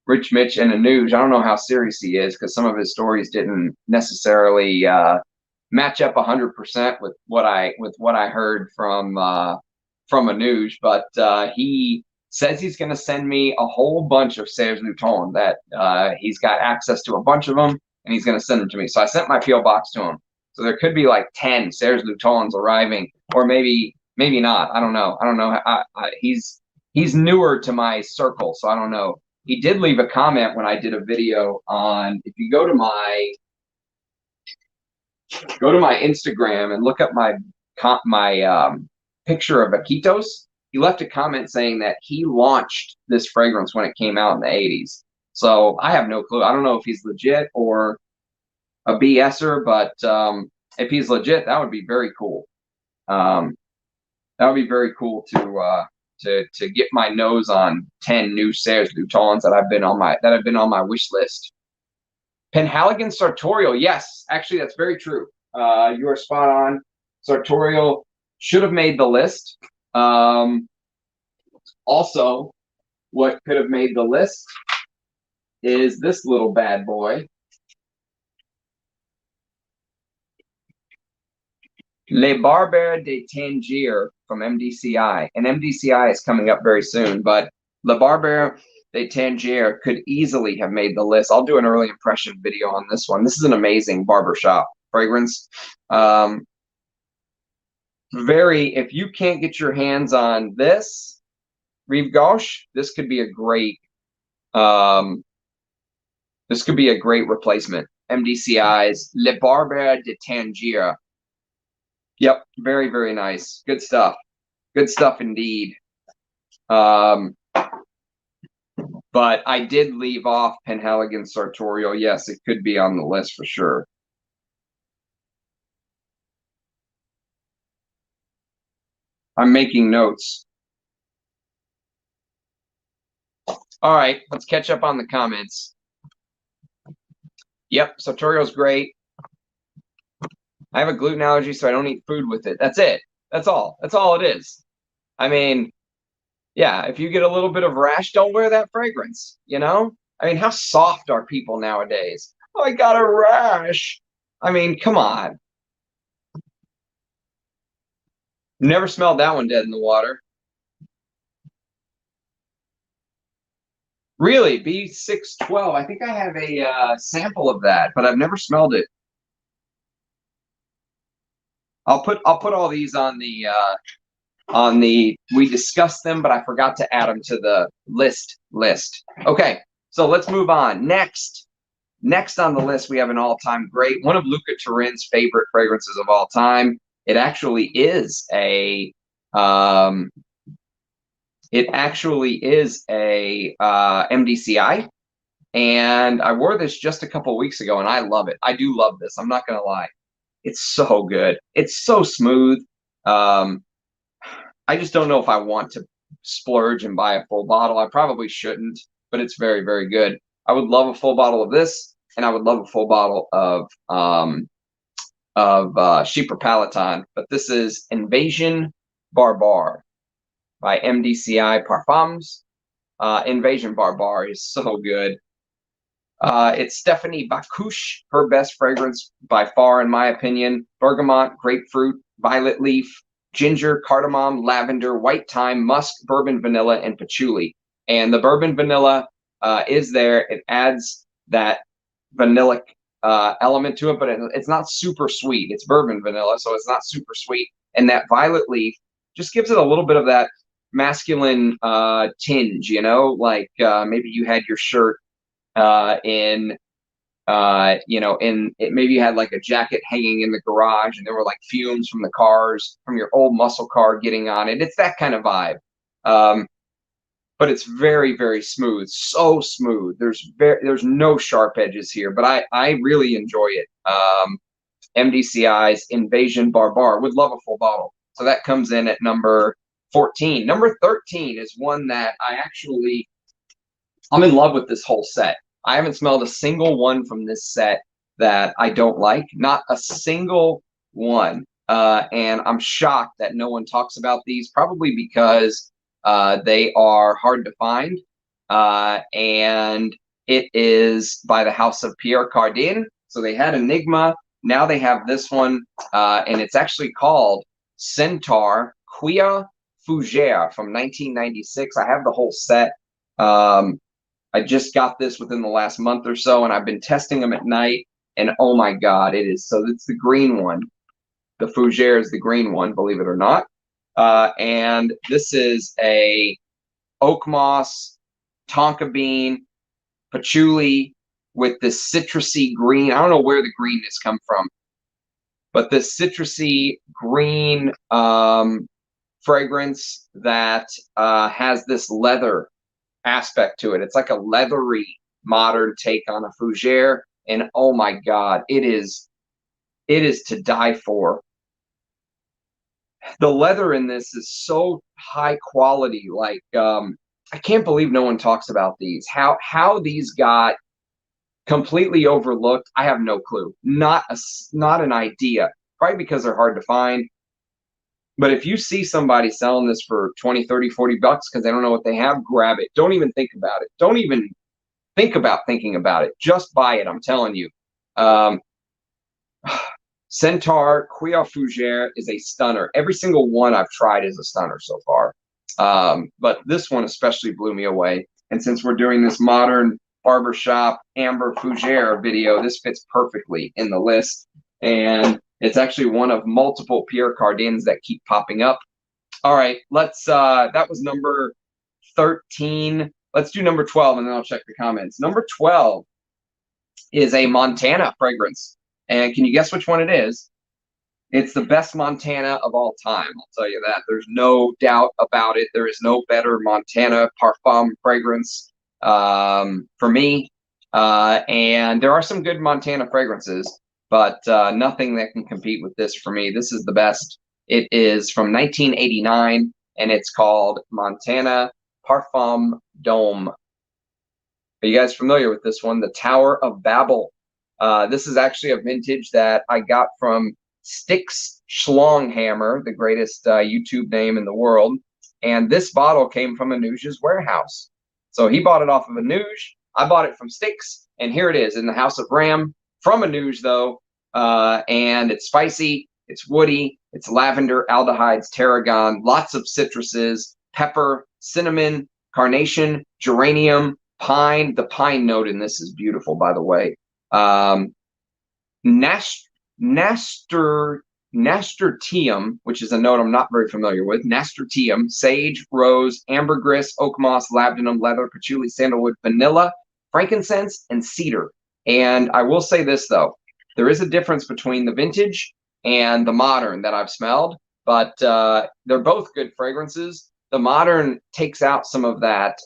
Rich Mitch and Anuj. I don't know how serious he is because some of his stories didn't necessarily match up 100% with what I heard from Anuj. But he says he's going to send me a whole bunch of Serge Lutens that he's got access to a bunch of them. And he's going to send them to me. So I sent my P.O. box to him. So there could be like 10 Serge Lutens arriving, or maybe not. I don't know. He's newer to my circle, so I don't know. He did leave a comment when I did a video on, if you go to my Instagram and look up my picture of Aquitos, he left a comment saying that he launched this fragrance when it came out in the 80s. So I have no clue. I don't know if he's legit or a BSer, but if he's legit, that would be very cool. That would be very cool to get my nose on 10 new Serge Lutens that have been on my wish list. Penhaligon Sartorial, yes, actually that's very true. You are spot on. Sartorial should have made the list. Also, what could have made the list is this little bad boy. Les Barbershop de Tangier from MDCI. And MDCI is coming up very soon, but Les Barbershop de Tangier could easily have made the list. I'll do an early impression video on this one. This is an amazing barbershop fragrance. If you can't get your hands on this, Rive Gauche, this could be a great replacement. MDCI's Le Barbershop de Tangier. Yep, very, very nice. Good stuff. Good stuff indeed. But I did leave off Penhaligon Sartorial. Yes, it could be on the list for sure. I'm making notes. All right, let's catch up on the comments. Yep, Sartorial's great. I have a gluten allergy, so I don't eat food with it. That's it. That's all. That's all it is. I mean, yeah, if you get a little bit of rash, don't wear that fragrance, you know? I mean, how soft are people nowadays? Oh, I got a rash. I mean, come on. Never smelled that one dead in the water. Really, B612. I think I have a sample of that, but I've never smelled it. I'll put all these on the we discussed them, but I forgot to add them to the list. Okay, so let's move on. Next on the list, we have an all-time great, one of Luca Turin's favorite fragrances of all time. It actually is a MDCI, and I wore this just a couple weeks ago, and I love it. I do love this. I'm not gonna lie. It's so good. It's so smooth. I just don't know if I want to splurge and buy a full bottle. I probably shouldn't, but it's very, very good. I would love a full bottle of this, and I would love a full bottle of Chypre Palatine. But this is Invasion Barbare by MDCI Parfums. Invasion Barbare is so good. It's Stephanie Bacouche, her best fragrance by far, in my opinion. Bergamot, grapefruit, violet leaf, ginger, cardamom, lavender, white thyme, musk, bourbon vanilla, and patchouli. And the bourbon vanilla is there. It adds that vanillic element to it, but it's not super sweet. It's bourbon vanilla, so it's not super sweet. And that violet leaf just gives it a little bit of that masculine tinge, you know, like maybe you had your shirt maybe you had like a jacket hanging in the garage and there were like fumes from the cars, from your old muscle car getting on it. It's that kind of vibe. But it's very, very smooth, so smooth. There's no sharp edges here, but I really enjoy it. MDCI's Invasion Barbare. Would love a full bottle. So that comes in at number 14. Number 13 is one that I'm in love with this whole set. I haven't smelled a single one from this set that I don't like. Not a single one. And I'm shocked that no one talks about these, probably because they are hard to find. And it is by the house of Pierre Cardin. So they had Enigma. Now they have this one. And it's actually called Centaur Quia Fougere from 1996. I have the whole set. I just got this within the last month or so, and I've been testing them at night, and oh my God, it's the green one. The Fougere is the green one, believe it or not. And this is a oak moss, tonka bean, patchouli with this citrusy green. I don't know where the greenness come from, but this citrusy green fragrance that has this leather aspect to it. It's like a leathery modern take on a Fougere, and oh my God, it is to die for. The leather in this is so high quality. Like I can't believe no one talks about these. How these got completely overlooked, I have no clue. Not an idea. Probably because they're hard to find. But if you see somebody selling this for 20, 30, 40 bucks because they don't know what they have, grab it. Don't even think about it. Don't even think about thinking about it. Just buy it, I'm telling you. Centaur Quia Fougere is a stunner. Every single one I've tried is a stunner so far. But this one especially blew me away. And since we're doing this modern barbershop Amber Fougere video, this fits perfectly in the list. And it's actually one of multiple Pierre Cardins that keep popping up. All right, that was number 13. Let's do number 12, and then I'll check the comments. Number 12 is a Montana fragrance. And can you guess which one it is? It's the best Montana of all time, I'll tell you that. There's no doubt about it. There is no better Montana Parfum fragrance for me. And there are some good Montana fragrances, but nothing that can compete with this for me. This is the best. It is from 1989, and it's called Montana Parfum Dome. Are you guys familiar with this one? The Tower of Babel. This is actually a vintage that I got from Styx Schlonghammer, the greatest YouTube name in the world. And this bottle came from Anuja's warehouse. So he bought it off of Anuj. I bought it from Styx, and here it is in the House of Ram from Anuj, though. And it's spicy, it's woody, it's lavender, aldehydes, tarragon, lots of citruses, pepper, cinnamon, carnation, geranium, pine. The pine note in this is beautiful, by the way. Nasturtium, which is a note I'm not very familiar with. Nasturtium, sage, rose, ambergris, oak moss, labdanum, leather, patchouli, sandalwood, vanilla, frankincense, and cedar. And I will say this, though. There is a difference between the vintage and the modern that I've smelled, but they're both good fragrances. The modern takes out some of that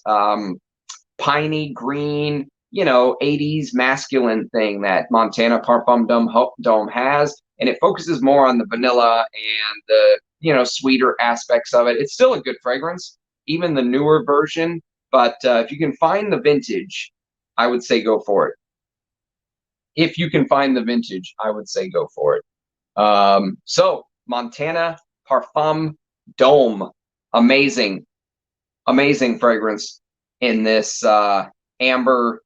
piney green, you know, 80s masculine thing that Montana Parfum Dome has, and it focuses more on the vanilla and the, you know, sweeter aspects of it. It's still a good fragrance, even the newer version, but if you can find the vintage, I would say go for it. If you can find the vintage, I would say go for it. So Montana Parfum Dome, amazing fragrance in this Amber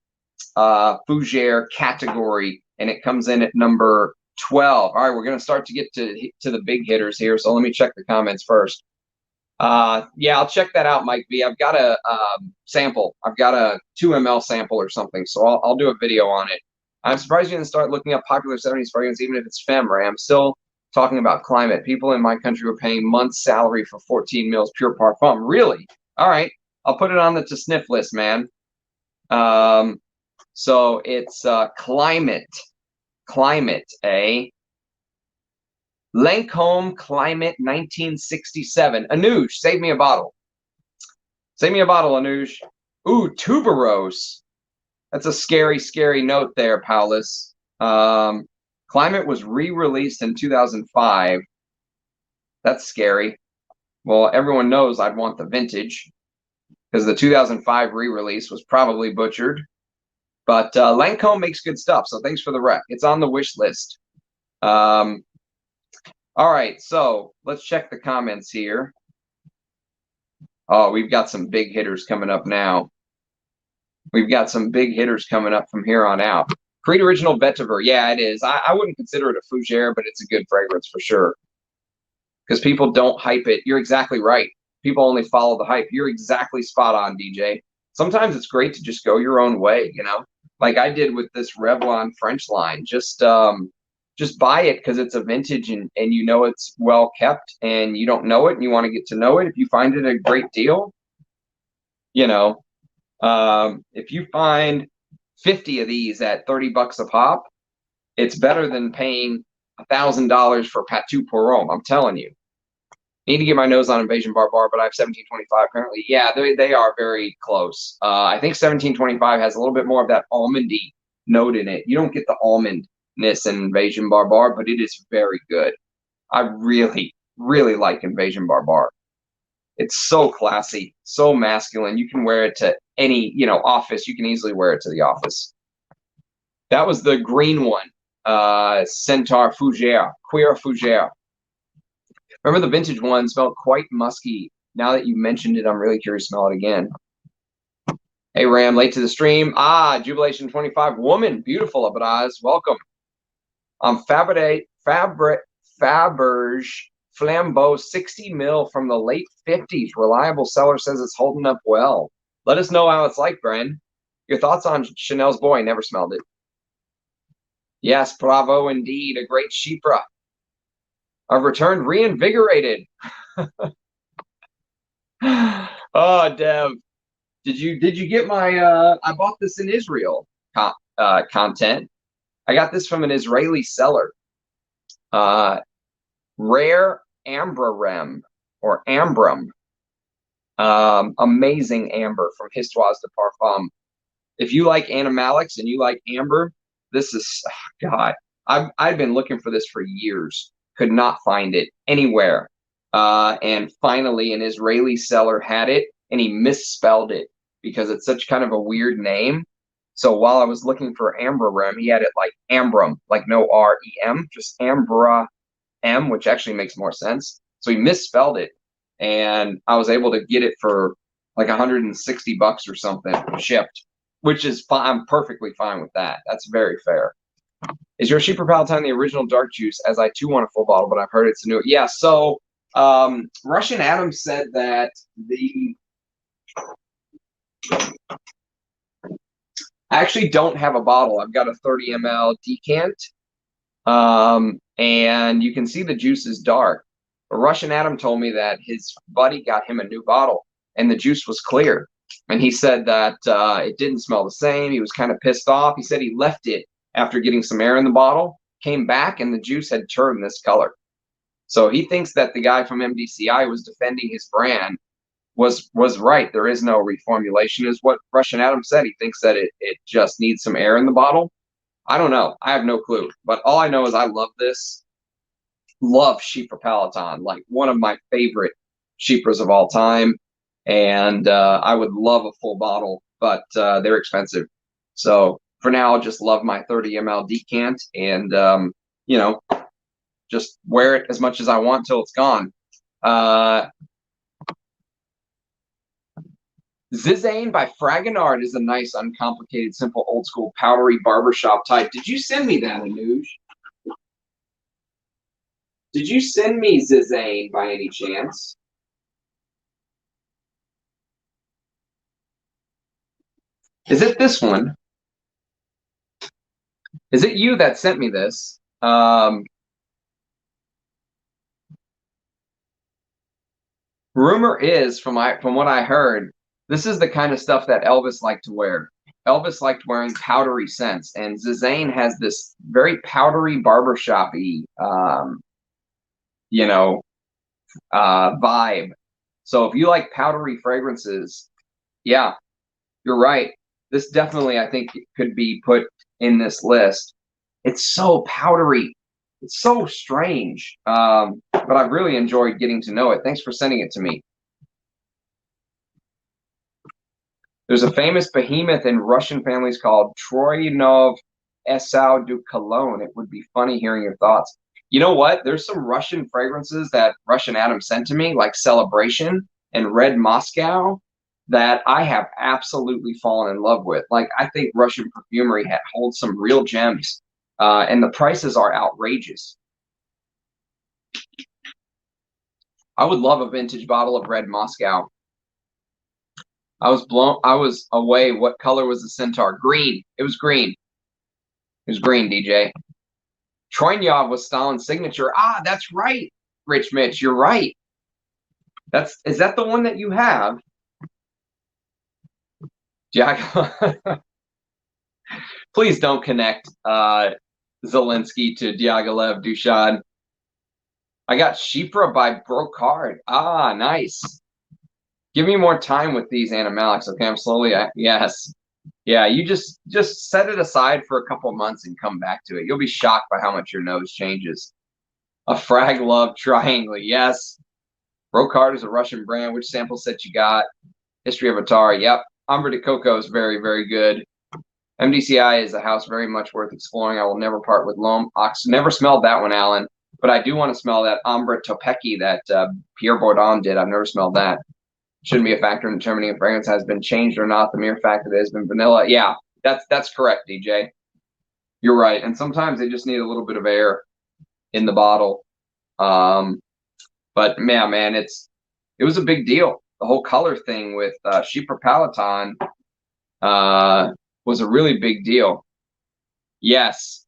Fougere category, and it comes in at number 12. All right, we're going to start to get to the big hitters here, so let me check the comments first. Yeah, I'll check that out, Mike B. I've got a sample. I've got a 2 ml sample or something, so I'll do a video on it. I'm surprised you didn't start looking up popular 70s fragrance, even if it's femme, Ray. I'm still talking about climate. People in my country were paying month's salary for 14 mils pure parfum. Really? All right. I'll put it on the to sniff list, man. So it's climate, eh? Lancome Climate 1967. Anuj, save me a bottle. Save me a bottle, Anuj. Ooh, tuberose. That's a scary, scary note there, Paulus. Climate was re-released in 2005. That's scary. Well, everyone knows I'd want the vintage because the 2005 re-release was probably butchered. But Lancome makes good stuff, so thanks for the rec. It's on the wish list. All right, so let's check the comments here. Oh, we've got some big hitters coming up now. We've got some big hitters coming up from here on out. Creed Original Vetiver. Yeah, it is. I wouldn't consider it a Fougere, but it's a good fragrance for sure. Because people don't hype it. You're exactly right. People only follow the hype. You're exactly spot on, DJ. Sometimes it's great to just go your own way, you know? Like I did with this Revlon French line. Just buy it because it's a vintage and you know it's well kept and you don't know it and you want to get to know it. If you find it a great deal, you know, if you find 50 of these at $30 a pop, it's better than paying $1,000 for Patu Pour Homme. I'm telling you. Need to get my nose on Invasion Barbar, but I have 1725 apparently. Yeah, they are very close. I think 1725 has a little bit more of that almondy note in it. You don't get the almondness in Invasion Barbar, but it is very good. I really, really like Invasion Barbar. It's so classy, so masculine. You can wear it to any, you know, office. You can easily wear it to the office. That was the green one, Centaur Fougere, Queer Fougere. Remember the vintage one smelled quite musky. Now that you mentioned it, I'm really curious to smell it again. Hey, Ram, late to the stream. Jubilation 25. Woman, beautiful, Abraz. Welcome. Faberge Flambeau 60 mil from the late 50s. Reliable seller says it's holding up well. Let us know how it's like, Bren. Your thoughts on Chanel's Boy? Never smelled it. Yes, bravo indeed. A great Chypre. I've returned reinvigorated. Oh, Dev. Did you get my I bought this in Israel content. I got this from an Israeli seller. Rare Ambrarem or Ambrum. Amazing amber from Histoires de Parfum. If you like animalics and you like amber, this is God. I've been looking for this for years. Could not find it anywhere. And finally, an Israeli seller had it, and he misspelled it because it's such kind of a weird name. So while I was looking for Ambrarem, he had it like Ambrum, like no R-E-M, just Ambra M, which actually makes more sense. So he misspelled it, and I was able to get it for like $160 or something shipped, which is fine. I'm perfectly fine with that. That's very fair. Is your Chypre Palatine the original dark juice? As I too want a full bottle, but I've heard it's a new. Yeah. So Russian Adam said that I actually don't have a bottle. I've got a 30 ml decant. And you can see the juice is dark. But Russian Adam told me that his buddy got him a new bottle and the juice was clear. And he said that it didn't smell the same. He was kind of pissed off. He said he left it after getting some air in the bottle, came back, and the juice had turned this color. So he thinks that the guy from MDCI was defending his brand was right. There is no reformulation, is what Russian Adam said. He thinks that it just needs some air in the bottle. I don't know. I have no clue. But all I know is I love this. Love Chypre Palaton, like one of my favorite Chypres of all time. And I would love a full bottle, but they're expensive. So for now, I'll just love my 30 ml decant and, you know, just wear it as much as I want till it's gone. Zizane by Fragonard is a nice, uncomplicated, simple, old school, powdery barbershop type. Did you send me that, Anuj? Did you send me Zizane by any chance? Is it this one? Is it you that sent me this? Rumor is, from what I heard, this is the kind of stuff that Elvis liked to wear. Elvis liked wearing powdery scents, and Zizane has this very powdery barbershop-y, you know, vibe. So if you like powdery fragrances, yeah, you're right. This definitely, I think, could be put in this list. It's so powdery. It's so strange. But I've really enjoyed getting to know it. Thanks for sending it to me. There's a famous behemoth in Russian families called Troyanov Esau du Cologne. It would be funny hearing your thoughts. You know what? There's some Russian fragrances that Russian Adam sent to me, like Celebration and Red Moscow, that I have absolutely fallen in love with. Like, I think Russian perfumery holds some real gems, and the prices are outrageous. I would love a vintage bottle of Red Moscow. I was away. What color was the centaur? Green. It was green. It was green, DJ. Troyniov was Stalin's signature. Ah, that's right, Rich Mitch. You're right. Is that the one that you have? Please don't connect Zelensky to Diaghilev Duchan. I got Chypre by Brocard. Ah, nice. Give me more time with these animalics. Okay, I'm slowly. Yes. Yeah, you just set it aside for a couple of months and come back to it. You'll be shocked by how much your nose changes. A Frag Love Triangle. Yes. Brocard is a Russian brand. Which sample set you got? History of Atari. Yep. Ambre de Coco is very, very good. MDCI is a house very much worth exploring. I will never part with L'Homme. Never smelled that one, Alan. But I do want to smell that Ambre Topeki that Pierre Bourdon did. I've never smelled that. Shouldn't be a factor in determining if fragrance has been changed or not. The mere fact that it has been vanilla. Yeah, that's correct, DJ. You're right. And sometimes they just need a little bit of air in the bottle. But man, it was a big deal. The whole color thing with Chypre Palaton was a really big deal. Yes.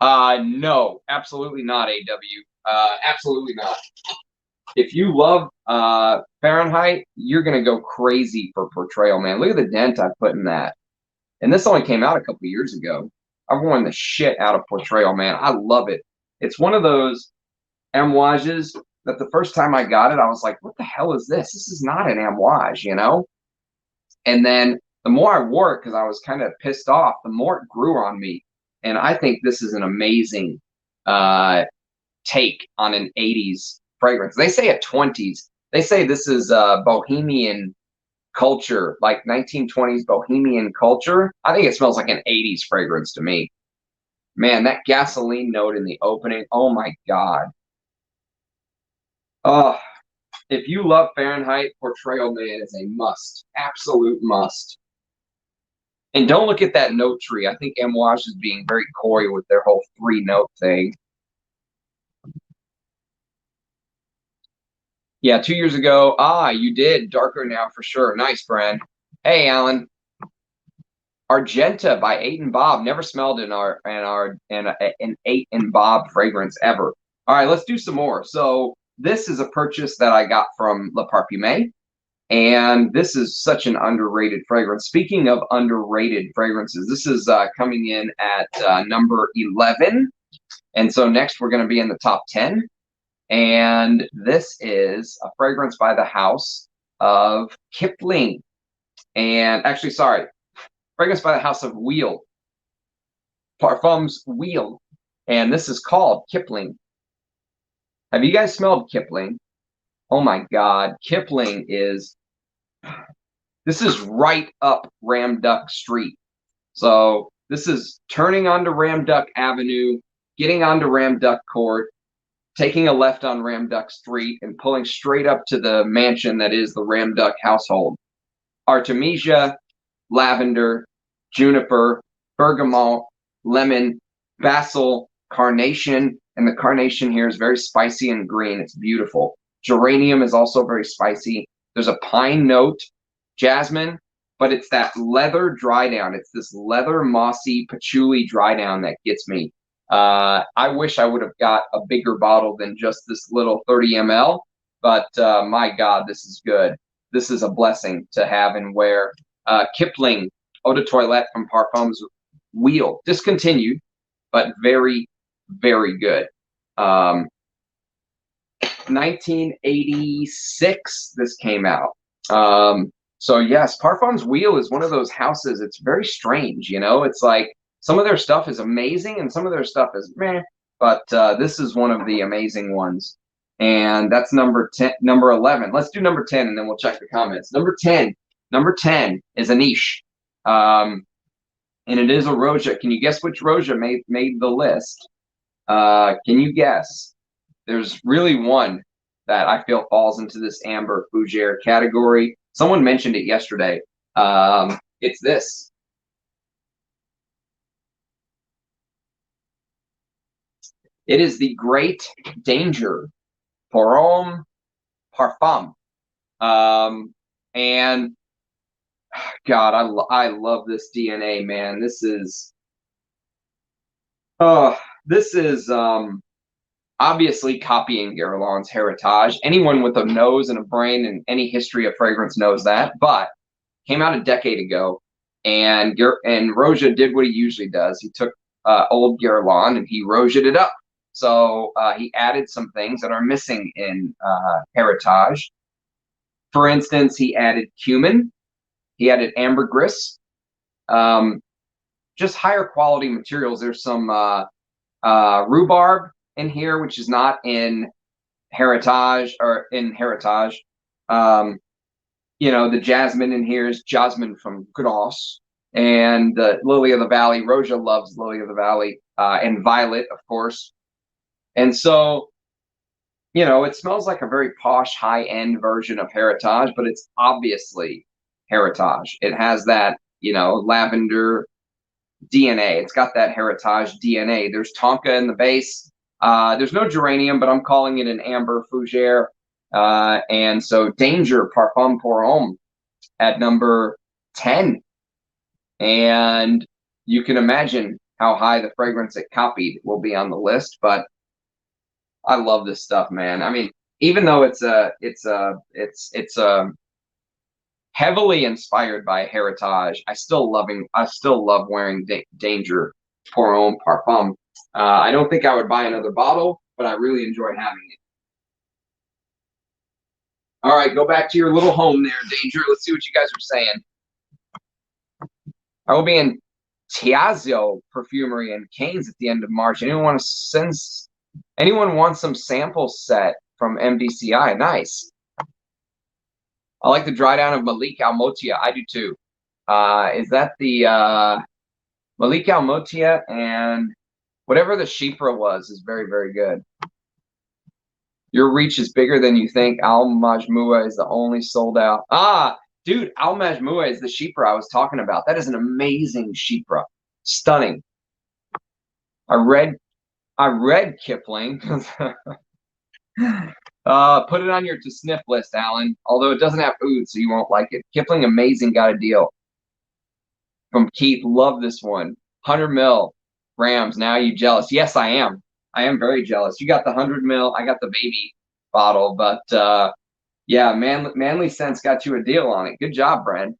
No, absolutely not, AW. Absolutely not. If you love Fahrenheit, you're going to go crazy for Portrayal, man. Look at the dent I put in that. And this only came out a couple years ago. I've worn the shit out of Portrayal, man. I love it. It's one of those amouages that the first time I got it, I was like, what the hell is this? This is not an amouage, you know? And then the more I wore it, because I was kind of pissed off, the more it grew on me. And I think this is an amazing take on an 80s fragrance. They say a 20s. They say this is bohemian culture, like 1920s bohemian culture. I think it smells like an 80s fragrance to me. Man, that gasoline note in the opening, oh my God. Oh, if you love Fahrenheit, Portrayal, man, is a must. Absolute must. And don't look at that note tree. I think Amouage is being very coy with their whole 3-note thing. Yeah, 2 years ago. Ah, you did. Darker now for sure. Nice, friend. Hey, Alan. Argenta by 8 and Bob. Never smelled an 8 and Bob fragrance ever. All right, let's do some more. So this is a purchase that I got from Le Parfumé. And this is such an underrated fragrance. Speaking of underrated fragrances, this is coming in at number 11. And so next we're going to be in the top 10. And this is a fragrance by the house of Kipling. And actually, sorry, fragrance by the House of Wheel. Parfums Wheel. And this is called Kipling. Have you guys smelled Kipling? Oh my God, Kipling is, this is right up Ramduck Street. So this is turning onto Ramduck Avenue, getting onto Ramduck Court, taking a left on Ramduck Street, and pulling straight up to the mansion that is the Ramduck household. Artemisia, lavender, juniper, bergamot, lemon, basil, carnation, and the carnation here is very spicy and green. It's beautiful. Geranium is also very spicy. There's a pine note, jasmine, but it's that leather dry down. It's this leather mossy patchouli dry down that gets me. I wish I would have got a bigger bottle than just this little 30 ml, but my God, this is good. This is a blessing to have and wear. Kipling Eau de Toilette from Parfums Wheel, discontinued, but very, very good. 1986, this came out. So yes, Parfums Wheel is one of those houses. It's very strange, you know. It's like some of their stuff is amazing and some of their stuff is meh, but this is one of the amazing ones. And that's number 10, number 11. Let's do number 10 and then we'll check the comments. Number 10 is a niche. And it is a Roja. Can you guess which Roja made the list? Can you guess? There's really one that I feel falls into this Amber Fougere category. Someone mentioned it yesterday. It's this. It is the Great Danger Pour Homme Parfum. And God, I love this DNA, man. This is obviously copying Guerlain's heritage. Anyone with a nose and a brain and any history of fragrance knows that, but came out a decade ago, and Roja did what he usually does. He took old Guerlain and he Roja'd it up. So he added some things that are missing in heritage. For instance, he added cumin, he added ambergris, just higher quality materials. There's some rhubarb in here, which is not in heritage or in heritage. You know, the jasmine in here is jasmine from Grasse, and the lily of the valley. Roja loves lily of the valley, and violet, of course. And so, you know, it smells like a very posh, high-end version of heritage, but it's obviously heritage. It has that, you know, lavender DNA. It's got that heritage DNA. There's tonka in the base. There's no geranium, but I'm calling it an Amber Fougere. And so Danger Parfum Pour Homme at number 10. And you can imagine how high the fragrance it copied will be on the list, but I love this stuff, man. I mean, even though it's heavily inspired by heritage, I still love wearing Danger Pour Homme Parfum. I don't think I would buy another bottle, but I really enjoy having it. All right, go back to your little home there, Danger. Let's see what you guys are saying. I will be in Tiazio Perfumery in Canes at the end of March. Anyone want some sample set from MDCI? Nice. I like the dry down of Lalique L'Insoumis. I do too. Is that the Lalique L'Insoumis, and whatever the Chypre was is very, very good. Your reach is bigger than you think. Al Majmoua is the only sold out. Ah, dude, Al Majmoua is the Chypre I was talking about. That is an amazing Chypre. Stunning. I read Kipling. Put it on your to sniff list, Alan. Although it doesn't have oud, so you won't like it. Kipling, amazing, got a deal. From Keith, love this one. 100 ml grams. Now you jealous? Yes, I am. I am very jealous. You got the 100 ml. I got the baby bottle, but yeah, Manly Scents got you a deal on it. Good job, Brent.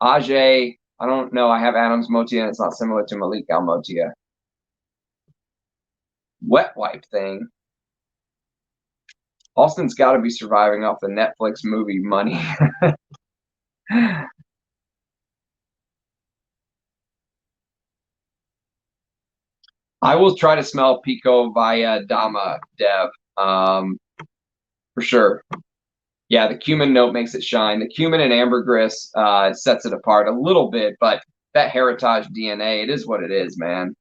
Ajay, I don't know. I have Adam's Motia, and it's not similar to Lalique L'Insoumis. Wet wipe thing. Halston's got to be surviving off the Netflix movie money. I will try to smell Pico via Dama, Dev, for sure. Yeah, the cumin note makes it shine. The cumin and ambergris sets it apart a little bit, but that heritage DNA, it is what it is, man.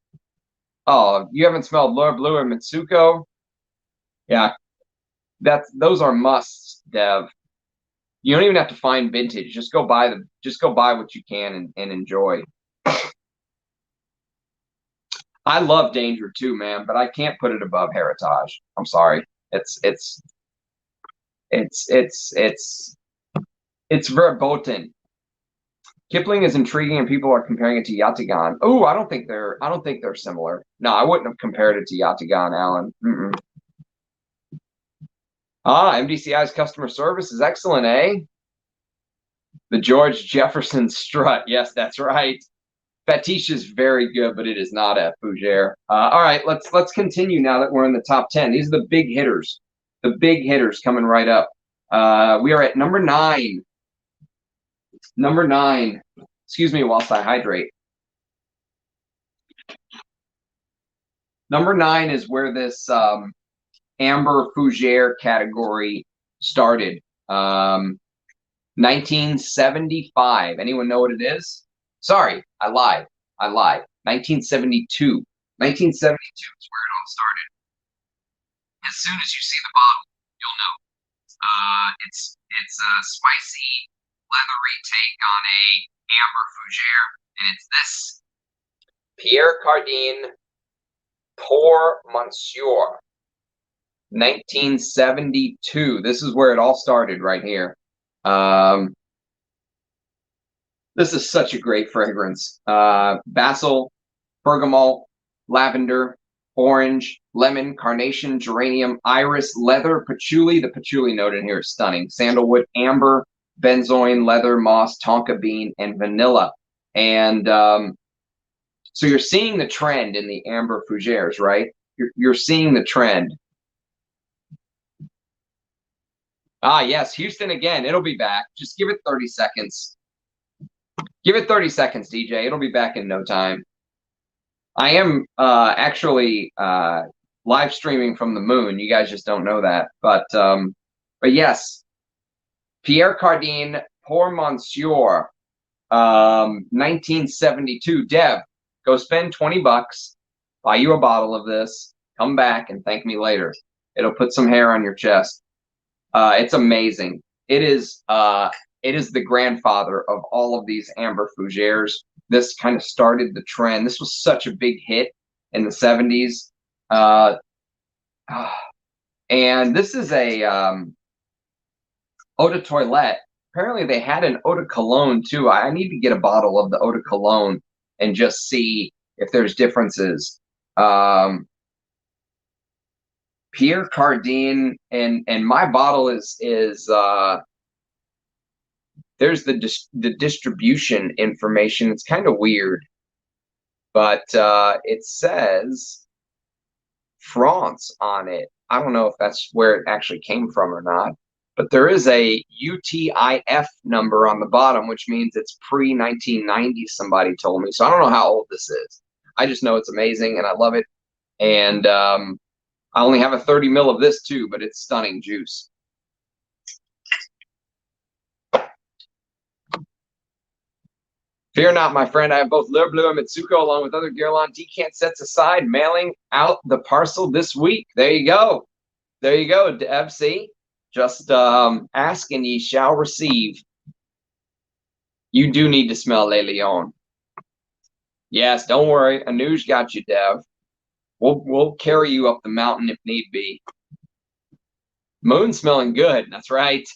Oh, you haven't smelled L'Or Bleu and Mitsuko? Yeah, those are musts, Dev. You don't even have to find vintage. Just go buy them. Just go buy what you can and enjoy. I love Danger too, man, but I can't put it above Heritage. I'm sorry. It's verboten. Kipling is intriguing, and people are comparing it to Yatigan. Oh, I don't think they're similar. No, I wouldn't have compared it to Yatigan, Alan. MDCI's customer service is excellent, eh? The George Jefferson strut. Yes, that's right. Fetiche is very good, but it is not a Fougere. All right, let's continue now that we're in the top 10. These are the big hitters. The big hitters coming right up. We are at number 9. Number 9. Excuse me whilst I hydrate. Number 9 is where this Amber Fougere category started. 1975. Anyone know what it is? Sorry, I lied. 1972. 1972 is where it all started. As soon as you see the bottle, you'll know. It's a spicy, leathery take on a Amber Fougere, and it's this Pierre Cardin Pour Monsieur. 1972. This is where it all started right here. This is such a great fragrance. Basile, bergamot, lavender, orange, lemon, carnation, geranium, iris, leather, patchouli. The patchouli note in here is stunning. Sandalwood, amber, benzoin, leather, moss, tonka bean, and vanilla. And so you're seeing the trend in the Amber Fougeres, right? You're seeing the trend. Yes, Houston again. It'll be back. Just give it 30 seconds. Give it 30 seconds, DJ. It'll be back in no time. I am actually live streaming from the moon. You guys just don't know that. But yes, Pierre Cardin Pour Monsieur, 1972. Dev, go spend $20, buy you a bottle of this, come back and thank me later. It'll put some hair on your chest. It's amazing. It is the grandfather of all of these Amber Fougeres. This kind of started the trend. This was such a big hit in the 70s. And this is a eau de toilette. Apparently they had an eau de cologne too. I need to get a bottle of the eau de cologne and just see if there's differences. Pierre Cardin, and my bottle is there's the distribution information. It's kind of weird, but it says France on it. I don't know if that's where it actually came from or not, but there is a UTIF number on the bottom, which means it's pre-1990. Somebody told me, so I don't know how old this is. I just know it's amazing and I love it. And I only have a 30 ml of this too, but it's stunning juice. Fear not, my friend. I have both L'Or Bleu and Mitsuko along with other Guerlain decant sets aside, mailing out the parcel this week. There you go. There you go, Dev. See? Just ask and ye shall receive. You do need to smell Le Lion. Yes, don't worry. Anuj got you, Dev. We'll carry you up the mountain if need be. Moon smelling good. That's right.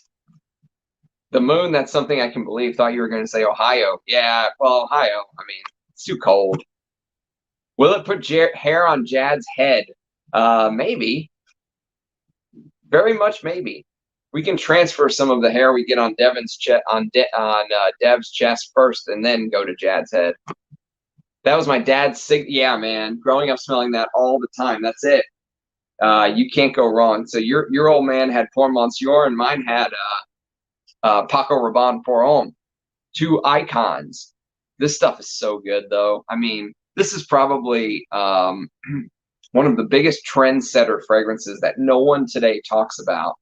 The moon, that's something I can believe. Thought you were going to say Ohio. Yeah, well, Ohio. I mean, it's too cold. Will it put hair on Jad's head? Maybe. Very much maybe. We can transfer some of the hair we get on Dev's chest first and then go to Jad's head. That was my dad's yeah, man. Growing up smelling that all the time. That's it. You can't go wrong. So your old man had Pour Monsieur, and mine had Paco Rabanne Pour Homme. Two icons. This stuff is so good, though. I mean, this is probably one of the biggest trendsetter fragrances that no one today talks about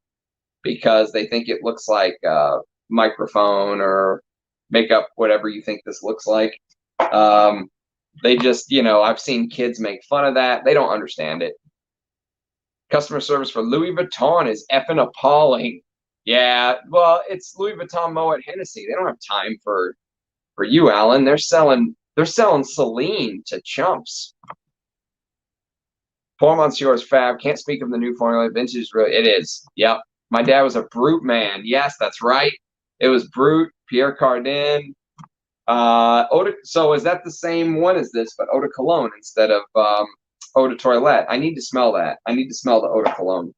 because they think it looks like a microphone or makeup, whatever you think this looks like. They just, you know, I've seen kids make fun of that. They don't understand it. Customer service for Louis Vuitton is effing appalling. Yeah, well, it's Louis Vuitton Moet Hennessy. They don't have time for you, Alan. They're selling Celine to chumps. Pour Monsieur is fab. Can't speak of the new formula. Vintage is really, it is. Yep. My dad was a Brut man. Yes, that's right. It was Brut, Pierre Cardin. So is that the same one as this, but Eau de Cologne instead of Eau de Toilette? I need to smell that. I need to smell the Eau de Cologne.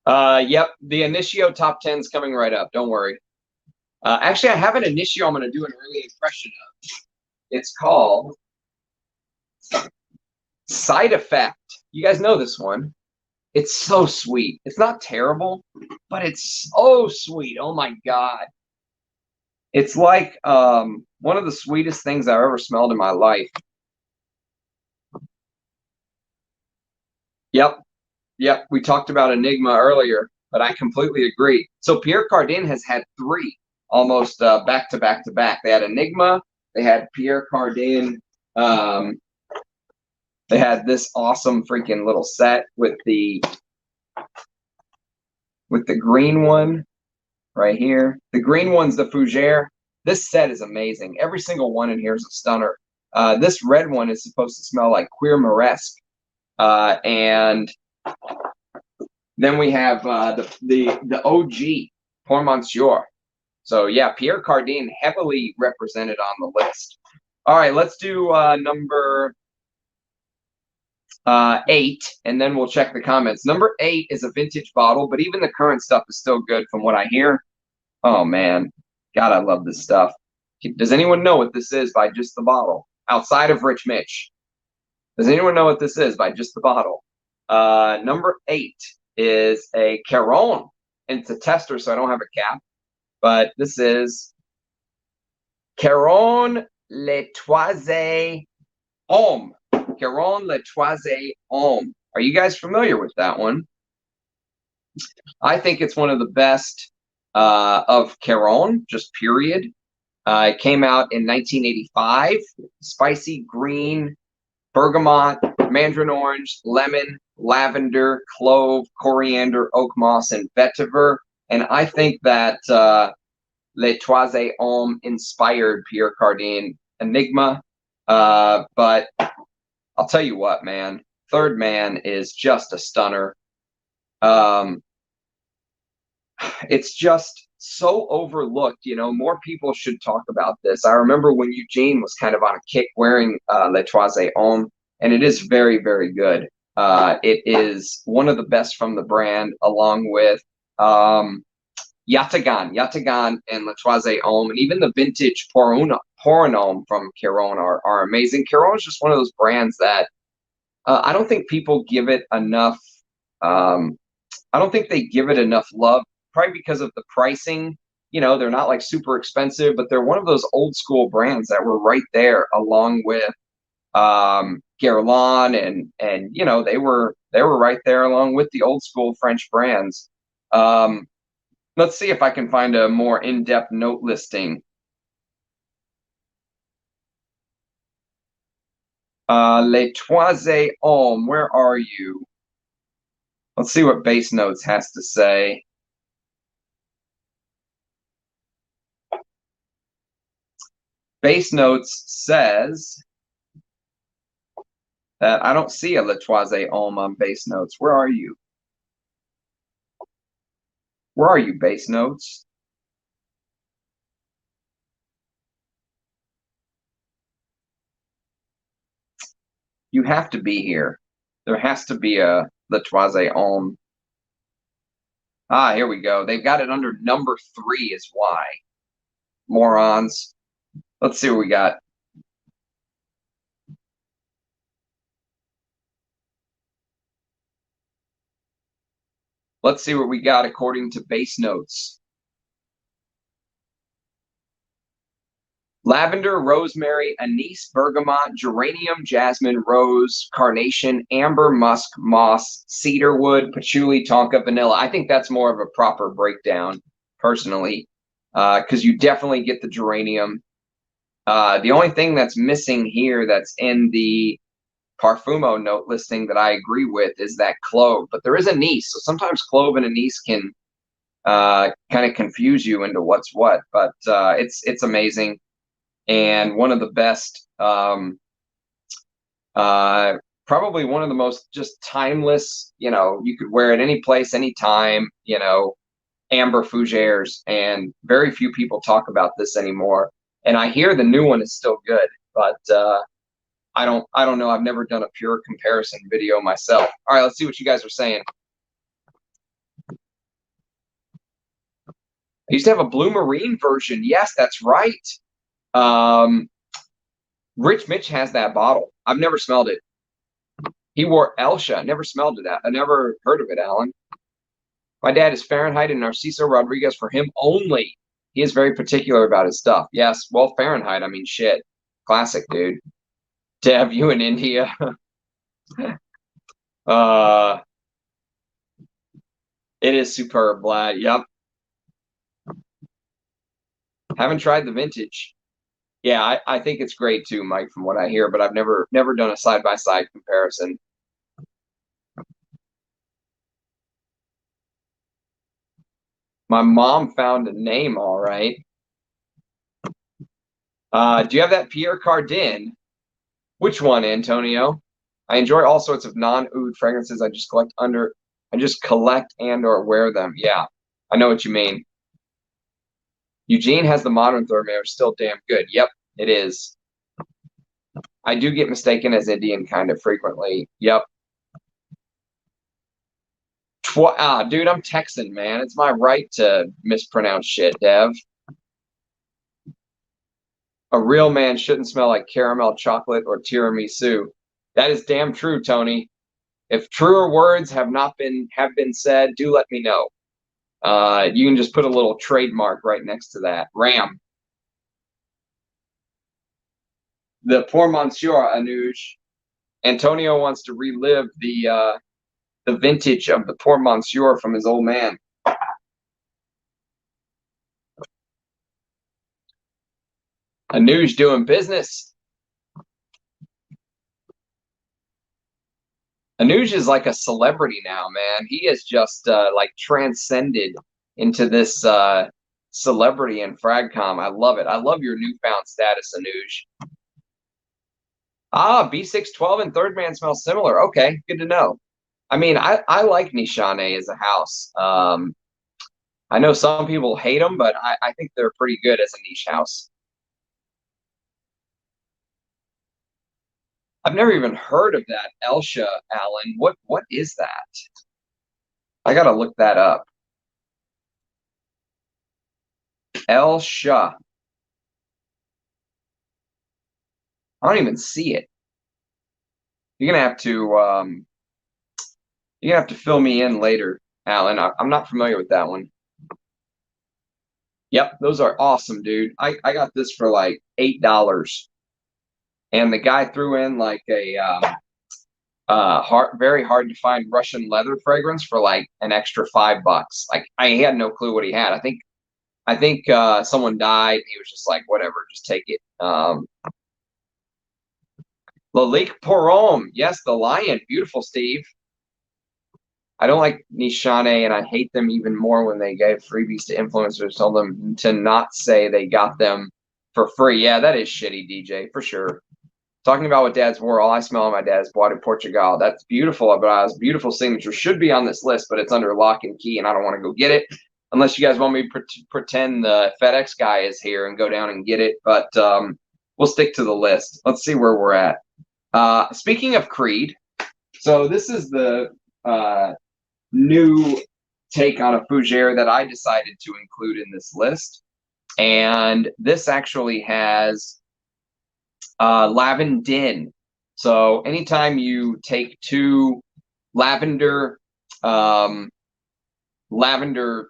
Yep, the Initio top 10 is coming right up. Don't worry. Actually, I have an Initio I'm going to do an early impression of. It's called Side Effect. You guys know this one. It's so sweet. It's not terrible, but it's so sweet. Oh, my God. It's like one of the sweetest things I've ever smelled in my life. Yep. Yep. We talked about Enigma earlier, but I completely agree. So Pierre Cardin has had three almost back to back to back. They had Enigma. They had Pierre Cardin. They had this awesome freaking little set with the green one right here. The green one's the Fougere. This set is amazing. Every single one in here is a stunner. This red one is supposed to smell like Queer Moresque. And then we have the OG Pour Monsieur. So yeah, Pierre Cardin heavily represented on the list. All right, let's do number 8, and then we'll check the comments. Number 8 is a vintage bottle, but even the current stuff is still good from what I hear. Oh man, God, I love this stuff. Does anyone know what this is by just the bottle? Outside of Rich Mitch, does anyone know what this is by just the bottle? Number 8 is a Caron, and it's a tester, so I don't have a cap. But this is Caron L'Etoise Homme. Caron L'Etoise Homme. Are you guys familiar with that one? I think it's one of the best of Caron, just period. It came out in 1985. Spicy green, bergamot, mandarin orange, lemon, lavender, clove, coriander, oak moss, and vetiver. And I think that L'Etoise Homme inspired Pierre Cardin Enigma. But I'll tell you what, man. Third Man is just a stunner. It's just so overlooked. You know, more people should talk about this. I remember when Eugene was kind of on a kick wearing L'Etoise Homme, and it is very, very good. It is one of the best from the brand, along with Yatagan and L'Etoise Homme, and even the vintage Pour Homme from Caron are amazing. Caron is just one of those brands that I don't think people give it enough. I don't think they give it enough love, probably because of the pricing. You know, they're not like super expensive, but they're one of those old school brands that were right there along with Guerlain and you know, they were right there along with the old school French brands. Let's see if I can find a more in-depth note listing. L'Etoise Homme, where are you? Let's see what Base Notes has to say. Base Notes says that I don't see a L'Etoise Homme on Base Notes. Where are you? Where are you, Base Notes? You have to be here. There has to be a L'Etoise Homme. Ah, here we go. They've got it under number 3 is why. Morons. Let's see what we got. Let's see what we got according to base notes. Lavender, rosemary, anise, bergamot, geranium, jasmine, rose, carnation, amber, musk, moss, cedarwood, patchouli, tonka, vanilla. I think that's more of a proper breakdown, personally, because you definitely get the geranium. The only thing that's missing here that's in the Parfumo note listing that I agree with is that clove, but there is anise. So sometimes clove and anise can kind of confuse you into what's what, but it's amazing. And one of the best, probably one of the most just timeless, you could wear it any place, anytime, Amber Fougeres, and very few people talk about this anymore. And I hear the new one is still good, but I don't know. I've never done a pure comparison video myself. All right, let's see what you guys are saying. I used to have a blue marine version. Yes, that's right. Rich Mitch has that bottle. I've never smelled it. He wore Elsha. Never smelled it. I never heard of it, Alan. My dad is Fahrenheit and Narciso Rodriguez for him only. He is very particular about his stuff. Yes, well, Fahrenheit, I mean, shit. Classic, dude. Dev, you in India. It is superb, Vlad. Yep. Haven't tried the vintage. Yeah, I think it's great too, Mike, from what I hear, but I've never done a side-by-side comparison. My mom found a name, all right. Do you have that Pierre Cardin? Which one, Antonio? I enjoy all sorts of non-oud fragrances. I just collect and or wear them. Yeah, I know what you mean. Eugene has the modern Thermare, still damn good. Yep, it is. I do get mistaken as Indian kind of frequently. Yep. Dude, I'm Texan, man. It's my right to mispronounce shit, Dev. A real man shouldn't smell like caramel, chocolate, or tiramisu. That is damn true, Tony. If truer words have been said, do let me know. You can just put a little trademark right next to that. Ram. The poor Monsieur Anuj. Antonio wants to relive the vintage of the poor Monsieur from his old man. Anuj doing business. Anuj is like a celebrity now, man. He is just like transcended into this celebrity in Fragcom. I love it. I love your newfound status, Anuj. B612 and Third Man smell similar. Okay, good to know. I mean, I like Nishane as a house. I know some people hate them, but I think they're pretty good as a niche house. I've never even heard of that Elsha, Alan. What is that? I gotta look that up. Elsha. I don't even see it. You're gonna have to fill me in later, Alan. I'm not familiar with that one. Yep, those are awesome, dude. I got this for like $8. And the guy threw in like a very hard to find Russian leather fragrance for like an extra $5. Like I had no clue what he had. I think someone died. He was just like, whatever, just take it. Lalique L'Insoumis, yes, the lion, beautiful, Steve. I don't like Nishane, and I hate them even more when they gave freebies to influencers, told them to not say they got them for free. Yeah, that is shitty, DJ, for sure. Talking about what Dad's wore, all I smell on my dad's Bois de Portugal. That's beautiful, but his beautiful signature should be on this list, but it's under lock and key, and I don't want to go get it unless you guys want me to pretend the FedEx guy is here and go down and get it. But we'll stick to the list. Let's see where we're at. Speaking of Creed, so this is the new take on a Fougere that I decided to include in this list. And this actually has lavendin. So anytime you take two lavender lavender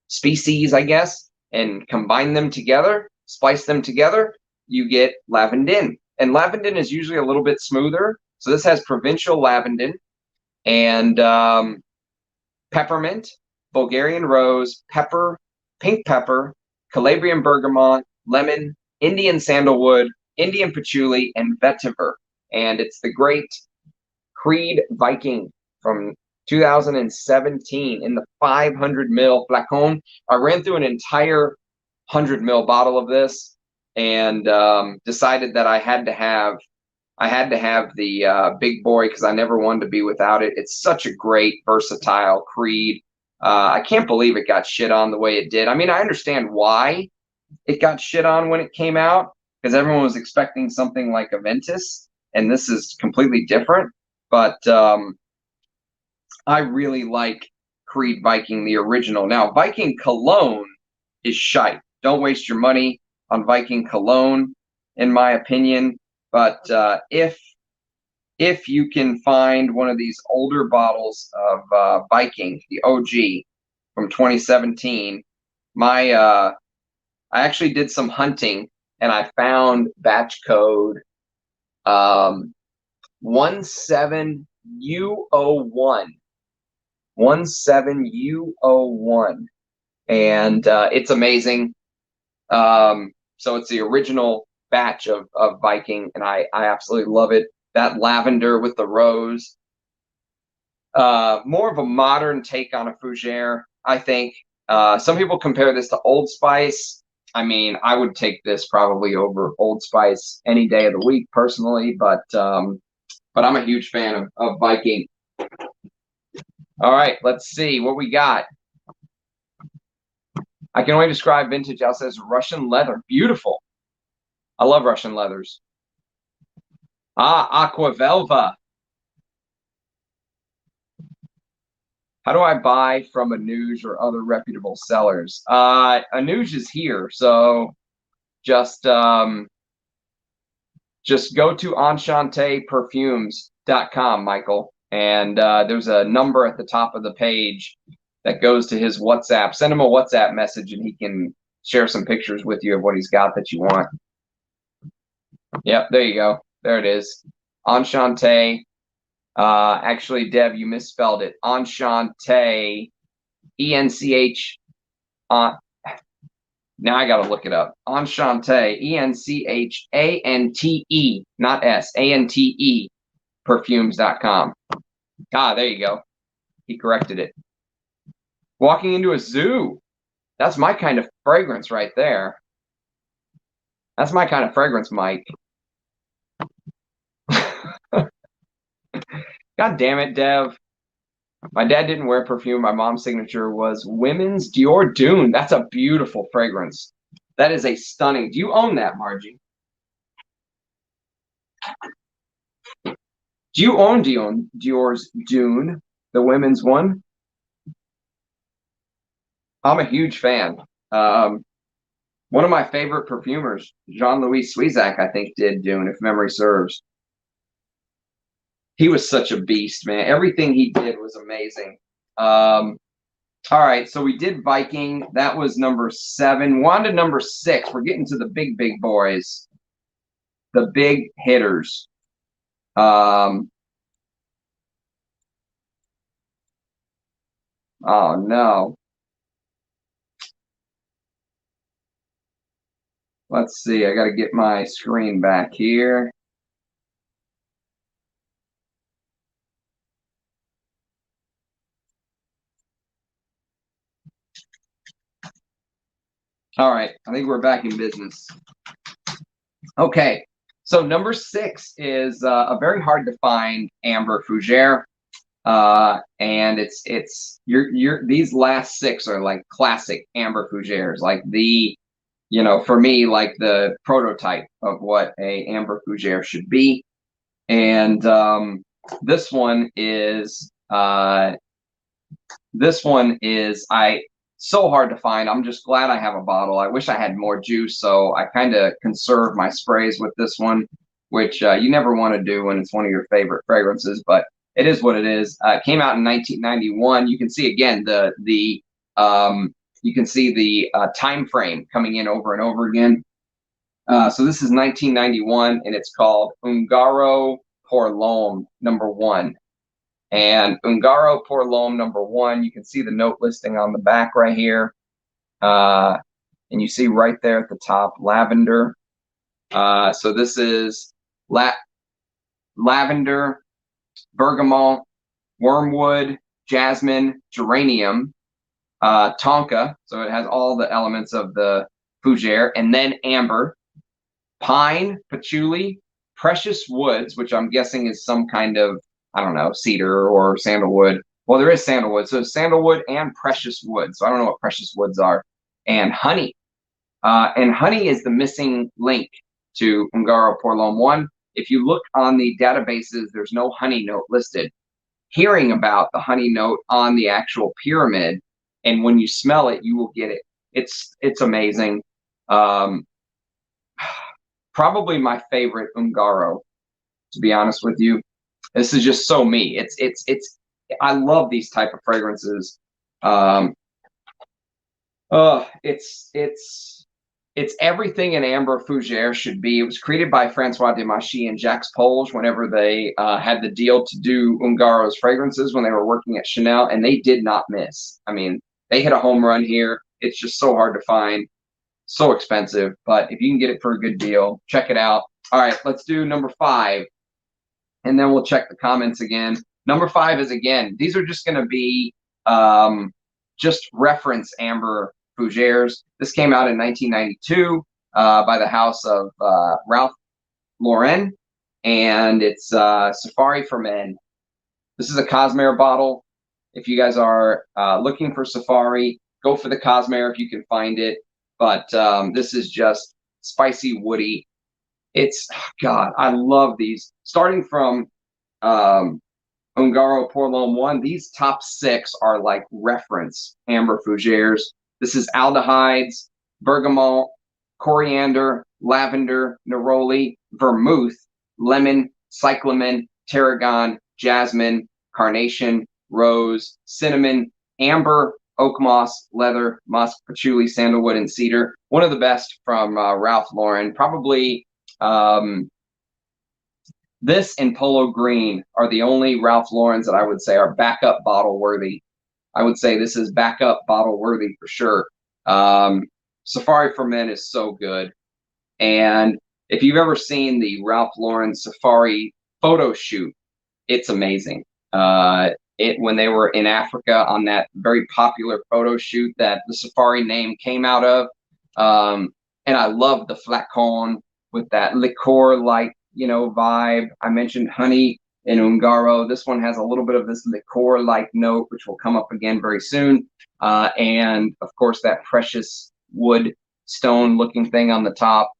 species, I guess, and combine them together, spice them together, you get lavandin. And lavandin is usually a little bit smoother. So this has provincial lavandin and peppermint, Bulgarian rose, pepper, pink pepper, Calabrian bergamot, lemon, Indian sandalwood, Indian patchouli, and vetiver. And it's the great Creed Viking from 2017 in the 500 ml flacon. I ran through an entire 100 ml bottle of this and decided that I had to have the big boy because I never wanted to be without it. It's such a great, versatile Creed. I can't believe it got shit on the way it did. I mean, I understand why it got shit on when it came out because everyone was expecting something like Aventus, and this is completely different. But I really like Creed Viking, the original. Now, Viking Cologne is shite. Don't waste your money on Viking Cologne, in my opinion. But if you can find one of these older bottles of Viking, the OG from 2017, I actually did some hunting and I found batch code 17U01. 17U01. And it's amazing. So it's the original batch of Viking, and I absolutely love it. That lavender with the rose. More of a modern take on a Fougere, I think. Some people compare this to Old Spice. I mean, I would take this probably over Old Spice any day of the week, personally, but I'm a huge fan of Viking. All right, let's see what we got. I can only describe vintage house as Russian leather. Beautiful. I love Russian leathers. Aquavelva. How do I buy from Anuj or other reputable sellers? Anuj is here, so just go to enchanteperfumes.com, Michael, and there's a number at the top of the page that goes to his WhatsApp. Send him a WhatsApp message, and he can share some pictures with you of what he's got that you want. Yep, there you go. There it is. Enchante. Actually, Deb, you misspelled it. Enchante. E-N-C-H. Now I got to look it up. Enchante. E-N-C-H-A-N-T-E. Not S. A-N-T-E. Perfumes.com. There you go. He corrected it. Walking into a zoo. That's my kind of fragrance right there. That's my kind of fragrance, Mike. God damn it, Dev. My dad didn't wear perfume. My mom's signature was Women's Dior Dune. That's a beautiful fragrance. That is a stunning. Do you own that, Margie? Do you own Dior's Dune, the women's one? I'm a huge fan. One of my favorite perfumers, Jean-Louis Suizac, I think, did Dune, if memory serves. He was such a beast, man. Everything he did was amazing. All right, so we did Viking. That was number 7. We're on to number 6. We're getting to the big boys, the big hitters. Oh, no. Let's see. I got to get my screen back here. All right, I think we're back in business. Okay, so number 6 is a very hard to find Amber Fougere, and it's these last 6 are like classic Amber Fougeres, like the, you know, for me, like the prototype of what a Amber Fougere should be, and this one is so hard to find. I'm just glad I have a bottle. I wish I had more juice, so I kind of conserve my sprays with this one, which you never want to do when it's one of your favorite fragrances, but It is what it is. It came out in 1991. You can see again you can see the time frame coming in over and over again. So this is 1991, and it's called Ungaro pour l'Homme #1. And Ungaro pour l'Homme #1, you can see the note listing on the back right here. And you see right there at the top, lavender. So this is lavender, bergamot, wormwood, jasmine, geranium, tonka. So it has all the elements of the fougere, and then amber, pine, patchouli, precious woods, which I'm guessing is some kind of, I don't know, cedar or sandalwood. Well, there is sandalwood. So sandalwood and precious wood. So I don't know what precious woods are. And honey. And honey is the missing link to Ungaro pour l'Homme 1. If you look on the databases, there's no honey note listed. Hearing about the honey note on the actual pyramid, and when you smell it, you will get it. It's amazing. Probably my favorite Ungaro, to be honest with you. This is just so me. I love these type of fragrances. It's everything an Amber Fougere should be. It was created by Francois Demachy and Jacques Polge whenever they had the deal to do Ungaro's fragrances when they were working at Chanel, and they did not miss. I mean, they hit a home run here. It's just so hard to find, so expensive, but if you can get it for a good deal, check it out. All right, let's do #5, and then we'll check the comments again. #5 is, again, these are just going to be just reference Amber Fougeres. This came out in 1992 by the house of Ralph Lauren, and it's Safari for Men. This is a Cosmere bottle. If you guys are looking for Safari, go for the Cosmere if you can find it. But this is just spicy, woody. It's, God, I love these. Starting from Ungaro pour l'Homme 1, these top 6 are like reference Amber Fougeres. This is aldehydes, bergamot, coriander, lavender, neroli, vermouth, lemon, cyclamen, tarragon, jasmine, carnation, rose, cinnamon, amber, oak moss, leather, musk, patchouli, sandalwood, and cedar. One of the best from Ralph Lauren. Probably this and Polo Green are the only Ralph Laurens that I would say are backup bottle worthy. I would say this is backup bottle worthy for sure. Safari for Men is so good. And if you've ever seen the Ralph Lauren Safari photo shoot, it's amazing. When they were in Africa on that very popular photo shoot that the Safari name came out of. And I love the flacon with that liqueur-like, vibe. I mentioned honey in Ungaro. This one has a little bit of this liqueur-like note, which will come up again very soon. And of course, that precious wood stone-looking thing on the top.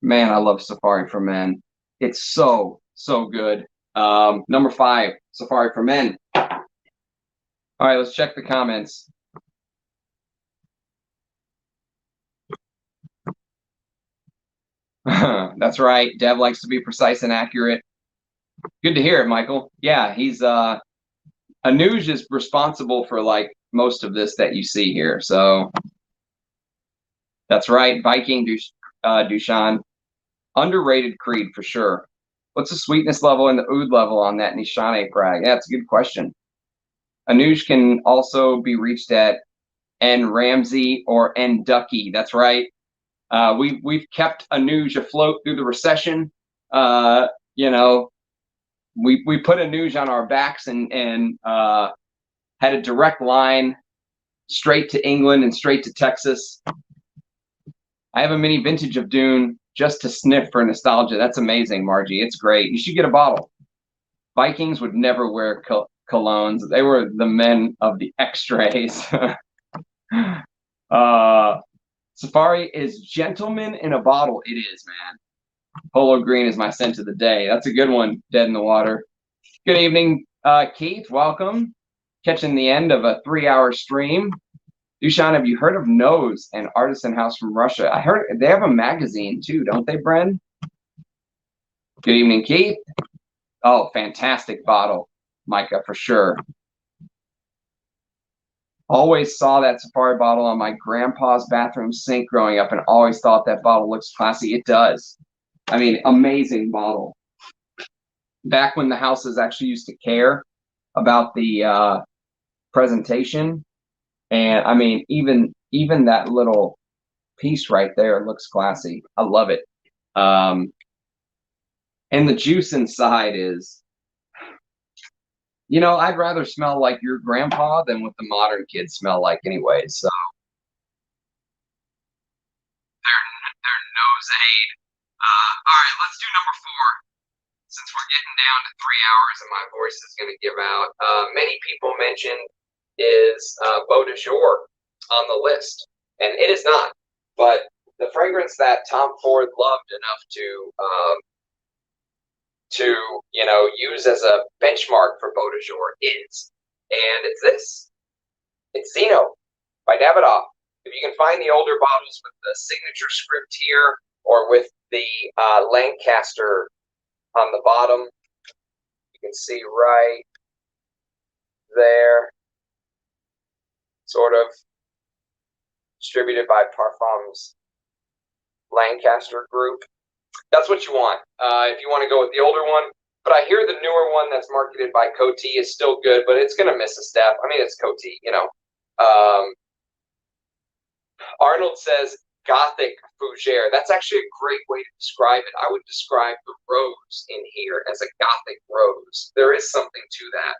Man, I love Safari for Men. It's so, so good. #5, Safari for Men. All right, let's check the comments. That's right. Dev likes to be precise and accurate. Good to hear it, Michael. Yeah, he's Anuj is responsible for like most of this that you see here. So that's right. Viking Dushan. Underrated creed for sure. What's the sweetness level and the oud level on that Nishane Prague? Yeah, that's a good question. Anuj can also be reached at N Ramsey or N Ducky. That's right. We've kept Anuj afloat through the recession. We put Anuj on our backs and had a direct line straight to England and straight to Texas. I have a mini vintage of Dune just to sniff for nostalgia. That's amazing, Margie. It's great. You should get a bottle. Vikings would never wear colognes. They were the men of the X-rays. Safari is gentleman in a bottle. It is, man. Polo Green is my scent of the day. That's a good one, Dead in the Water. Good evening, Keith. Welcome. Catching the end of a 3-hour stream. Dushan, have you heard of Nose, an artisan house from Russia? I heard they have a magazine too, don't they, Bren? Good evening, Keith. Oh, fantastic bottle. Micah, for sure. Always saw that Safari bottle on my grandpa's bathroom sink growing up and always thought that bottle looks classy. It does. I mean, amazing bottle. Back when the houses actually used to care about the presentation. And I mean, even that little piece right there looks classy. I love it. And the juice inside is, you know, I'd rather smell like your grandpa than what the modern kids smell like anyway. So their nose aid. All right, let's do number 4. Since we're getting down to 3 hours and my voice is going to give out, many people mentioned is Beau de Jour on the list, and it is not. But the fragrance that Tom Ford loved enough to you know, use as a benchmark for Beau de Jour is, and it's this. It's Zeno by Davidoff. If you can find the older bottles with the signature script here, or with the Lancaster on the bottom, you can see right there, sort of distributed by Parfum's Lancaster group. That's what you want if you want to go with the older one. But I hear the newer one that's marketed by Coty is still good, but it's going to miss a step. I mean, it's Coty, you know. Arnold says Gothic Fougere. That's actually a great way to describe it. I would describe the rose in here as a Gothic rose. There is something to that.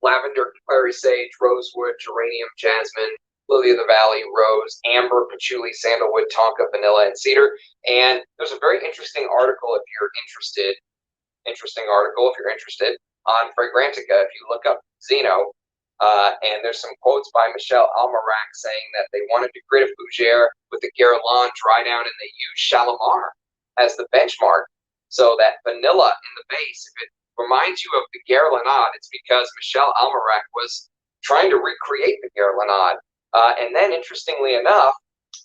Lavender, clary sage, rosewood, geranium, jasmine, lily of the valley, rose, amber, patchouli, sandalwood, tonka, vanilla, and cedar. And there's a very interesting article if you're interested. On Fragrantica. If you look up Zeno, and there's some quotes by Michel Almarac saying that they wanted to create a Fougere with the Guerlain dry down, and they used Shalimar as the benchmark. So that vanilla in the base, if it reminds you of the Guerlain, it's because Michel Almarac was trying to recreate the Guerlain. And then, interestingly enough,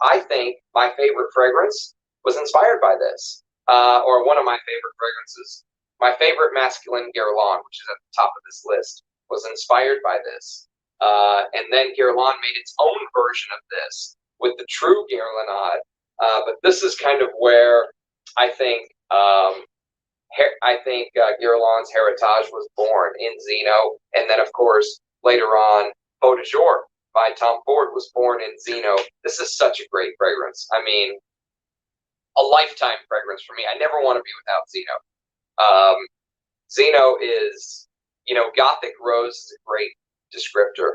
I think my favorite fragrance was inspired by this, or one of my favorite fragrances. My favorite masculine Guerlain, which is at the top of this list, was inspired by this. And then Guerlain made its own version of this with the true Guerlain. But this is kind of where I think Guerlain's heritage was born, in Zeno. And then, of course, later on, Beau de Jour by Tom Ford was born in Zeno. This is such a great fragrance. I mean, a lifetime fragrance for me. I never want to be without Zeno. Zeno is, you know, Gothic rose is a great descriptor.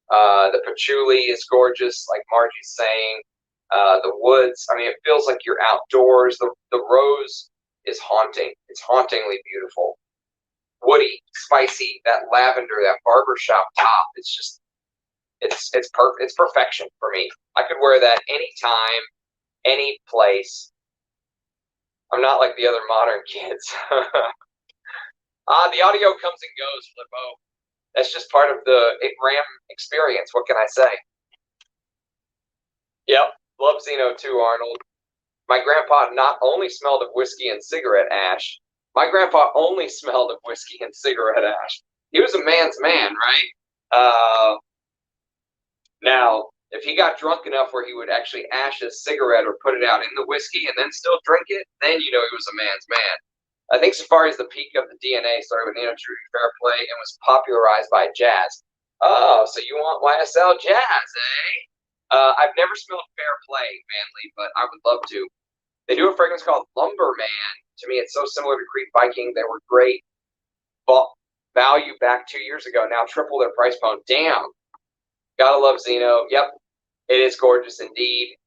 The patchouli is gorgeous, like Margie's saying. The woods, I mean, it feels like you're outdoors. The rose is haunting. It's hauntingly beautiful. Woody, spicy, that lavender, that barbershop top. It's just, it's perfect. It's perfection for me. I could wear that anytime, any place. I'm not like the other modern kids. The audio comes and goes, Flippo. That's just part of the RAM experience. What can I say? Yep, love Zeno too, Arnold. My grandpa not only smelled of whiskey and cigarette ash. My grandpa only smelled of whiskey and cigarette ash. He was a man's man, right? Now, if he got drunk enough where he would actually ash a cigarette or put it out in the whiskey and then still drink it, then you know he was a man's man. I think Safari's the peak of the DNA started with Nino Trudy Fair Play and was popularized by jazz. Oh, so you want YSL jazz, eh? I've never smelled Fair Play, Manly, but I would love to. They do a fragrance called Lumberman. To me, it's so similar to Creed Viking. They were great. Value back 2 years ago. Now triple their price point. Damn. Gotta love Zeno. Yep. It is gorgeous indeed.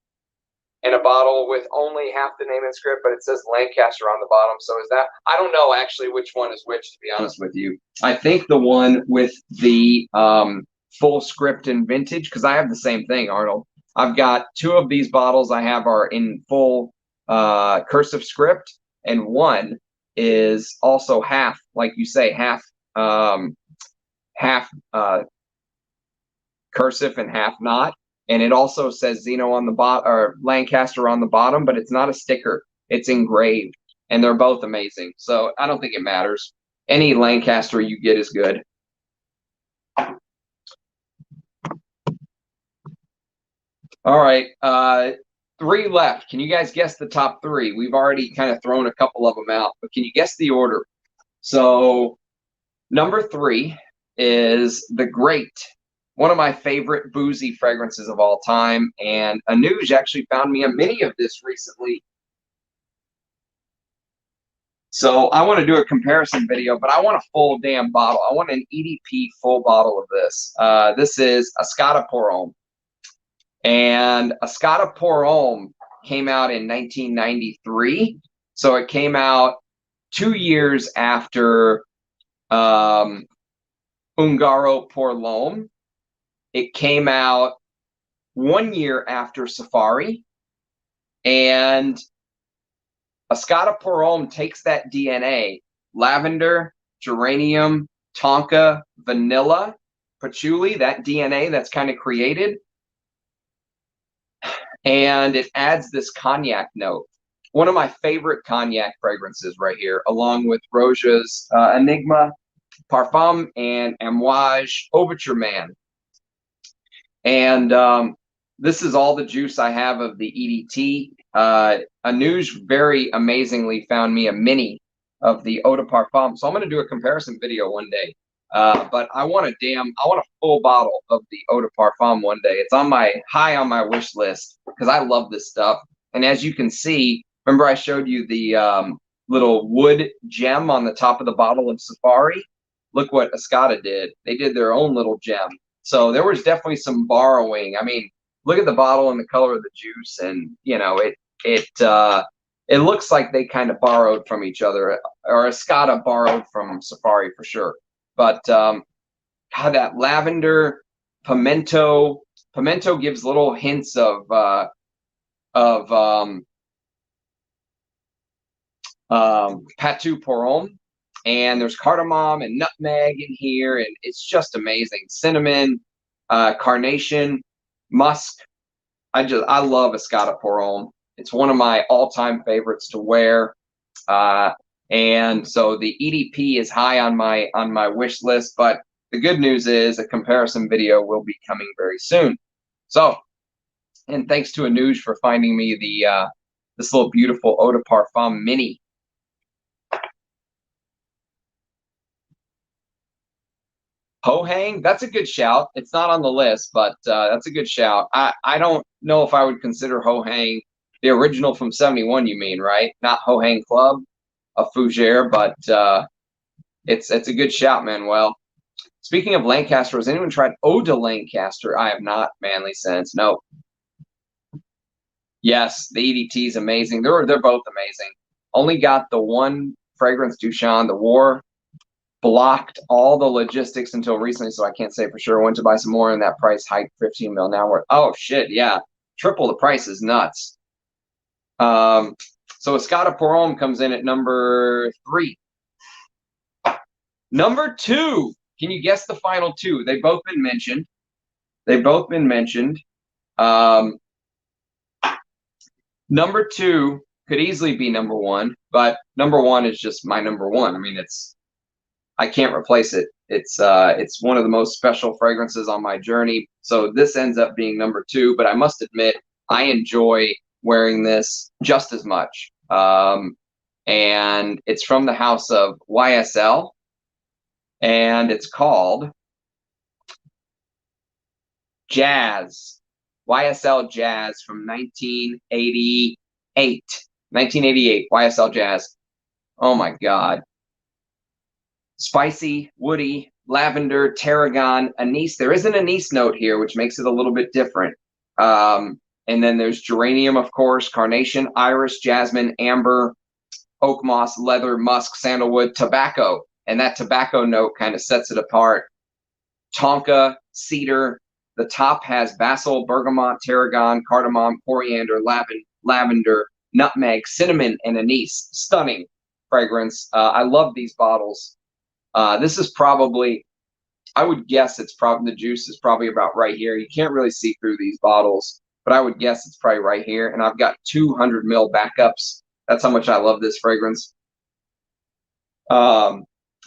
In a bottle with only half the name and script, but it says Lancaster on the bottom. So is that, I don't know actually which one is which, to be honest with you. I think the one with the full script and vintage, because I have the same thing, Arnold. I've got 2 of these bottles I have are in full cursive script, and one is also half, like you say, half cursive and half not. And it also says Zeno on the bottom, or Lancaster on the bottom, but it's not a sticker. It's engraved, and they're both amazing. So I don't think it matters. Any Lancaster you get is good. All right, 3 left. Can you guys guess the top 3? We've already kind of thrown a couple of them out, but can you guess the order? So number 3 is the Great, one of my favorite boozy fragrances of all time, and Anuj actually found me a mini of this recently. So I want to do a comparison video, but I want a full damn bottle. I want an EDP full bottle of this. This is Escada Pour Homme. And Escada Pour Homme came out in 1993. So it came out 2 years after Ungaro Pour L'Homme. It came out 1 year after Safari. And Escada Pour Homme takes that DNA, lavender, geranium, tonka, vanilla, patchouli, that DNA that's kind of created, and it adds this cognac note. One of my favorite cognac fragrances right here, along with Roja's Enigma, Parfum, and Amouage Overture Man. And this is all the juice I have of the EDT. Anuj very amazingly found me a mini of the Eau de Parfum, so I'm going to do a comparison video one day. But I want a full bottle of the Eau de Parfum one day. It's high on my wish list because I love this stuff. And as you can see, remember I showed you the little wood gem on the top of the bottle of Safari? Look what Escada did. They did their own little gem. So there was definitely some borrowing. I mean, look at the bottle and the color of the juice, and you know it looks like they kind of borrowed from each other, or Escada borrowed from Safari for sure. But God, that lavender, pimento gives little hints of Patu Pour Homme, and there's cardamom and nutmeg in here, and it's just amazing. Cinnamon, carnation, musk. I love Escada Pour Homme. It's one of my all-time favorites to wear. And so the EDP is high on my wish list, but the good news is a comparison video will be coming very soon. So, and thanks to Anuj for finding me this little beautiful Eau de Parfum mini. Hohang, that's a good shout. It's not on the list, but that's a good shout. I don't know if I would consider Hohang the original from '71. You mean, right? Not Hohang Club, a Fougere, but it's a good shout, Manuel. Speaking of Lancaster, has anyone tried Eau de Lancaster? I have not, manly sense. No. Yes, the EDT is amazing. They're both amazing. Only got the one fragrance, Duchamp. The war blocked all the logistics until recently, so I can't say for sure. I went to buy some more, and that price hiked 15 mil. Now we're, oh shit, yeah, triple the price is nuts. So Escada Pour Homme comes in at number 3. Number 2, can you guess the final 2? They've both been mentioned. Number 2 could easily be number 1, but number 1 is just my number 1. I mean, I can't replace it. It's one of the most special fragrances on my journey. So this ends up being number 2, but I must admit I enjoy wearing this just as much. And it's from the house of YSL, and it's called Jazz. YSL Jazz from 1988. 1988, YSL Jazz. Oh my God. Spicy, woody, lavender, tarragon, anise. There is an anise note here, which makes it a little bit different. And then there's geranium, of course, carnation, iris, jasmine, amber, oak moss, leather, musk, sandalwood, tobacco. And that tobacco note kind of sets it apart. Tonka, cedar. The top has basil, bergamot, tarragon, cardamom, coriander, lavender, nutmeg, cinnamon, and anise. Stunning fragrance. I love these bottles. This is probably, I would guess it's probably, the juice is probably about right here. You can't really see through these bottles, but I would guess it's probably right here. And I've got 200 ml backups. That's how much I love this fragrance.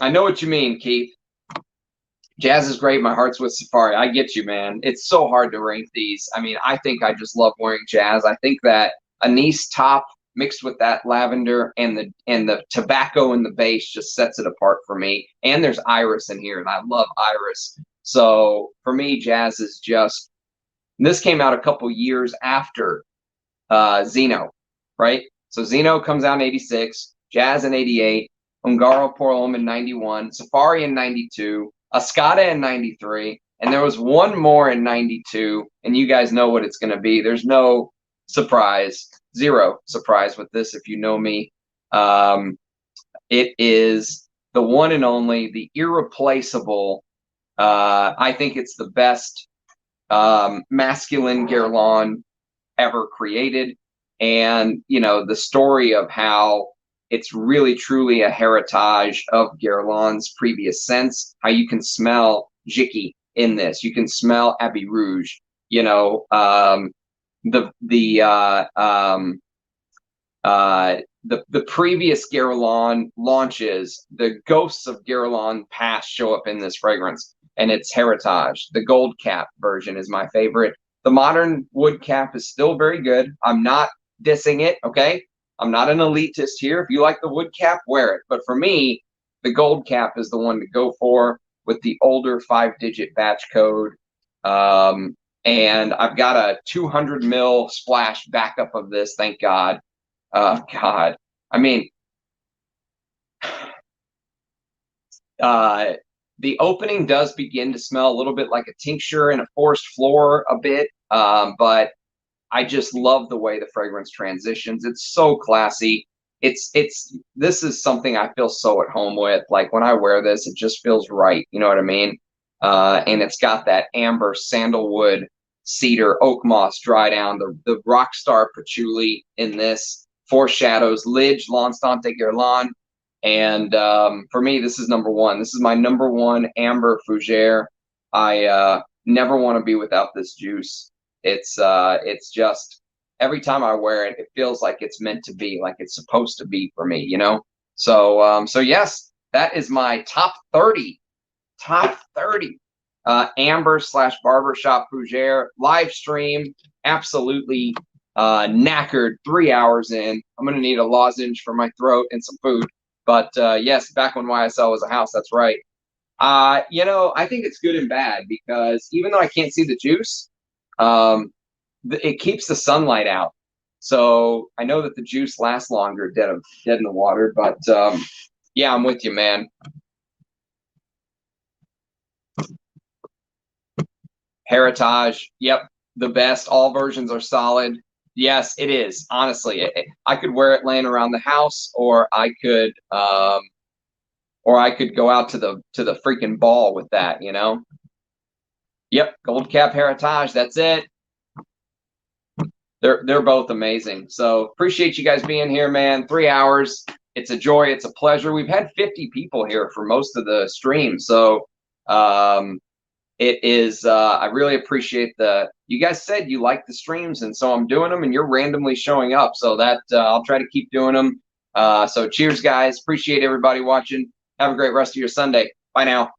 I know what you mean, Keith. Jazz is great. My heart's with Safari. I get you, man. It's so hard to rank these. I mean, I think I just love wearing Jazz. I think that anise top mixed with that lavender and the tobacco in the base just sets it apart for me. And there's iris in here, and I love iris. So for me, Jazz is just. This came out a couple years after Zeno, right? So Zeno comes out in '86, Jazz in '88, Ungaro Pour Homme in '91, Safari in '92, Ascada in '93, and there was one more in '92, and you guys know what it's going to be. There's no surprise, zero surprise with this if you know me. It is the one and only, the irreplaceable. I think it's the best masculine Guerlain ever created. And, you know, the story of how it's really truly a heritage of Guerlain's previous scents, how you can smell Jicky in this. You can smell Abbey Rouge, you know, the previous Guerlain launches, the ghosts of Guerlain past show up in this fragrance, and it's heritage. The gold cap version is my favorite. The modern wood cap is still very good. I'm not dissing it, okay? I'm not an elitist here. If you like the wood cap, wear it. But for me, the gold cap is the one to go for with the older 5-digit batch code. And I've got a 200 ml splash backup of this, thank God. God, I mean, the opening does begin to smell a little bit like a tincture and a forest floor a bit, but I just love the way the fragrance transitions. It's so classy. This is something I feel so at home with. Like when I wear this, it just feels right. You know what I mean? And it's got that amber, sandalwood, cedar, oak moss dry down, the rockstar patchouli in this, foreshadows Lidge, L'Instante Guerlain. And for me, this is number one. This is my number one Amber Fougere. I never want to be without this juice. It's just every time I wear it, it feels like it's meant to be, like it's supposed to be for me, you know? So so yes, that is my top 30 Amber / Barbershop Fougere live stream. Absolutely knackered 3 hours in. I'm gonna need a lozenge for my throat and some food. But yes, back when YSL was a house, that's right. You know, I think it's good and bad because even though I can't see the juice, it keeps the sunlight out. So I know that the juice lasts longer dead in the water. But yeah, I'm with you, man. Heritage, yep, the best. All versions are solid. Yes, it is. Honestly, I could wear it laying around the house, or I could go out to the freaking ball with that, you know. Yep, gold cap heritage. That's it. They're both amazing. So appreciate you guys being here, man. 3 hours. It's a joy. It's a pleasure. We've had 50 people here for most of the stream. So it is. I really appreciate you guys said you like the streams, and so I'm doing them, and you're randomly showing up. So that I'll try to keep doing them. So cheers, guys. Appreciate everybody watching. Have a great rest of your Sunday. Bye now.